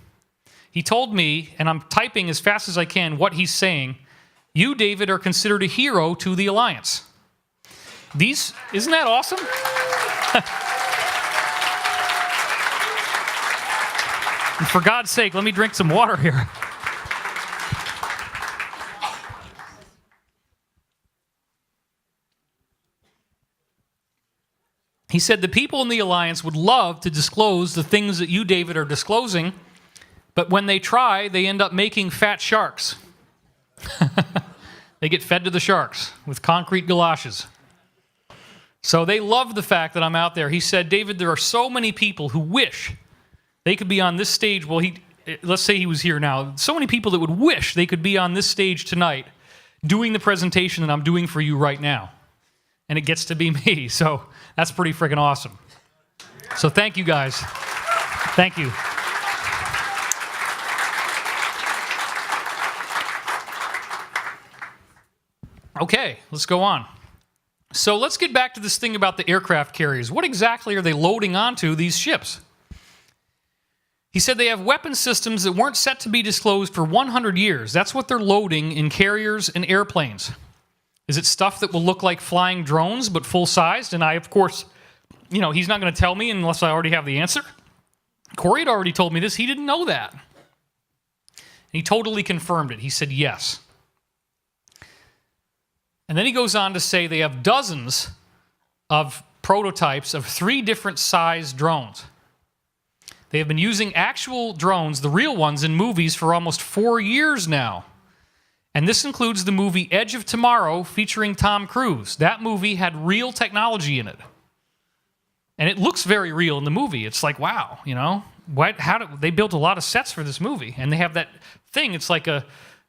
He told me, and I'm typing as fast as I can what he's saying, you, David, are considered a hero to the Alliance. Isn't that awesome? And for God's sake, let me drink some water here. He said the people in the Alliance would love to disclose the things that you, David, are disclosing, but when they try, they end up making fat sharks. They get fed to the sharks with concrete galoshes. So they love the fact that I'm out there. He said, David, there are so many people who wish they could be on this stage. Well, let's say he was here now. So many people that would wish they could be on this stage tonight doing the presentation that I'm doing for you right now. And it gets to be me. So that's pretty freaking awesome. So thank you, guys. Thank you. Okay, let's go on. So let's get back to this thing about the aircraft carriers. What exactly are they loading onto these ships? He said they have weapon systems that weren't set to be disclosed for 100 years. That's what they're loading in carriers and airplanes. Is it stuff that will look like flying drones but full-sized? And I, of course, he's not going to tell me unless I already have the answer. Corey had already told me this. He didn't know that. And he totally confirmed it. He said yes. And then he goes on to say they have dozens of prototypes of 3 different size drones. They have been using actual drones, the real ones, in movies for almost 4 years now. And this includes the movie Edge of Tomorrow featuring Tom Cruise. That movie had real technology in it. And it looks very real in the movie. It's like, wow, they built a lot of sets for this movie. And they have that thing, it's like a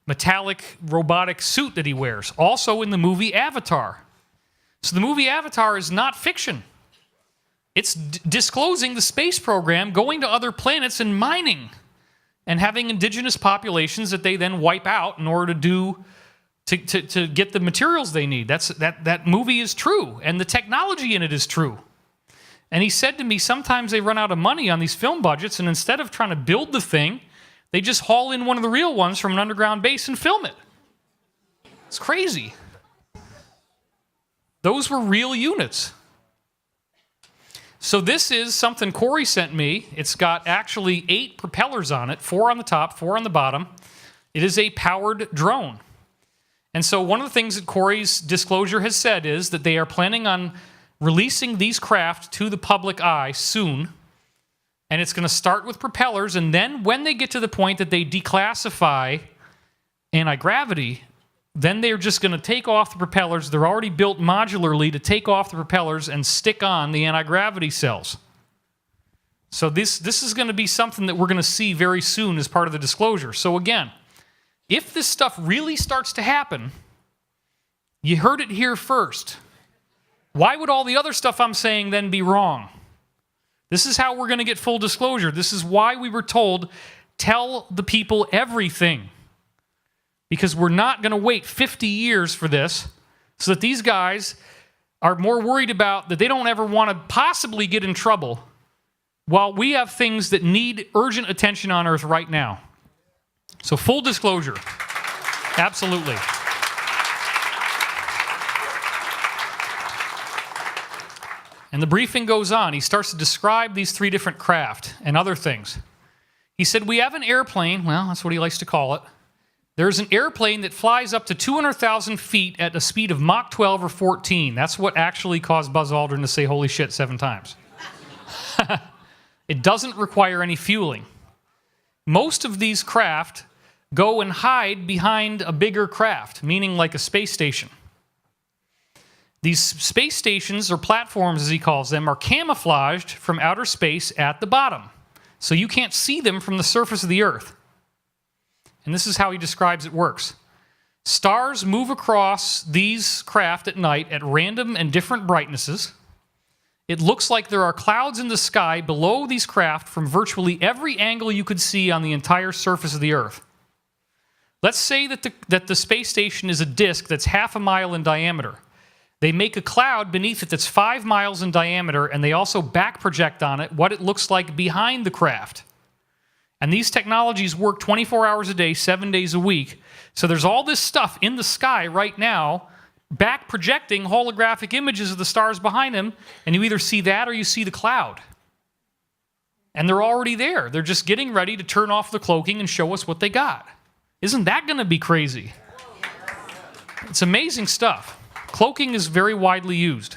metallic robotic suit that he wears. Also in the movie Avatar. So the movie Avatar is not fiction. It's disclosing the space program, going to other planets and mining, and having indigenous populations that they then wipe out in order to get the materials they need. That movie is true, and the technology in it is true. And he said to me, sometimes they run out of money on these film budgets, and instead of trying to build the thing, they just haul in one of the real ones from an underground base and film it. It's crazy. Those were real units. So this is something Corey sent me. It's got actually 8 propellers on it, 4 on the top, 4 on the bottom. It is a powered drone. And so one of the things that Corey's disclosure has said is that they are planning on releasing these craft to the public eye soon. And it's going to start with propellers, and then when they get to the point that they declassify anti-gravity, then they're just going to take off the propellers. They're already built modularly to take off the propellers and stick on the anti-gravity cells. So this is going to be something that we're going to see very soon as part of the disclosure. So again, if this stuff really starts to happen, you heard it here first. Why would all the other stuff I'm saying then be wrong? This is how we're going to get full disclosure. This is why we were told, tell the people everything. Because we're not going to wait 50 years for this so that these guys are more worried about that they don't ever want to possibly get in trouble while we have things that need urgent attention on Earth right now. So full disclosure. Absolutely. And the briefing goes on. He starts to describe these 3 different craft and other things. He said, we have an airplane. Well, that's what he likes to call it. There's an airplane that flies up to 200,000 feet at a speed of Mach 12 or 14. That's what actually caused Buzz Aldrin to say holy shit 7 times. It doesn't require any fueling. Most of these craft go and hide behind a bigger craft, meaning like a space station. These space stations, or platforms as he calls them, are camouflaged from outer space at the bottom. So you can't see them from the surface of the Earth. And this is how he describes it works. Stars move across these craft at night at random and different brightnesses. It looks like there are clouds in the sky below these craft from virtually every angle you could see on the entire surface of the Earth. Let's say that the space station is a disk that's half a mile in diameter. They make a cloud beneath it that's 5 miles in diameter, and they also back project on it what it looks like behind the craft. And these technologies work 24 hours a day, 7 days a week. So there's all this stuff in the sky right now, back projecting holographic images of the stars behind them, and you either see that or you see the cloud. And they're already there. They're just getting ready to turn off the cloaking and show us what they got. Isn't that going to be crazy? It's amazing stuff. Cloaking is very widely used.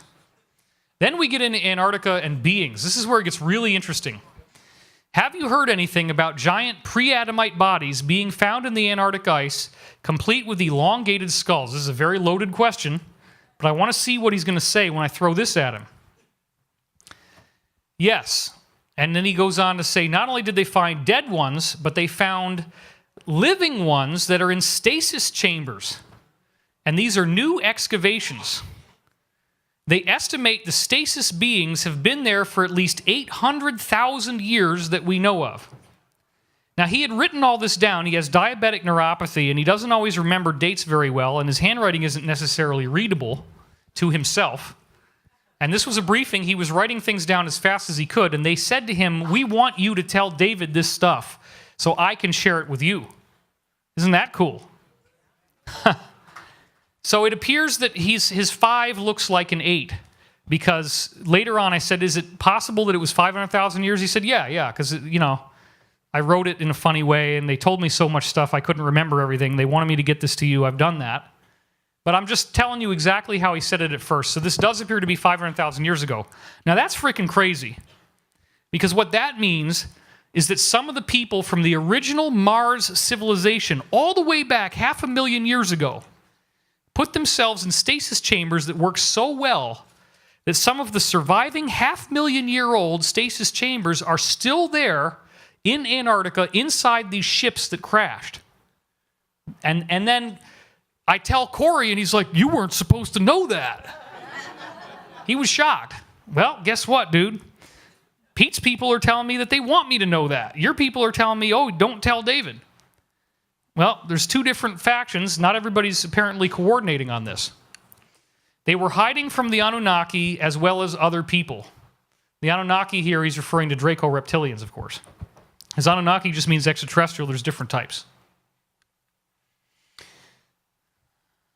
Then we get into Antarctica and beings. This is where it gets really interesting. Have you heard anything about giant pre-Adamite bodies being found in the Antarctic ice, complete with elongated skulls? This is a very loaded question, but I want to see what he's going to say when I throw this at him. Yes. And then he goes on to say, not only did they find dead ones, but they found living ones that are in stasis chambers. And these are new excavations. They estimate the stasis beings have been there for at least 800,000 years that we know of. Now, he had written all this down. He has diabetic neuropathy, and he doesn't always remember dates very well, and his handwriting isn't necessarily readable to himself. And this was a briefing. He was writing things down as fast as he could, and they said to him, we want you to tell David this stuff so I can share it with you. Isn't that cool? So it appears that his 5 looks like an 8, because later on I said, is it possible that it was 500,000 years? He said, yeah, because, I wrote it in a funny way, and they told me so much stuff I couldn't remember everything. They wanted me to get this to you. I've done that. But I'm just telling you exactly how he said it at first. So this does appear to be 500,000 years ago. Now that's freaking crazy, because what that means is that some of the people from the original Mars civilization, all the way back 500,000 years ago, put themselves in stasis chambers that work so well that some of the surviving 500,000-year-old stasis chambers are still there in Antarctica inside these ships that crashed. And then I tell Corey, and he's like, you weren't supposed to know that. He was shocked. Well, guess what, dude? Pete's people are telling me that they want me to know that. Your people are telling me, oh, don't tell David. Well, there's 2 different factions. Not everybody's apparently coordinating on this. They were hiding from the Anunnaki as well as other people. The Anunnaki here, he's referring to Draco reptilians, of course. As Anunnaki just means extraterrestrial, there's different types.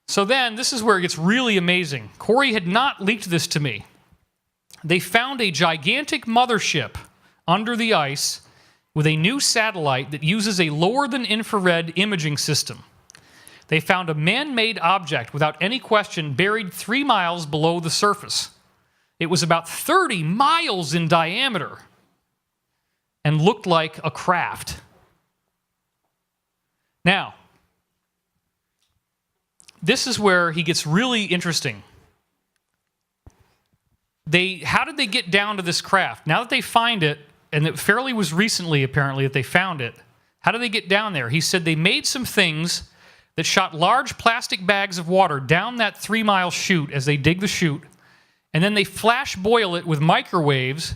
So then, this is where it gets really amazing. Corey had not leaked this to me. They found a gigantic mothership under the ice with a new satellite that uses a lower-than-infrared imaging system. They found a man-made object, without any question, buried 3 miles below the surface. It was about 30 miles in diameter and looked like a craft. Now, this is where he gets really interesting. How did they get down to this craft? Now that they find it, and it fairly was recently, apparently, that they found it. How did they get down there? He said they made some things that shot large plastic bags of water down that 3-mile chute as they dig the chute, and then they flash boil it with microwaves,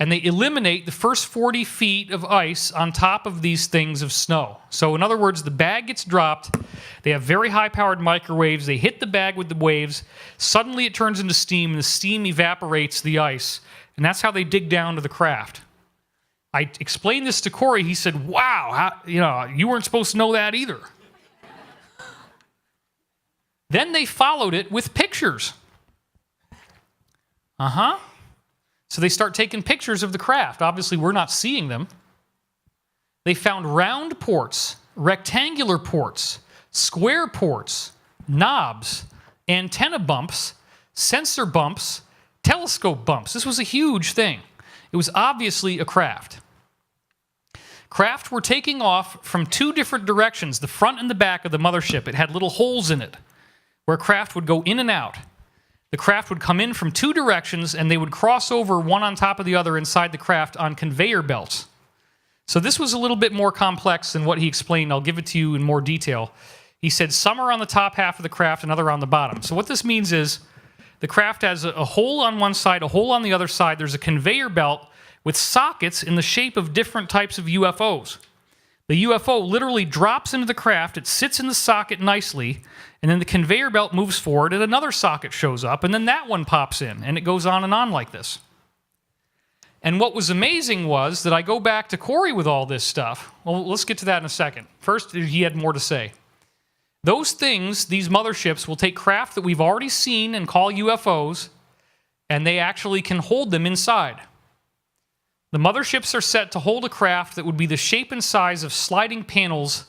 and they eliminate the first 40 feet of ice on top of these things of snow. So in other words, the bag gets dropped, they have very high-powered microwaves, they hit the bag with the waves, suddenly it turns into steam, and the steam evaporates the ice, and that's how they dig down to the craft. I explained this to Corey, he said, wow, you weren't supposed to know that either. Then they followed it with pictures. So they start taking pictures of the craft. Obviously, we're not seeing them. They found round ports, rectangular ports, square ports, knobs, antenna bumps, sensor bumps, telescope bumps. This was a huge thing. It was obviously a craft. Craft were taking off from 2 different directions, the front and the back of the mothership. It had little holes in it where craft would go in and out. The craft would come in from 2 directions, and they would cross over one on top of the other inside the craft on conveyor belts. So this was a little bit more complex than what he explained. I'll give it to you in more detail. He said some are on the top half of the craft, another on the bottom. So what this means is the craft has a hole on one side, a hole on the other side. There's a conveyor belt with sockets in the shape of different types of UFOs. The UFO literally drops into the craft, it sits in the socket nicely, and then the conveyor belt moves forward, and another socket shows up, and then that one pops in, and it goes on and on like this. And what was amazing was that I go back to Corey with all this stuff. Well, let's get to that in a second. First, he had more to say. Those things, these motherships, will take craft that we've already seen and call UFOs, and they actually can hold them inside. The motherships are set to hold a craft that would be the shape and size of sliding panels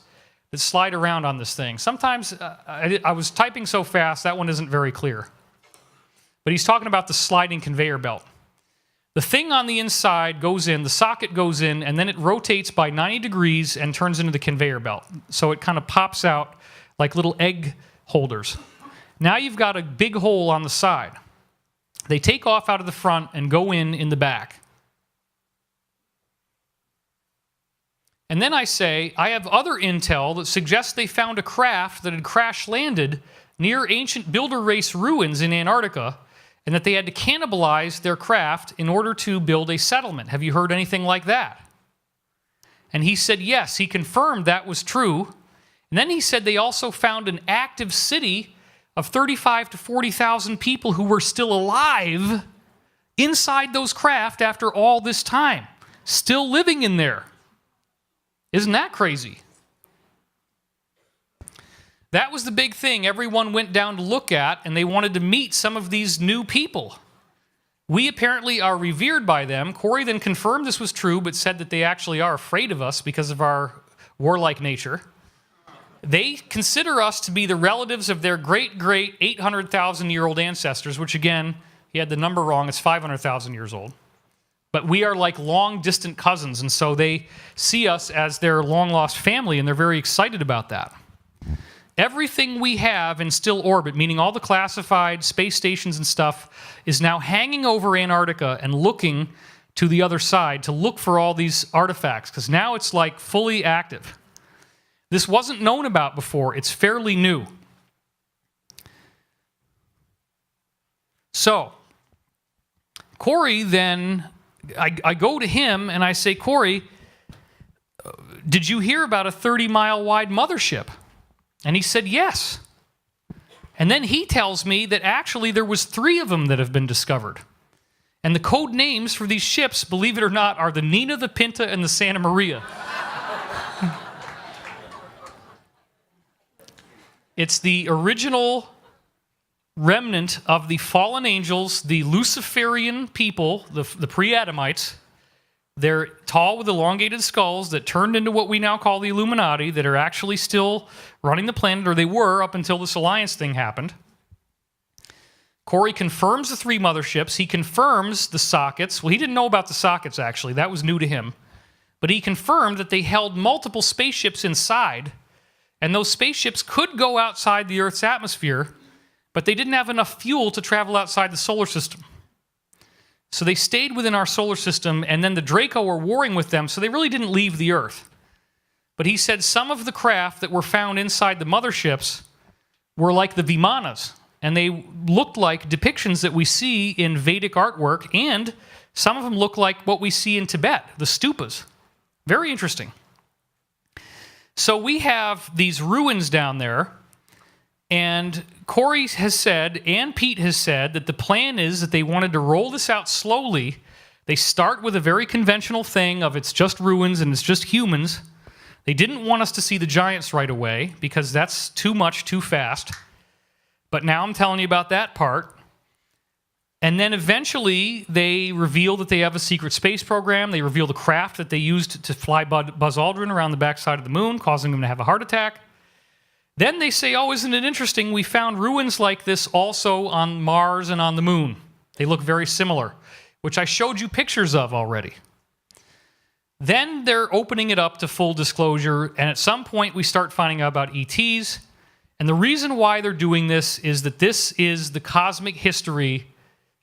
that slide around on this thing. Sometimes, I was typing so fast, that one isn't very clear. But he's talking about the sliding conveyor belt. The thing on the inside goes in, the socket goes in, and then it rotates by 90 degrees and turns into the conveyor belt. So it kind of pops out like little egg holders. Now you've got a big hole on the side. They take off out of the front and go in the back. And then I say, I have other intel that suggests they found a craft that had crash-landed near ancient builder race ruins in Antarctica, and that they had to cannibalize their craft in order to build a settlement. Have you heard anything like that? And he said yes, he confirmed that was true. And then he said they also found an active city of 35 to 40,000 people who were still alive inside those craft after all this time, still living in there. Isn't that crazy? That was the big thing everyone went down to look at, and they wanted to meet some of these new people. We apparently are revered by them. Corey then confirmed this was true, but said that they actually are afraid of us because of our warlike nature. They consider us to be the relatives of their great-great 800,000-year-old ancestors, which again, he had the number wrong, it's 500,000 years old. But we are like long-distant cousins, and so they see us as their long-lost family, and they're very excited about that. Everything we have in still orbit, meaning all the classified space stations and stuff, is now hanging over Antarctica and looking to the other side to look for all these artifacts, because now it's like fully active. This wasn't known about before. It's fairly new. So, Corey then, I go to him and I say, Corey, did you hear about a 30-mile wide mothership? And he said, yes. And then he tells me that actually there was 3 of them that have been discovered. And the code names for these ships, believe it or not, are the Nina, the Pinta, and the Santa Maria. It's the original remnant of the fallen angels, the Luciferian people, the pre-Adamites. They're tall with elongated skulls that turned into what we now call the Illuminati, that are actually still running the planet, or they were up until this alliance thing happened. Corey confirms the 3 motherships. He confirms the sockets. Well, he didn't know about the sockets, actually. That was new to him. But he confirmed that they held multiple spaceships inside, and those spaceships could go outside the Earth's atmosphere, but they didn't have enough fuel to travel outside the solar system. So they stayed within our solar system, and then the Draco were warring with them, so they really didn't leave the Earth. But he said some of the craft that were found inside the motherships were like the Vimanas, and they looked like depictions that we see in Vedic artwork, and some of them look like what we see in Tibet, the stupas. Very interesting. So we have these ruins down there, and Corey has said, and Pete has said, that the plan is that they wanted to roll this out slowly. They start with a very conventional thing of it's just ruins and it's just humans. They didn't want us to see the giants right away because that's too much, too fast. But now I'm telling you about that part. And then eventually they reveal that they have a secret space program. They reveal the craft that they used to fly Buzz Aldrin around the backside of the moon, causing him to have a heart attack. Then they say, oh, isn't it interesting? We found ruins like this also on Mars and on the moon. They look very similar, which I showed you pictures of already. Then they're opening it up to full disclosure, and at some point we start finding out about ETs. And the reason why they're doing this is that this is the cosmic history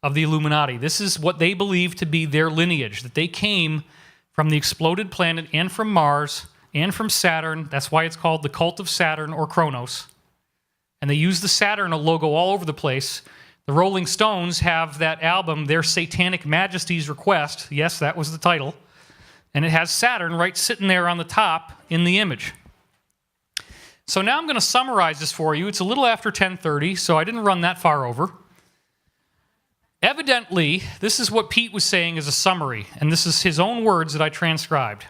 of the Illuminati. This is what they believe to be their lineage, that they came from the exploded planet and from Mars and from Saturn. That's why it's called the Cult of Saturn or Kronos. And they use the Saturn logo all over the place. The Rolling Stones have that album, Their Satanic Majesty's Request. Yes, that was the title. And it has Saturn right sitting there on the top in the image. So now I'm going to summarize this for you. It's a little after 10:30, so I didn't run that far over. Evidently, this is what Pete was saying as a summary, and this is his own words that I transcribed.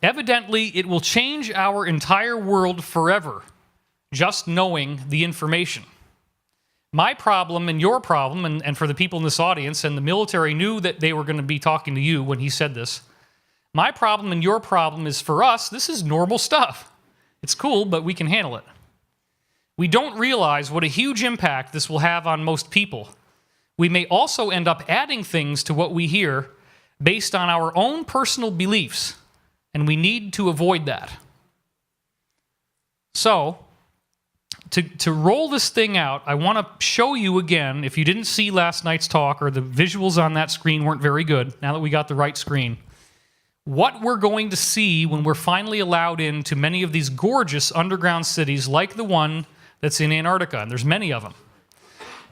Evidently, it will change our entire world forever, just knowing the information. My problem and your problem, and for the people in this audience, and the military knew that they were going to be talking to you when he said this, my problem and your problem is for us, this is normal stuff. It's cool, but we can handle it. We don't realize what a huge impact this will have on most people. We may also end up adding things to what we hear based on our own personal beliefs, and we need to avoid that. So, to roll this thing out, I want to show you again, if you didn't see last night's talk or the visuals on that screen weren't very good, now that we got the right screen, what we're going to see when we're finally allowed into many of these gorgeous underground cities like the one that's in Antarctica, and there's many of them.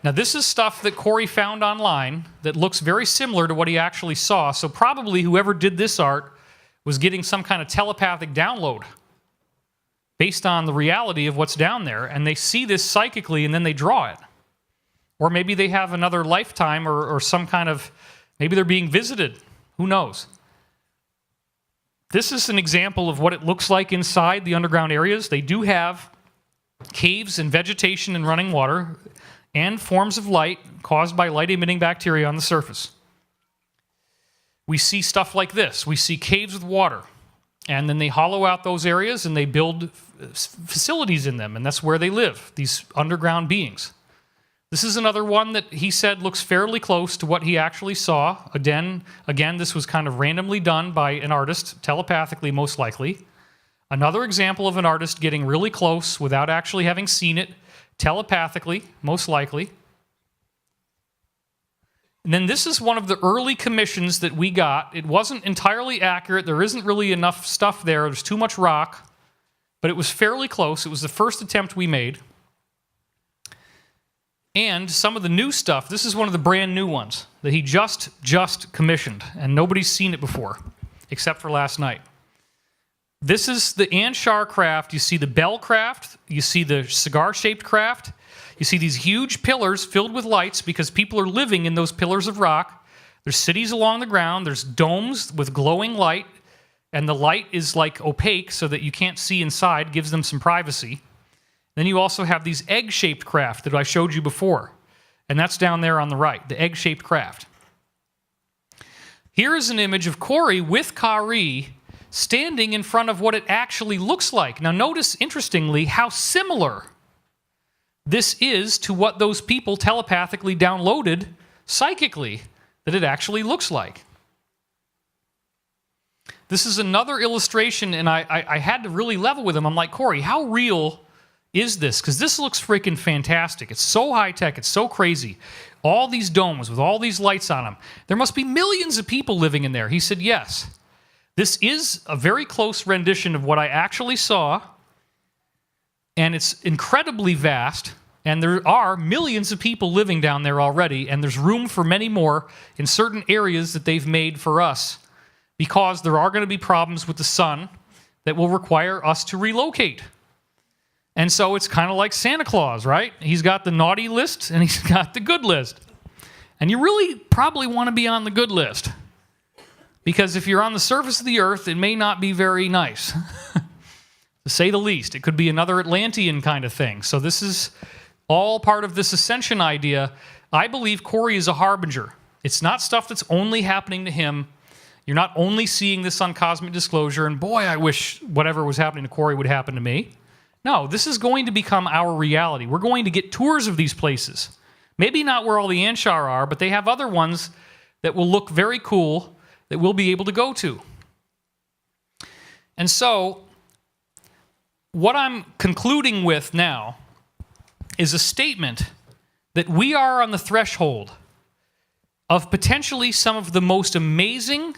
Now, this is stuff that Corey found online that looks very similar to what he actually saw, so probably whoever did this art was getting some kind of telepathic download based on the reality of what's down there, and they see this psychically and then they draw it. Or maybe they have another lifetime or some kind of, maybe they're being visited. Who knows? This is an example of what it looks like inside the underground areas. They do have caves and vegetation and running water and forms of light caused by light-emitting bacteria on the surface. We see stuff like this. We see caves with water, and then they hollow out those areas and they build facilities in them, and that's where they live, these underground beings. This is another one that he said looks fairly close to what he actually saw. Again, this was kind of randomly done by an artist, telepathically most likely. Another example of an artist getting really close without actually having seen it, telepathically, most likely. And then this is one of the early commissions that we got. It wasn't entirely accurate. There isn't really enough stuff there. There's too much rock. But it was fairly close. It was the first attempt we made. And some of the new stuff, this is one of the brand new ones that he just commissioned. And nobody's seen it before, except for last night. This is the Anshar craft. You see the bell craft. You see the cigar-shaped craft. You see these huge pillars filled with lights because people are living in those pillars of rock. There's cities along the ground. There's domes with glowing light. And the light is like opaque so that you can't see inside, gives them some privacy. Then you also have these egg-shaped craft that I showed you before. And that's down there on the right, the egg-shaped craft. Here is an image of Corey with Kari standing in front of what it actually looks like. Now notice, interestingly, how similar this is to what those people telepathically downloaded psychically that it actually looks like. This is another illustration, and I had to really level with him. I'm like, Corey, how real is this? Because this looks freaking fantastic. It's so high-tech. It's so crazy. All these domes with all these lights on them. There must be millions of people living in there. He said, yes. This is a very close rendition of what I actually saw, and it's incredibly vast, and there are millions of people living down there already, and there's room for many more in certain areas that they've made for us, because there are going to be problems with the sun that will require us to relocate. And so it's kind of like Santa Claus, right? He's got the naughty list and he's got the good list. And you really probably want to be on the good list, because if you're on the surface of the earth, it may not be very nice, to say the least. It could be another Atlantean kind of thing. So this is all part of this ascension idea. I believe Corey is a harbinger. It's not stuff that's only happening to him. You're not only seeing this on Cosmic Disclosure, and boy, I wish whatever was happening to Corey would happen to me. No, this is going to become our reality. We're going to get tours of these places. Maybe not where all the Anshar are, but they have other ones that will look very cool that we'll be able to go to. And so, what I'm concluding with now is a statement that we are on the threshold of potentially some of the most amazing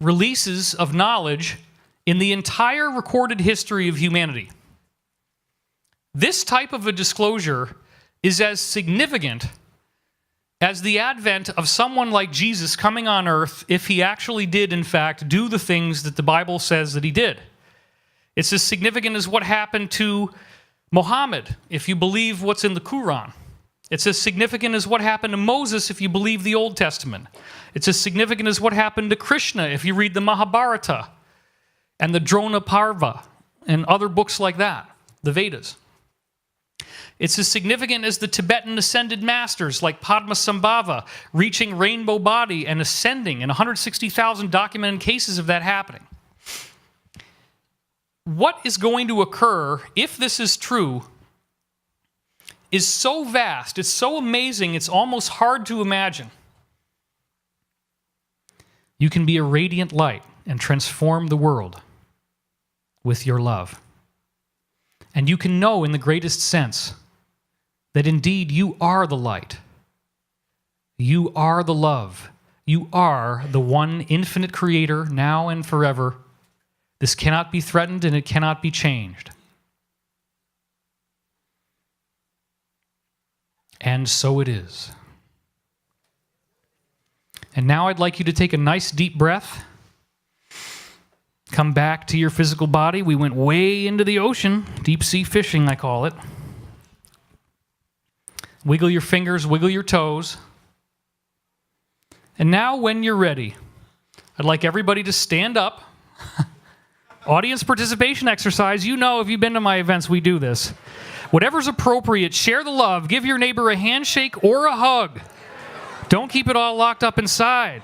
releases of knowledge in the entire recorded history of humanity. This type of a disclosure is as significant as the advent of someone like Jesus coming on earth, if he actually did, in fact, do the things that the Bible says that he did. It's as significant as what happened to Muhammad, if you believe what's in the Quran. It's as significant as what happened to Moses, if you believe the Old Testament. It's as significant as what happened to Krishna, if you read the Mahabharata and the Drona Parva and other books like that, the Vedas. It's as significant as the Tibetan ascended masters like Padmasambhava reaching rainbow body and ascending, and 160,000 documented cases of that happening. What is going to occur, if this is true, is so vast, it's so amazing, it's almost hard to imagine. You can be a radiant light and transform the world with your love. And you can know in the greatest sense that indeed you are the light. You are the love. You are the one infinite creator now and forever. This cannot be threatened and it cannot be changed. And so it is. And now I'd like you to take a nice deep breath. Come back to your physical body. We went way into the ocean. Deep sea fishing, I call it. Wiggle your fingers, wiggle your toes. And now when you're ready, I'd like everybody to stand up. Audience participation exercise. You know, if you've been to my events, we do this. Whatever's appropriate, share the love. Give your neighbor a handshake or a hug. Don't keep it all locked up inside.